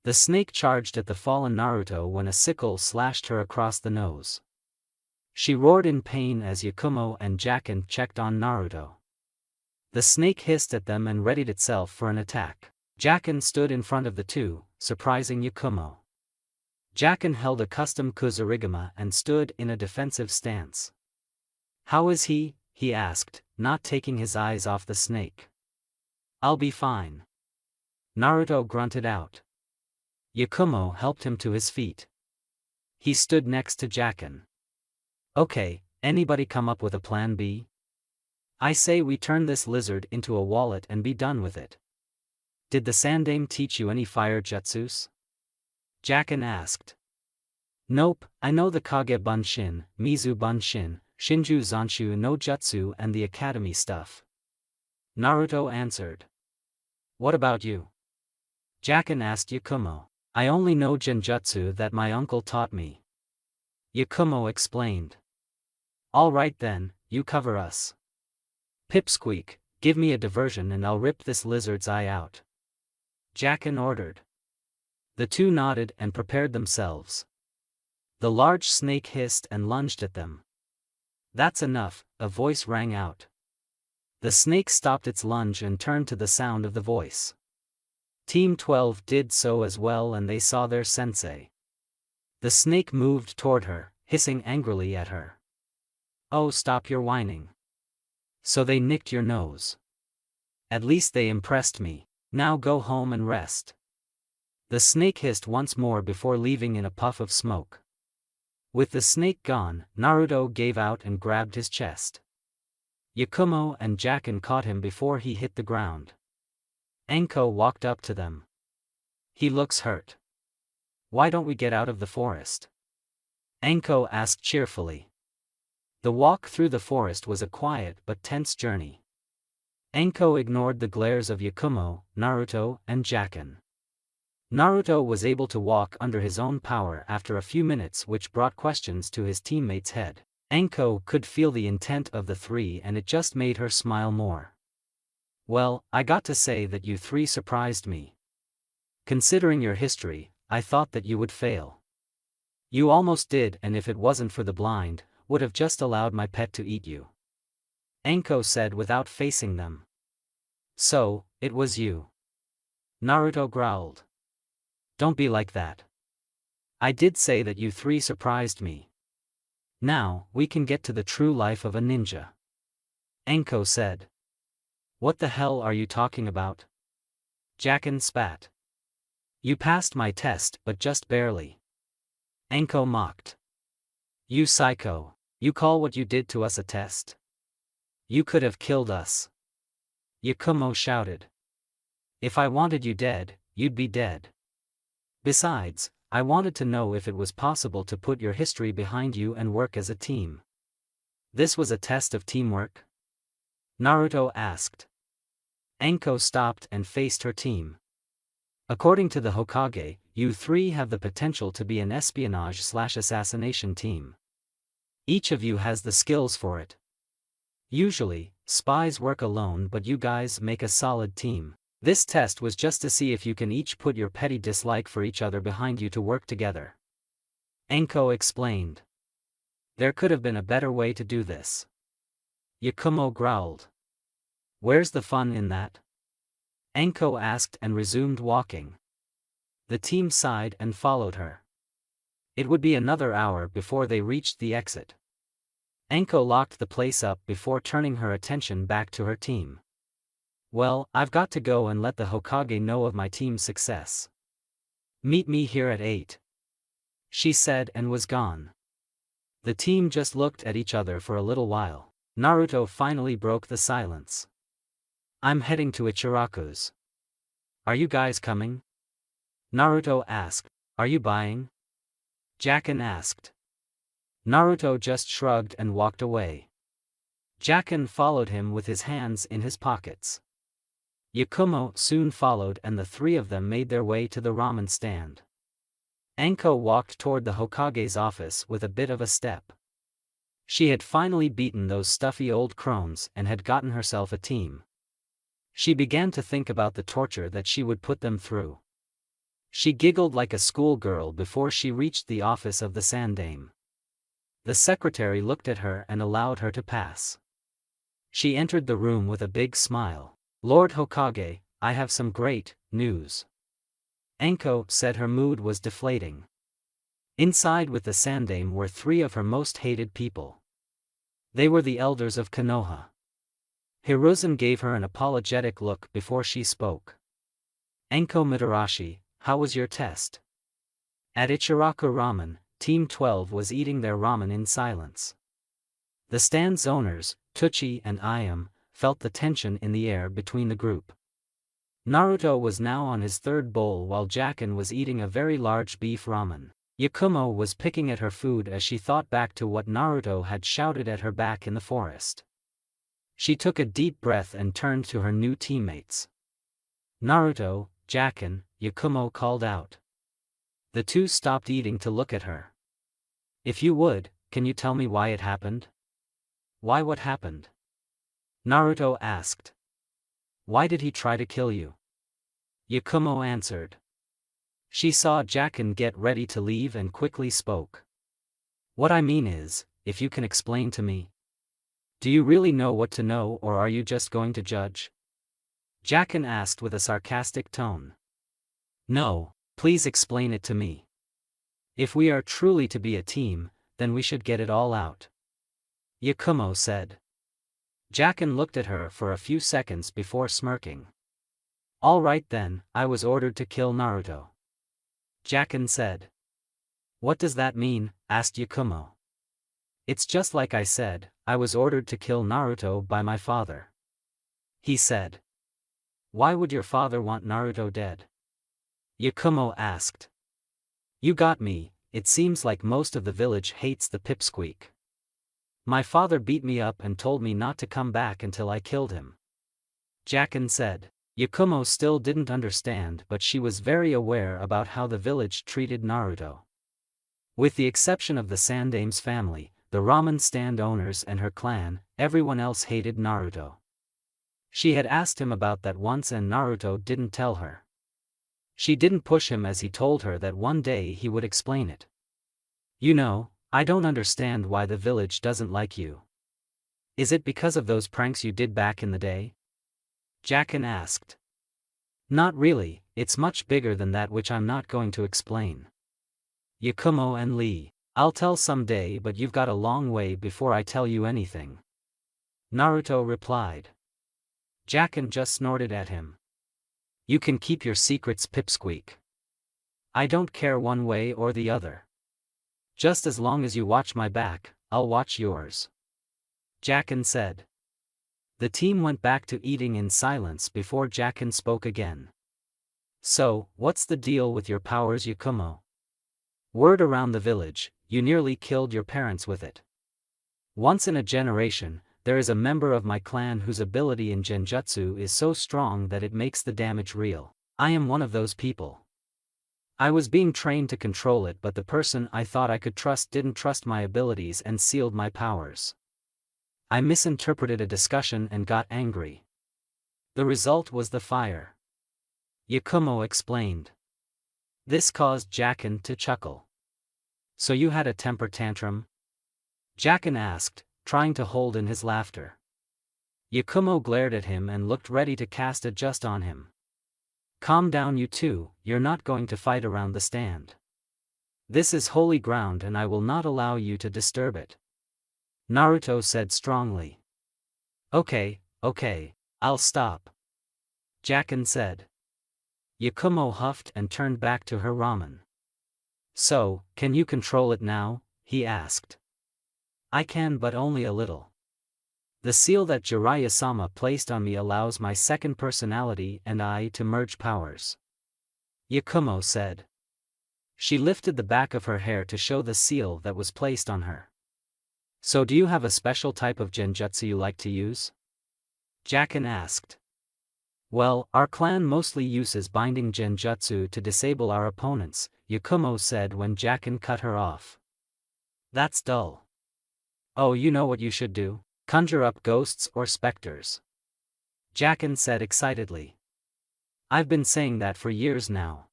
The snake charged at the fallen Naruto when a sickle slashed her across the nose. She roared in pain as Yakumo and Jacken checked on Naruto. The snake hissed at them and readied itself for an attack. Jacken stood in front of the two, surprising Yakumo. Jacken held a custom Kuzurigama and stood in a defensive stance. How is he? He asked, not taking his eyes off the snake. I'll be fine, Naruto grunted out. Yakumo helped him to his feet. He stood next to Jacken. Okay, anybody come up with a plan B? I say we turn this lizard into a wallet and be done with it. Did the Sandaime teach you any fire jutsus? Jacken asked. Nope, I know the Kage Bunshin, Mizu Bunshin, Shinju Zanshu no Jutsu and the academy stuff, Naruto answered. What about you? Jacken asked Yakumo. I only know Genjutsu that my uncle taught me, Yakumo explained. Alright then, you cover us. Pipsqueak, give me a diversion and I'll rip this lizard's eye out, Jacken ordered. The two nodded and prepared themselves. The large snake hissed and lunged at them. That's enough, a voice rang out. The snake stopped its lunge and turned to the sound of the voice. Team 12 did so as well and they saw their sensei. The snake moved toward her, hissing angrily at her. Oh, stop your whining. So they nicked your nose. At least they impressed me. Now go home and rest. The snake hissed once more before leaving in a puff of smoke. With the snake gone, Naruto gave out and grabbed his chest. Yakumo and Jacken caught him before he hit the ground. Enko walked up to them. He looks hurt. Why don't we get out of the forest? Enko asked cheerfully. The walk through the forest was a quiet but tense journey. Enko ignored the glares of Yakumo, Naruto, and Jacken. Naruto was able to walk under his own power after a few minutes, which brought questions to his teammate's head. Enko could feel the intent of the three and it just made her smile more. Well, I got to say that you three surprised me. Considering your history, I thought that you would fail. You almost did, and if it wasn't for the blind, would have just allowed my pet to eat you. Anko said without facing them. So, it was you. Naruto growled. Don't be like that. I did say that you three surprised me. Now, we can get to the true life of a ninja. Anko said. What the hell are you talking about? Jacken spat. You passed my test, but just barely. Anko mocked. You psycho, you call what you did to us a test? You could have killed us. Yakumo shouted. If I wanted you dead, you'd be dead. Besides, I wanted to know if it was possible to put your history behind you and work as a team. This was a test of teamwork? Naruto asked. Anko stopped and faced her team. According to the Hokage, you three have the potential to be an espionage/assassination team. Each of you has the skills for it. Usually, spies work alone, but you guys make a solid team. This test was just to see if you can each put your petty dislike for each other behind you to work together. Anko explained. There could have been a better way to do this. Yakumo growled. Where's the fun in that? Anko asked and resumed walking. The team sighed and followed her. It would be another hour before they reached the exit. Anko locked the place up before turning her attention back to her team. Well, I've got to go and let the Hokage know of my team's success. Meet me here at 8. She said and was gone. The team just looked at each other for a little while. Naruto finally broke the silence. I'm heading to Ichiraku's. Are you guys coming? Naruto asked. Are you buying? Jacken asked. Naruto just shrugged and walked away. Jacken followed him with his hands in his pockets. Yakumo soon followed and the three of them made their way to the ramen stand. Anko walked toward the Hokage's office with a bit of a step. She had finally beaten those stuffy old crones and had gotten herself a team. She began to think about the torture that she would put them through. She giggled like a schoolgirl before she reached the office of the Sandaime. The secretary looked at her and allowed her to pass. She entered the room with a big smile. Lord Hokage, I have some great news. Anko said her mood was deflating. Inside with the Sandaime were three of her most hated people. They were the elders of Konoha. Hiruzen gave her an apologetic look before she spoke. Anko Mitarashi, how was your test? At Ichiraku Ramen, Team 12 was eating their ramen in silence. The stand's owners, Tucci and Ayam, felt the tension in the air between the group. Naruto was now on his third bowl while Jacken was eating a very large beef ramen. Yakumo was picking at her food as she thought back to what Naruto had shouted at her back in the forest. She took a deep breath and turned to her new teammates. Naruto, Jacken, Yakumo called out. The two stopped eating to look at her. If you would, can you tell me why it happened? Why what happened? Naruto asked. Why did he try to kill you? Yakumo answered. She saw Jacken get ready to leave and quickly spoke. What I mean is, if you can explain to me. Do you really know what to know or are you just going to judge? Jacken asked with a sarcastic tone. No, please explain it to me. If we are truly to be a team, then we should get it all out. Yakumo said. Jacken looked at her for a few seconds before smirking. All right then, I was ordered to kill Naruto. Jacken said. What does that mean? Asked Yakumo. It's just like I said, I was ordered to kill Naruto by my father. He said. Why would your father want Naruto dead? Yakumo asked. You got me, it seems like most of the village hates the pipsqueak. My father beat me up and told me not to come back until I killed him. Jacken said. Yakumo still didn't understand, but she was very aware about how the village treated Naruto. With the exception of the Sandaime's family, the ramen stand owners and her clan, everyone else hated Naruto. She had asked him about that once and Naruto didn't tell her. She didn't push him as he told her that one day he would explain it. You know, I don't understand why the village doesn't like you. Is it because of those pranks you did back in the day? Jackin asked. Not really, it's much bigger than that, which I'm not going to explain. Yakumo and Lee, I'll tell someday, but you've got a long way before I tell you anything. Naruto replied. Jackin just snorted at him. You can keep your secrets, pipsqueak. I don't care one way or the other. Just as long as you watch my back, I'll watch yours. Jackin said. The team went back to eating in silence before Jackin spoke again. So, what's the deal with your powers, Yakumo? Word around the village, you nearly killed your parents with it. Once in a generation, there is a member of my clan whose ability in genjutsu is so strong that it makes the damage real. I am one of those people. I was being trained to control it, but the person I thought I could trust didn't trust my abilities and sealed my powers. I misinterpreted a discussion and got angry. The result was the fire. Yakumo explained. This caused Jackin to chuckle. So you had a temper tantrum? Jackin asked, trying to hold in his laughter. Yakumo glared at him and looked ready to cast a just on him. Calm down, you two, you're not going to fight around the stand. This is holy ground and I will not allow you to disturb it. Naruto said strongly. Okay, I'll stop. Jackin said. Yakumo huffed and turned back to her ramen. So, can you control it now? He asked. I can, but only a little. The seal that Jiraiya-sama placed on me allows my second personality and I to merge powers. Yakumo said. She lifted the back of her hair to show the seal that was placed on her. So do you have a special type of genjutsu you like to use? Jackin asked. Well, our clan mostly uses binding genjutsu to disable our opponents, Yakumo said when Jackin cut her off. That's dull. Oh, you know what you should do? Conjure up ghosts or specters. Jackin said excitedly. I've been saying that for years now.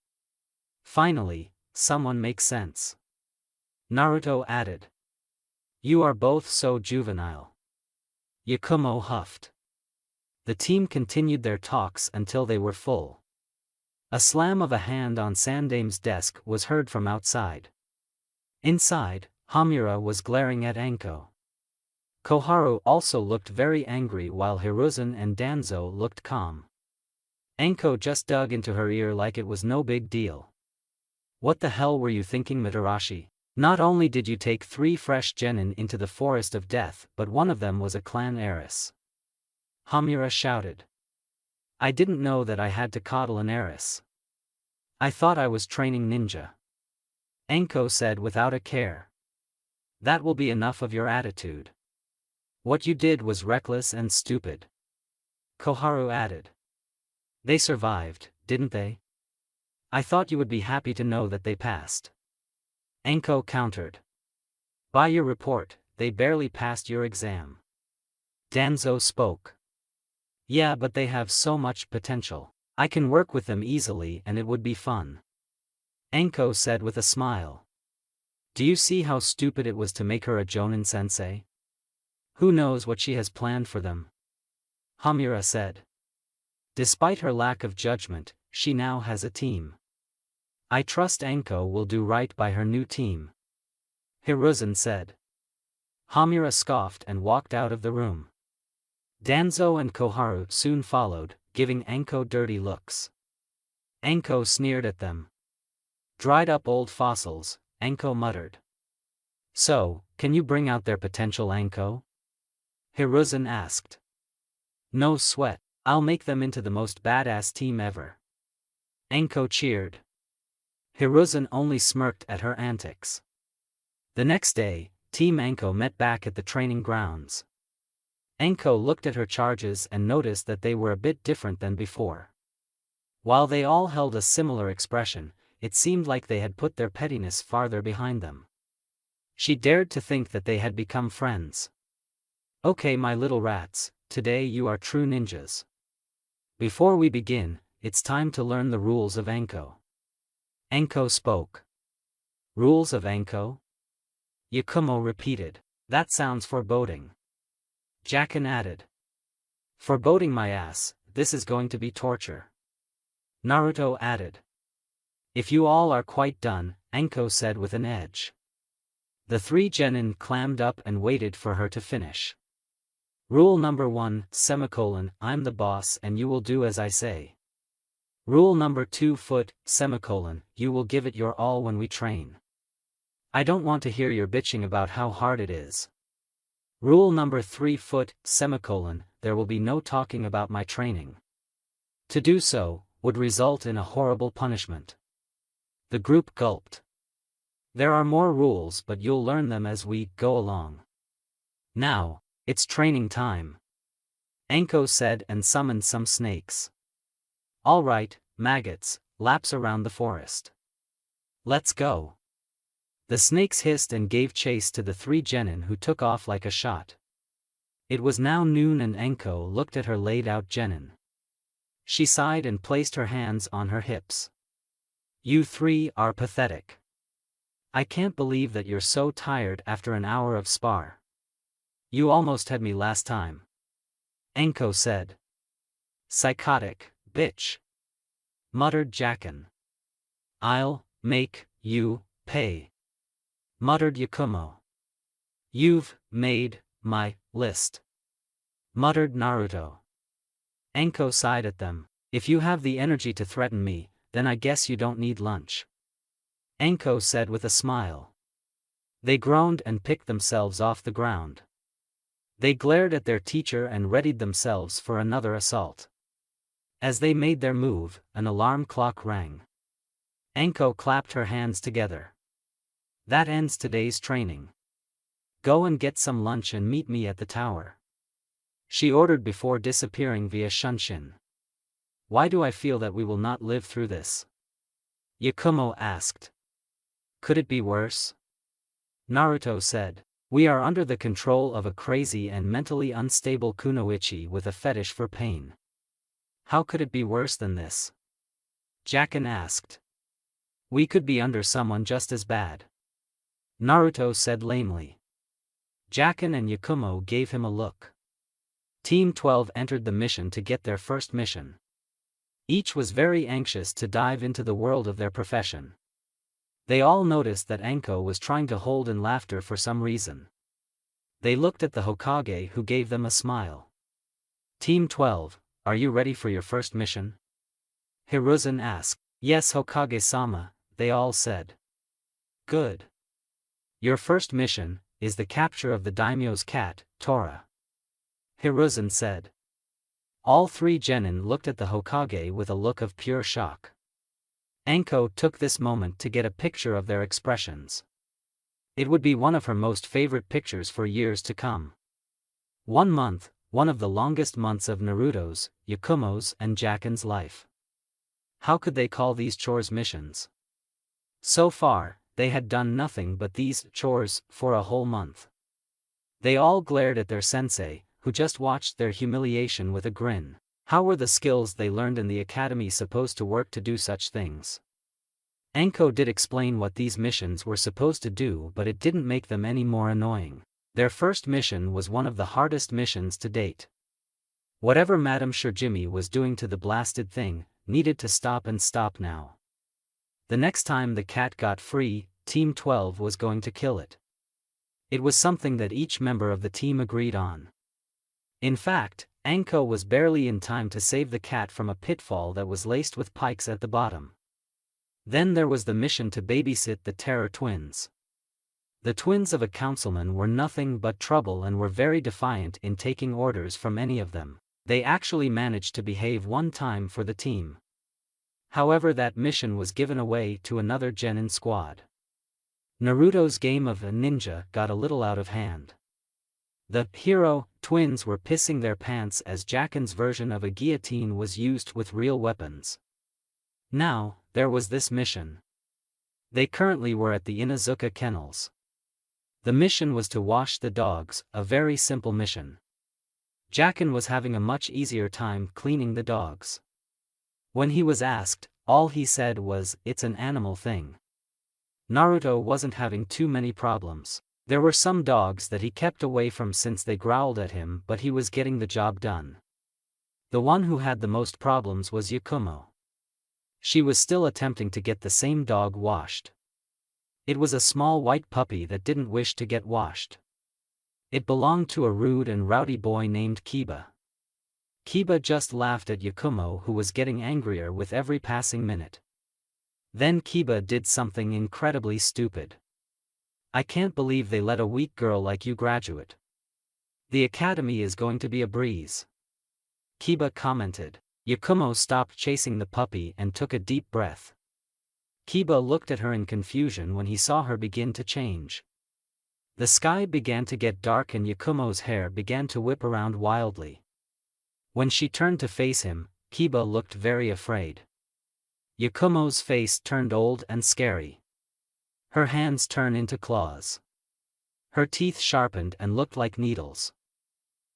Finally, someone makes sense. Naruto added. You are both so juvenile. Yakumo huffed. The team continued their talks until they were full. A slam of a hand on Sandame's desk was heard from outside. Inside, Hamura was glaring at Anko. Koharu also looked very angry while Hiruzen and Danzo looked calm. Anko just dug into her ear like it was no big deal. What the hell were you thinking, Mitarashi? Not only did you take 3 fresh genin into the forest of death, but one of them was a clan heiress. Hamura shouted. I didn't know that I had to coddle an heiress. I thought I was training ninja. Anko said without a care. That will be enough of your attitude. What you did was reckless and stupid. Koharu added. They survived, didn't they? I thought you would be happy to know that they passed. Anko countered. By your report, they barely passed your exam. Danzo spoke. Yeah, but they have so much potential. I can work with them easily and it would be fun. Anko said with a smile. Do you see how stupid it was to make her a Jonin sensei? Who knows what she has planned for them? Hamura said. Despite her lack of judgment, she now has a team. I trust Anko will do right by her new team. Hiruzen said. Hamura scoffed and walked out of the room. Danzo and Koharu soon followed, giving Anko dirty looks. Anko sneered at them. Dried up old fossils, Anko muttered. So, can you bring out their potential, Anko? Hiruzen asked. No sweat, I'll make them into the most badass team ever. Anko cheered. Hiruzen only smirked at her antics. The next day, Team Anko met back at the training grounds. Anko looked at her charges and noticed that they were a bit different than before. While they all held a similar expression, it seemed like they had put their pettiness farther behind them. She dared to think that they had become friends. Okay, my little rats, today you are true ninjas. Before we begin, it's time to learn the rules of Anko. Anko spoke. Rules of Anko? Yakumo repeated. That sounds foreboding. Jacken added. Foreboding my ass, this is going to be torture. Naruto added. If you all are quite done, Anko said with an edge. The three genin clammed up and waited for her to finish. Rule number 1, I'm the boss and you will do as I say. Rule number 2, you will give it your all when we train. I don't want to hear your bitching about how hard it is. Rule number 3, there will be no talking about my training. To do so, would result in a horrible punishment. The group gulped. There are more rules but you'll learn them as we go along. Now, it's training time. Anko said and summoned some snakes. All right, maggots, laps around the forest. Let's go. The snakes hissed and gave chase to the three genin who took off like a shot. It was now noon and Anko looked at her laid-out genin. She sighed and placed her hands on her hips. You three are pathetic. I can't believe that you're so tired after an hour of spar. You almost had me last time. Anko said. Psychotic, bitch. Muttered Jacken. I'll make you pay. Muttered Yakumo. You've made my list. Muttered Naruto. Anko sighed at them. If you have the energy to threaten me, then I guess you don't need lunch. Anko said with a smile. They groaned and picked themselves off the ground. They glared at their teacher and readied themselves for another assault. As they made their move, an alarm clock rang. Anko clapped her hands together. That ends today's training. Go and get some lunch and meet me at the tower. She ordered before disappearing via Shunshin. Why do I feel that we will not live through this? Yakumo asked. Could it be worse? Naruto said. We are under the control of a crazy and mentally unstable kunoichi with a fetish for pain. How could it be worse than this? Jacken asked. We could be under someone just as bad. Naruto said lamely. Jacken and Yakumo gave him a look. Team 12 entered the mission to get their first mission. Each was very anxious to dive into the world of their profession. They all noticed that Anko was trying to hold in laughter for some reason. They looked at the Hokage who gave them a smile. Team 12, are you ready for your first mission? Hiruzen asked. Yes, Hokage-sama, they all said. Good. Your first mission is the capture of the daimyo's cat, Tora. Hiruzen said. All three genin looked at the Hokage with a look of pure shock. Anko took this moment to get a picture of their expressions. It would be one of her most favorite pictures for years to come. 1 month, one of the longest months of Naruto's, Yakumo's and Jacken's life. How could they call these chores missions? So far, they had done nothing but these chores for a whole month. They all glared at their sensei, who just watched their humiliation with a grin. How were the skills they learned in the academy supposed to work to do such things? Anko did explain what these missions were supposed to do, but it didn't make them any more annoying. Their first mission was one of the hardest missions to date. Whatever Madame Shirjimi was doing to the blasted thing, needed to stop and stop now. The next time the cat got free, Team 12 was going to kill it. It was something that each member of the team agreed on. In fact, Anko was barely in time to save the cat from a pitfall that was laced with pikes at the bottom. Then there was the mission to babysit the Terror Twins. The twins of a councilman were nothing but trouble and were very defiant in taking orders from any of them. They actually managed to behave one time for the team. However, that mission was given away to another genin squad. Naruto's game of a ninja got a little out of hand. The hero twins were pissing their pants as Jacken's version of a guillotine was used with real weapons. Now, there was this mission. They currently were at the Inazuka kennels. The mission was to wash the dogs, a very simple mission. Jacken was having a much easier time cleaning the dogs. When he was asked, all he said was, "It's an animal thing." Naruto wasn't having too many problems. There were some dogs that he kept away from since they growled at him, but he was getting the job done. The one who had the most problems was Yakumo. She was still attempting to get the same dog washed. It was a small white puppy that didn't wish to get washed. It belonged to a rude and rowdy boy named Kiba. Kiba just laughed at Yakumo, who was getting angrier with every passing minute. Then Kiba did something incredibly stupid. "I can't believe they let a weak girl like you graduate. The academy is going to be a breeze," Kiba commented. Yakumo stopped chasing the puppy and took a deep breath. Kiba looked at her in confusion when he saw her begin to change. The sky began to get dark and Yakumo's hair began to whip around wildly. When she turned to face him, Kiba looked very afraid. Yakumo's face turned old and scary. Her hands turned into claws. Her teeth sharpened and looked like needles.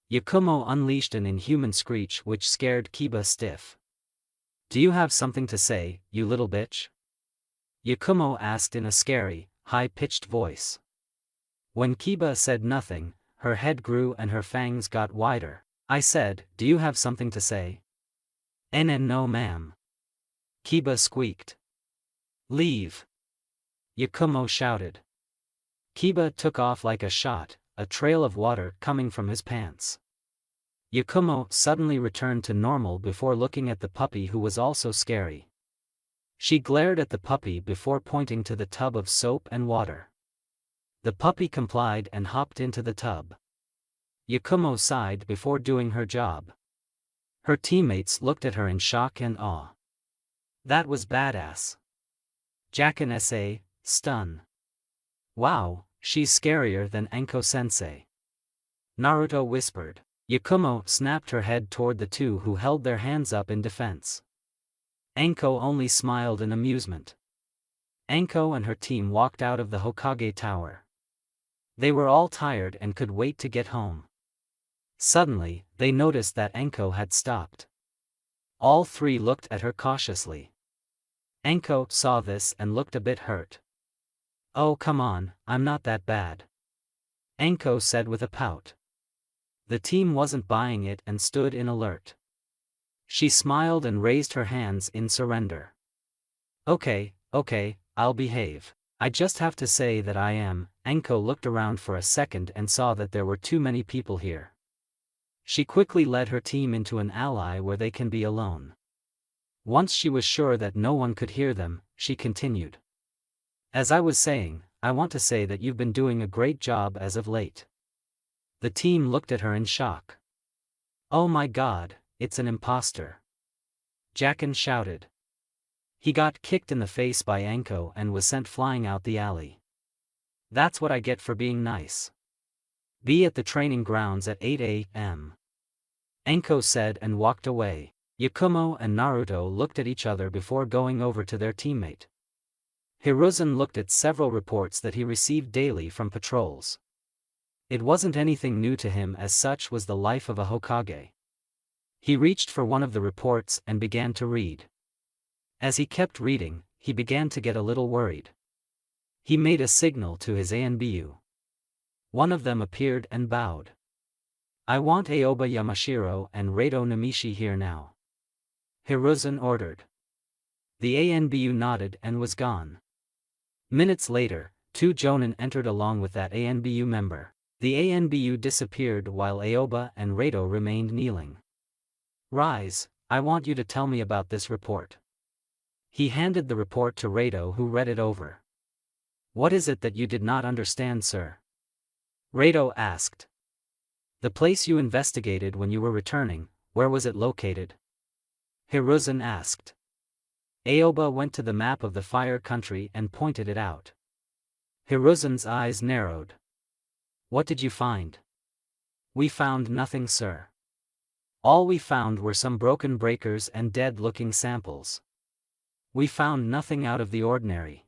Yakumo unleashed an inhuman screech which scared Kiba stiff. "Do you have something to say, you little bitch?" Yakumo asked in a scary, high-pitched voice. When Kiba said nothing, her head grew and her fangs got wider. "I said, do you have something to say?" No ma'am," Kiba squeaked. "Leave!" Yakumo shouted. Kiba took off like a shot, a trail of water coming from his pants. Yakumo suddenly returned to normal before looking at the puppy, who was also scary. She glared at the puppy before pointing to the tub of soap and water. The puppy complied and hopped into the tub. Yakumo sighed before doing her job. Her teammates looked at her in shock and awe. "That was badass." Jacken sa, stun. "Wow, she's scarier than Anko-sensei," Naruto whispered. Yakumo snapped her head toward the two who held their hands up in defense. Anko only smiled in amusement. Anko and her team walked out of the Hokage Tower. They were all tired and could wait to get home. Suddenly, they noticed that Anko had stopped. All three looked at her cautiously. Anko saw this and looked a bit hurt. "Oh come on, I'm not that bad," Anko said with a pout. The team wasn't buying it and stood in alert. She smiled and raised her hands in surrender. Okay, I'll behave. I just have to say that I am." Anko looked around for a second and saw that there were too many people here. She quickly led her team into an alley where they can be alone. Once she was sure that no one could hear them, she continued. "As I was saying, I want to say that you've been doing a great job as of late." The team looked at her in shock. "Oh my god, it's an imposter," Jacken shouted. He got kicked in the face by Anko and was sent flying out the alley. "That's what I get for being nice. Be at the training grounds at 8 a.m. Anko said and walked away. Yakumo and Naruto looked at each other before going over to their teammate. Hiruzen looked at several reports that he received daily from patrols. It wasn't anything new to him, as such was the life of a Hokage. He reached for one of the reports and began to read. As he kept reading, he began to get a little worried. He made a signal to his ANBU. One of them appeared and bowed. "I want Aoba Yamashiro and Reito Namishi here now," Hiruzen ordered. The ANBU nodded and was gone. Minutes later, 2 Jonin entered along with that ANBU member. The ANBU disappeared while Aoba and Reito remained kneeling. "Rise, I want you to tell me about this report." He handed the report to Reito, who read it over. "What is it that you did not understand, sir?" Reito asked. "The place you investigated when you were returning, where was it located?" Hiruzen asked. Aoba went to the map of the Fire Country and pointed it out. Hiruzen's eyes narrowed. "What did you find?" "We found nothing, sir. All we found were some broken breakers and dead-looking samples. We found nothing out of the ordinary,"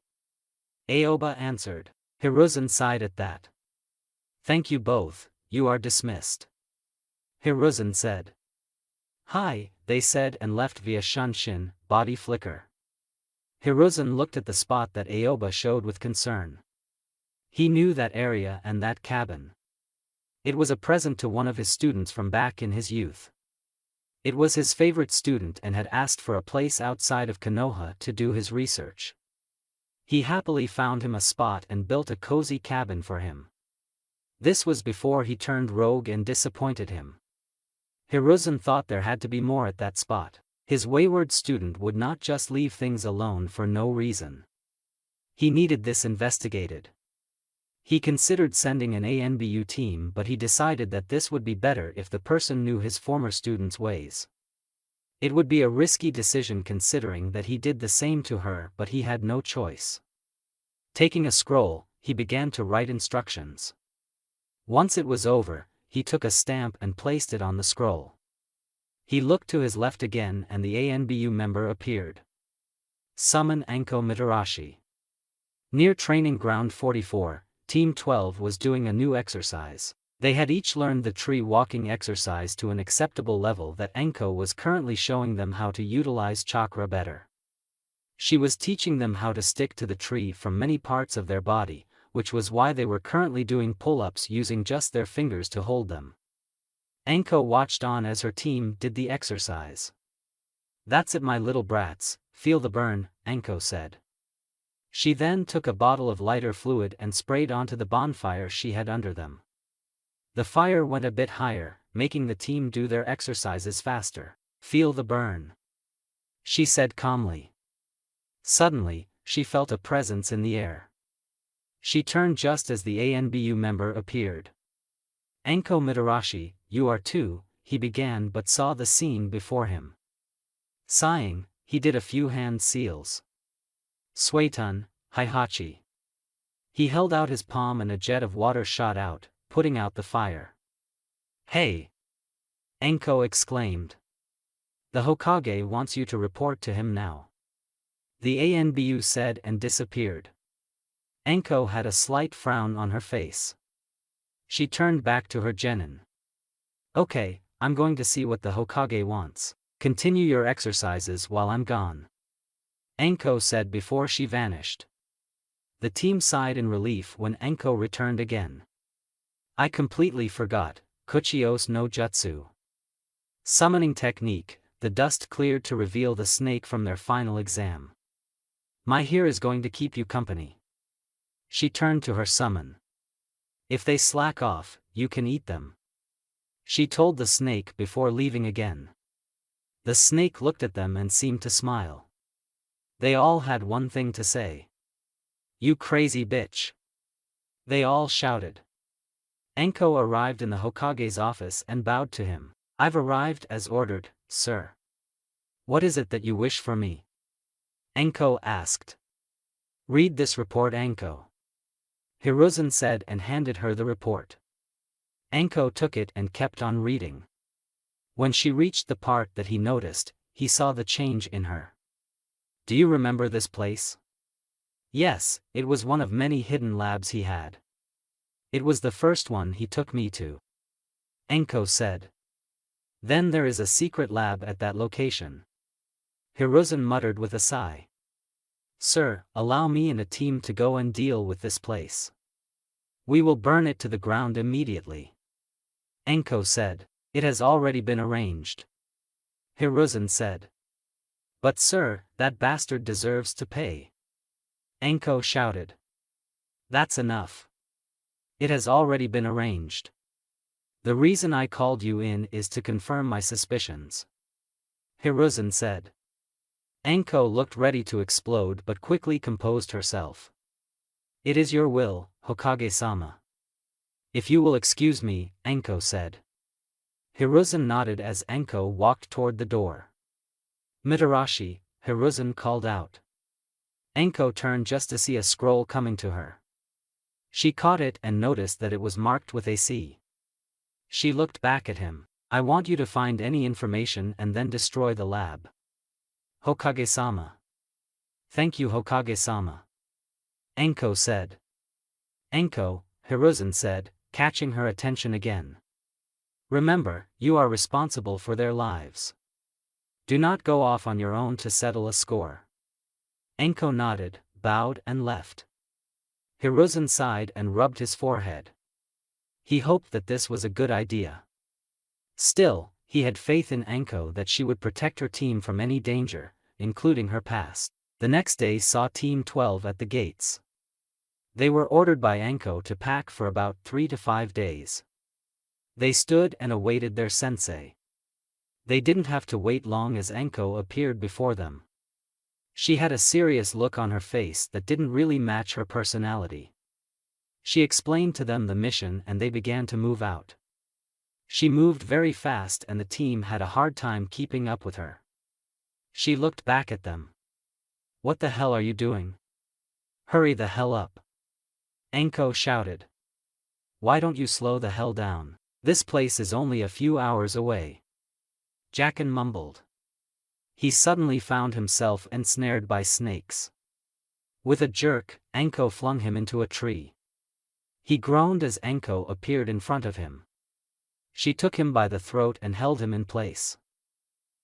Aoba answered. Hiruzen sighed at that. "Thank you both, you are dismissed," Hiruzen said. "Hi, they said and left via Shunshin, body flicker. Hiruzen looked at the spot that Aoba showed with concern. He knew that area and that cabin. It was a present to one of his students from back in his youth. It was his favorite student and had asked for a place outside of Konoha to do his research. He happily found him a spot and built a cozy cabin for him. This was before he turned rogue and disappointed him. Hiruzen thought there had to be more at that spot. His wayward student would not just leave things alone for no reason. He needed this investigated. He considered sending an ANBU team, but he decided that this would be better if the person knew his former student's ways. It would be a risky decision considering that he did the same to her, but he had no choice. Taking a scroll, he began to write instructions. Once it was over, he took a stamp and placed it on the scroll. He looked to his left again and the ANBU member appeared. Summon Anko Mitarashi. Near Training Ground 44, Team 12 was doing a new exercise. They had each learned the tree walking exercise to an acceptable level that Anko was currently showing them how to utilize chakra better. She was teaching them how to stick to the tree from many parts of their body, which was why they were currently doing pull-ups using just their fingers to hold them. Anko watched on as her team did the exercise. "That's it, my little brats, feel the burn," Anko said. She then took a bottle of lighter fluid and sprayed onto the bonfire she had under them. The fire went a bit higher, making the team do their exercises faster. "Feel the burn," she said calmly. Suddenly, she felt a presence in the air. She turned just as the ANBU member appeared. "Anko Mitarashi, you are too," he began but saw the scene before him. Sighing, he did a few hand seals. "Suetun, Heihachi." He held out his palm and a jet of water shot out, putting out the fire. "Hey!" Anko exclaimed. "The Hokage wants you to report to him now," the ANBU said and disappeared. Anko had a slight frown on her face. She turned back to her genin. "Okay, I'm going to see what the Hokage wants. Continue your exercises while I'm gone," Anko said before she vanished. The team sighed in relief when Anko returned again. "I completely forgot, Kuchios no Jutsu. Summoning technique, the dust cleared to reveal the snake from their final exam. My here is going to keep you company." She turned to her summon. "If they slack off, you can eat them," she told the snake before leaving again. The snake looked at them and seemed to smile. They all had one thing to say. "You crazy bitch!" they all shouted. Anko arrived in the Hokage's office and bowed to him. "I've arrived as ordered, sir. What is it that you wish for me?" Anko asked. "Read this report, Anko," Hiruzen said and handed her the report. Anko took it and kept on reading. When she reached the part that he noticed, he saw the change in her. "Do you remember this place?" "Yes, it was one of many hidden labs he had. It was the first one he took me to," Anko said. "Then there is a secret lab at that location," Hiruzen muttered with a sigh. "Sir, allow me and a team to go and deal with this place. We will burn it to the ground immediately," Anko said. "It has already been arranged," Hiruzen said. "But sir, that bastard deserves to pay," Anko shouted. "That's enough. It has already been arranged. The reason I called you in is to confirm my suspicions," Hiruzen said. Anko looked ready to explode but quickly composed herself. "It is your will, Hokage-sama. If you will excuse me," Anko said. Hiruzen nodded as Anko walked toward the door. "Mitarashi," Hiruzen called out. Anko turned just to see a scroll coming to her. She caught it and noticed that it was marked with AC. She looked back at him. "I want you to find any information and then destroy the lab." "Hokage-sama." "Thank you, Hokage-sama," Anko said. "Anko," Hiruzen said, catching her attention again. "Remember, you are responsible for their lives. Do not go off on your own to settle a score. Anko nodded, bowed and left. Hiruzen sighed and rubbed his forehead. He hoped that this was a good idea. Still, he had faith in Anko that she would protect her team from any danger, including her past. The next day saw Team 12 at the gates. They were ordered by Anko to pack for about 3 to 5 days. They stood and awaited their sensei. They didn't have to wait long as Anko appeared before them. She had a serious look on her face that didn't really match her personality. She explained to them the mission and they began to move out. She moved very fast and the team had a hard time keeping up with her. She looked back at them. What the hell are you doing? Hurry the hell up. Anko shouted. Why don't you slow the hell down? This place is only a few hours away. Jacken mumbled. He suddenly found himself ensnared by snakes. With a jerk, Anko flung him into a tree. He groaned as Anko appeared in front of him. She took him by the throat and held him in place.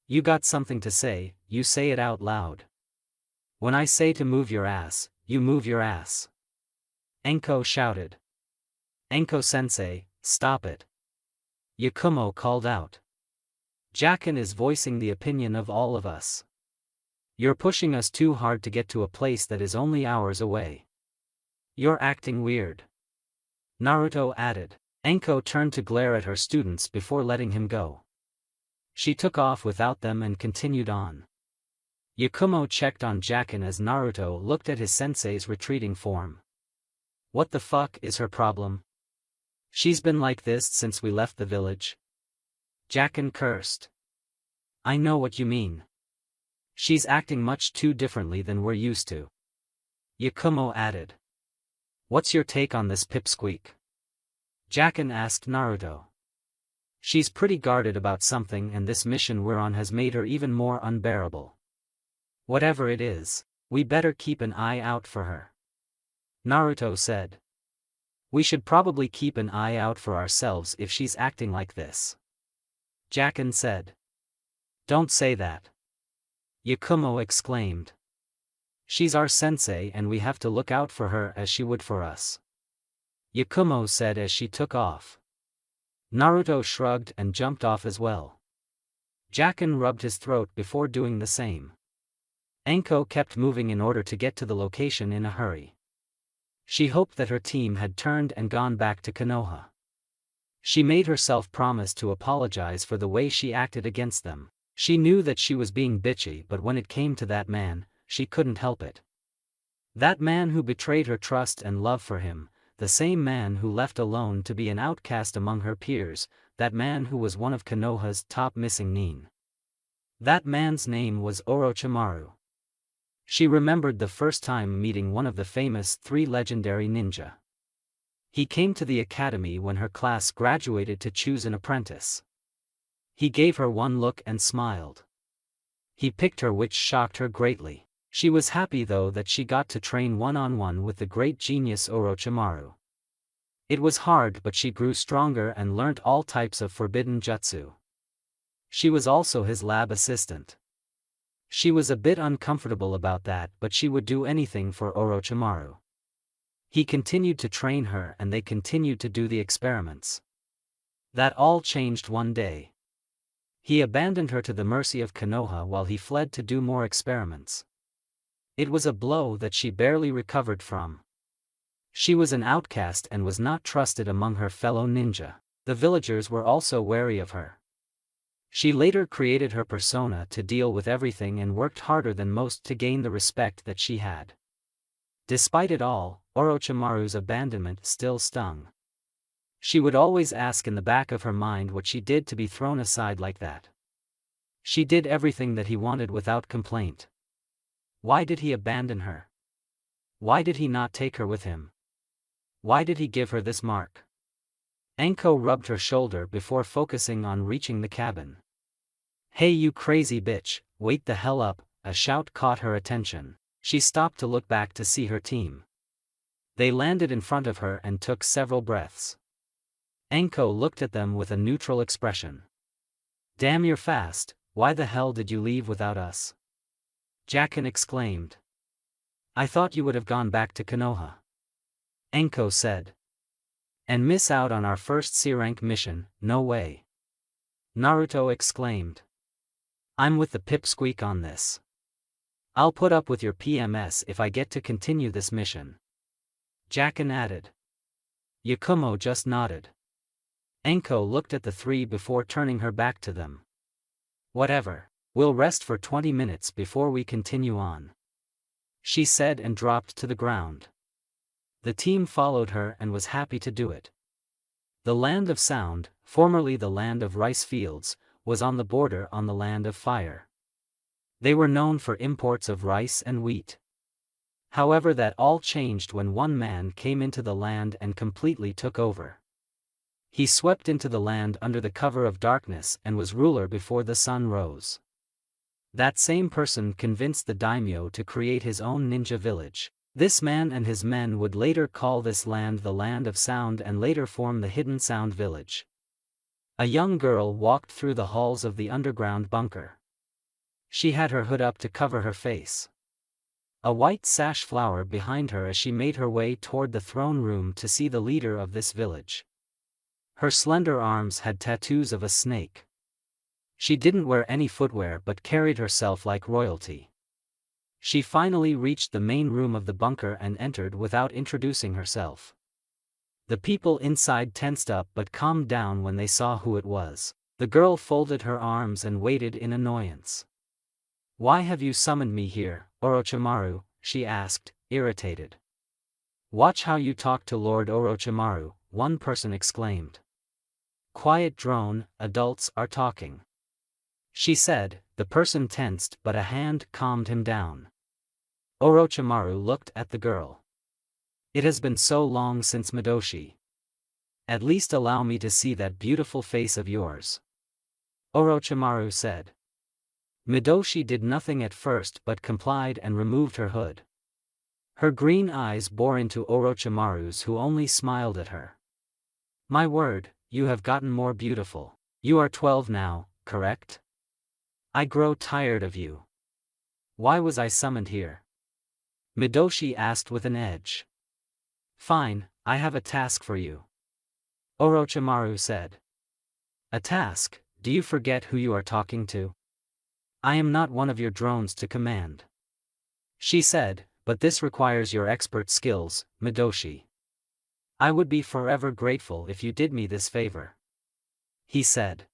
You got something to say, you say it out loud. When I say to move your ass, you move your ass. Anko shouted. Anko-sensei, stop it. Yakumo called out. Jacken is voicing the opinion of all of us. You're pushing us too hard to get to a place that is only hours away. You're acting weird. Naruto added. Anko turned to glare at her students before letting him go. She took off without them and continued on. Yakumo checked on Jacken as Naruto looked at his sensei's retreating form. What the fuck is her problem? She's been like this since we left the village. Jacken cursed. I know what you mean. She's acting much too differently than we're used to. Yakumo added. What's your take on this pipsqueak? Jacken asked Naruto. She's pretty guarded about something and this mission we're on has made her even more unbearable. Whatever it is, we better keep an eye out for her. Naruto said. We should probably keep an eye out for ourselves if she's acting like this. Jacken said. Don't say that. Yakumo exclaimed. She's our sensei and we have to look out for her as she would for us. Yakumo said as she took off. Naruto shrugged and jumped off as well. Jacken rubbed his throat before doing the same. Anko kept moving in order to get to the location in a hurry. She hoped that her team had turned and gone back to Konoha. She made herself promise to apologize for the way she acted against them. She knew that she was being bitchy, but when it came to that man, she couldn't help it. That man who betrayed her trust and love for him, the same man who left alone to be an outcast among her peers, that man who was one of Konoha's top missing nin. That man's name was Orochimaru. She remembered the first time meeting one of the famous 3 legendary ninja. He came to the academy when her class graduated to choose an apprentice. He gave her one look and smiled. He picked her, which shocked her greatly. She was happy though that she got to train one-on-one with the great genius Orochimaru. It was hard, but she grew stronger and learnt all types of forbidden jutsu. She was also his lab assistant. She was a bit uncomfortable about that, but she would do anything for Orochimaru. He continued to train her and they continued to do the experiments. That all changed one day. He abandoned her to the mercy of Konoha while he fled to do more experiments. It was a blow that she barely recovered from. She was an outcast and was not trusted among her fellow ninja. The villagers were also wary of her. She later created her persona to deal with everything and worked harder than most to gain the respect that she had. Despite it all, Orochimaru's abandonment still stung. She would always ask in the back of her mind what she did to be thrown aside like that. She did everything that he wanted without complaint. Why did he abandon her? Why did he not take her with him? Why did he give her this mark? Anko rubbed her shoulder before focusing on reaching the cabin. Hey you crazy bitch, wait the hell up, a shout caught her attention. She stopped to look back to see her team. They landed in front of her and took several breaths. Anko looked at them with a neutral expression. Damn, you're fast, why the hell did you leave without us? Jacken exclaimed. I thought you would have gone back to Konoha. Enko said. And miss out on our first C-rank mission, no way. Naruto exclaimed. I'm with the pipsqueak on this. I'll put up with your PMS if I get to continue this mission. Jacken added. Yakumo just nodded. Enko looked at the three before turning her back to them. Whatever, we'll rest for 20 minutes before we continue on, she said and dropped to the ground. The team followed her and was happy to do it. The land of sound, formerly the land of rice fields, was on the border on the land of fire. They were known for imports of rice and wheat. However, that all changed when one man came into the land and completely took over. He swept into the land under the cover of darkness and was ruler before the sun rose. That same person convinced the daimyo to create his own ninja village. This man and his men would later call this land the Land of Sound and later form the Hidden Sound Village. A young girl walked through the halls of the underground bunker. She had her hood up to cover her face. A white sash flowered behind her as she made her way toward the throne room to see the leader of this village. Her slender arms had tattoos of a snake. She didn't wear any footwear but carried herself like royalty. She finally reached the main room of the bunker and entered without introducing herself. The people inside tensed up but calmed down when they saw who it was. The girl folded her arms and waited in annoyance. Why have you summoned me here, Orochimaru? She asked, irritated. Watch how you talk to Lord Orochimaru, one person exclaimed. Quiet drone, adults are talking, she said. The person tensed but a hand calmed him down. Orochimaru looked at the girl. It has been so long since Midoshi. At least allow me to see that beautiful face of yours, Orochimaru said. Midoshi did nothing at first but complied and removed her hood. Her green eyes bore into Orochimaru's, who only smiled at her. My word, you have gotten more beautiful. You are 12 now, correct? I grow tired of you. Why was I summoned here? Midoshi asked with an edge. Fine, I have a task for you, Orochimaru said. A task? Do you forget who you are talking to? I am not one of your drones to command, she said, but this requires your expert skills, Midoshi. I would be forever grateful if you did me this favor, he said.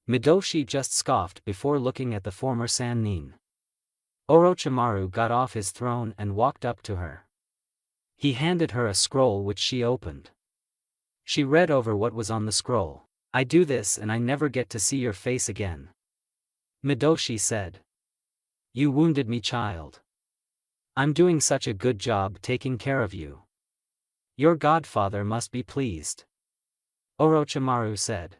Midoshi just scoffed before looking at the former Sannin. Orochimaru got off his throne and walked up to her. He handed her a scroll which she opened. She read over what was on the scroll. I do this and I never get to see your face again, Midoshi said. You wounded me, child. I'm doing such a good job taking care of you. Your godfather must be pleased, Orochimaru said.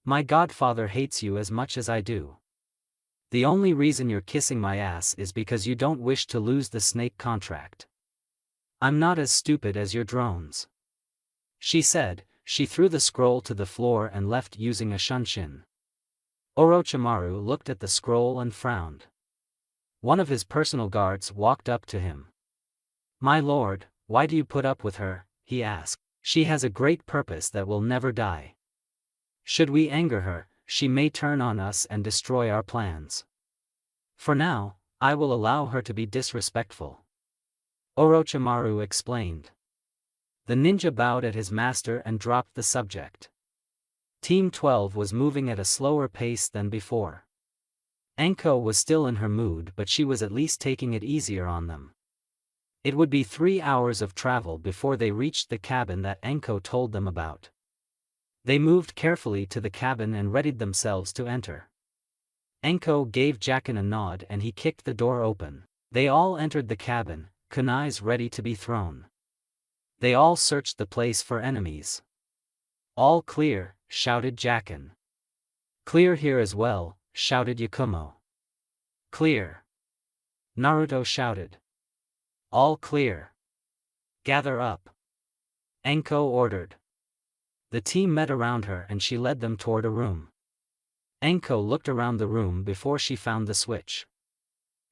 My godfather hates you as much as I do. The only reason you're kissing my ass is because you don't wish to lose the snake contract. I'm not as stupid as your drones, she said. She threw the scroll to the floor and left using a shunshin. Orochimaru looked at the scroll and frowned. One of his personal guards walked up to him. My lord, why do you put up with her? He asked. She has a great purpose that will never die. Should we anger her, she may turn on us and destroy our plans. For now, I will allow her to be disrespectful, Orochimaru explained. The ninja bowed at his master and dropped the subject. Team 12 was moving at a slower pace than before. Enko was still in her mood, but she was at least taking it easier on them. It would be 3 hours of travel before they reached the cabin that Enko told them about. They moved carefully to the cabin and readied themselves to enter. Enko gave Jacken a nod and he kicked the door open. They all entered the cabin, kunais ready to be thrown. They all searched the place for enemies. All clear, shouted Jacken. Clear here as well, shouted Yakumo. Clear, Naruto shouted. All clear. Gather up, Enko ordered. The team met around her and she led them toward a room. Anko looked around the room before she found the switch.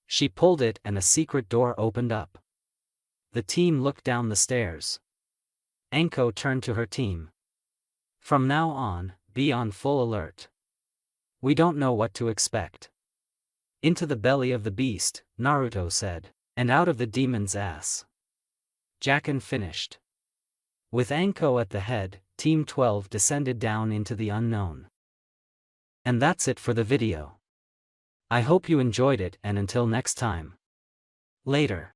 She pulled it and a secret door opened up. The team looked down the stairs. Anko turned to her team. From now on, be on full alert. We don't know what to expect. Into the belly of the beast, Naruto said, and out of the demon's ass. Jacken finished. With Anko at the head, Team 12 descended down into the unknown. And that's it for the video. I hope you enjoyed it, and until next time. Later.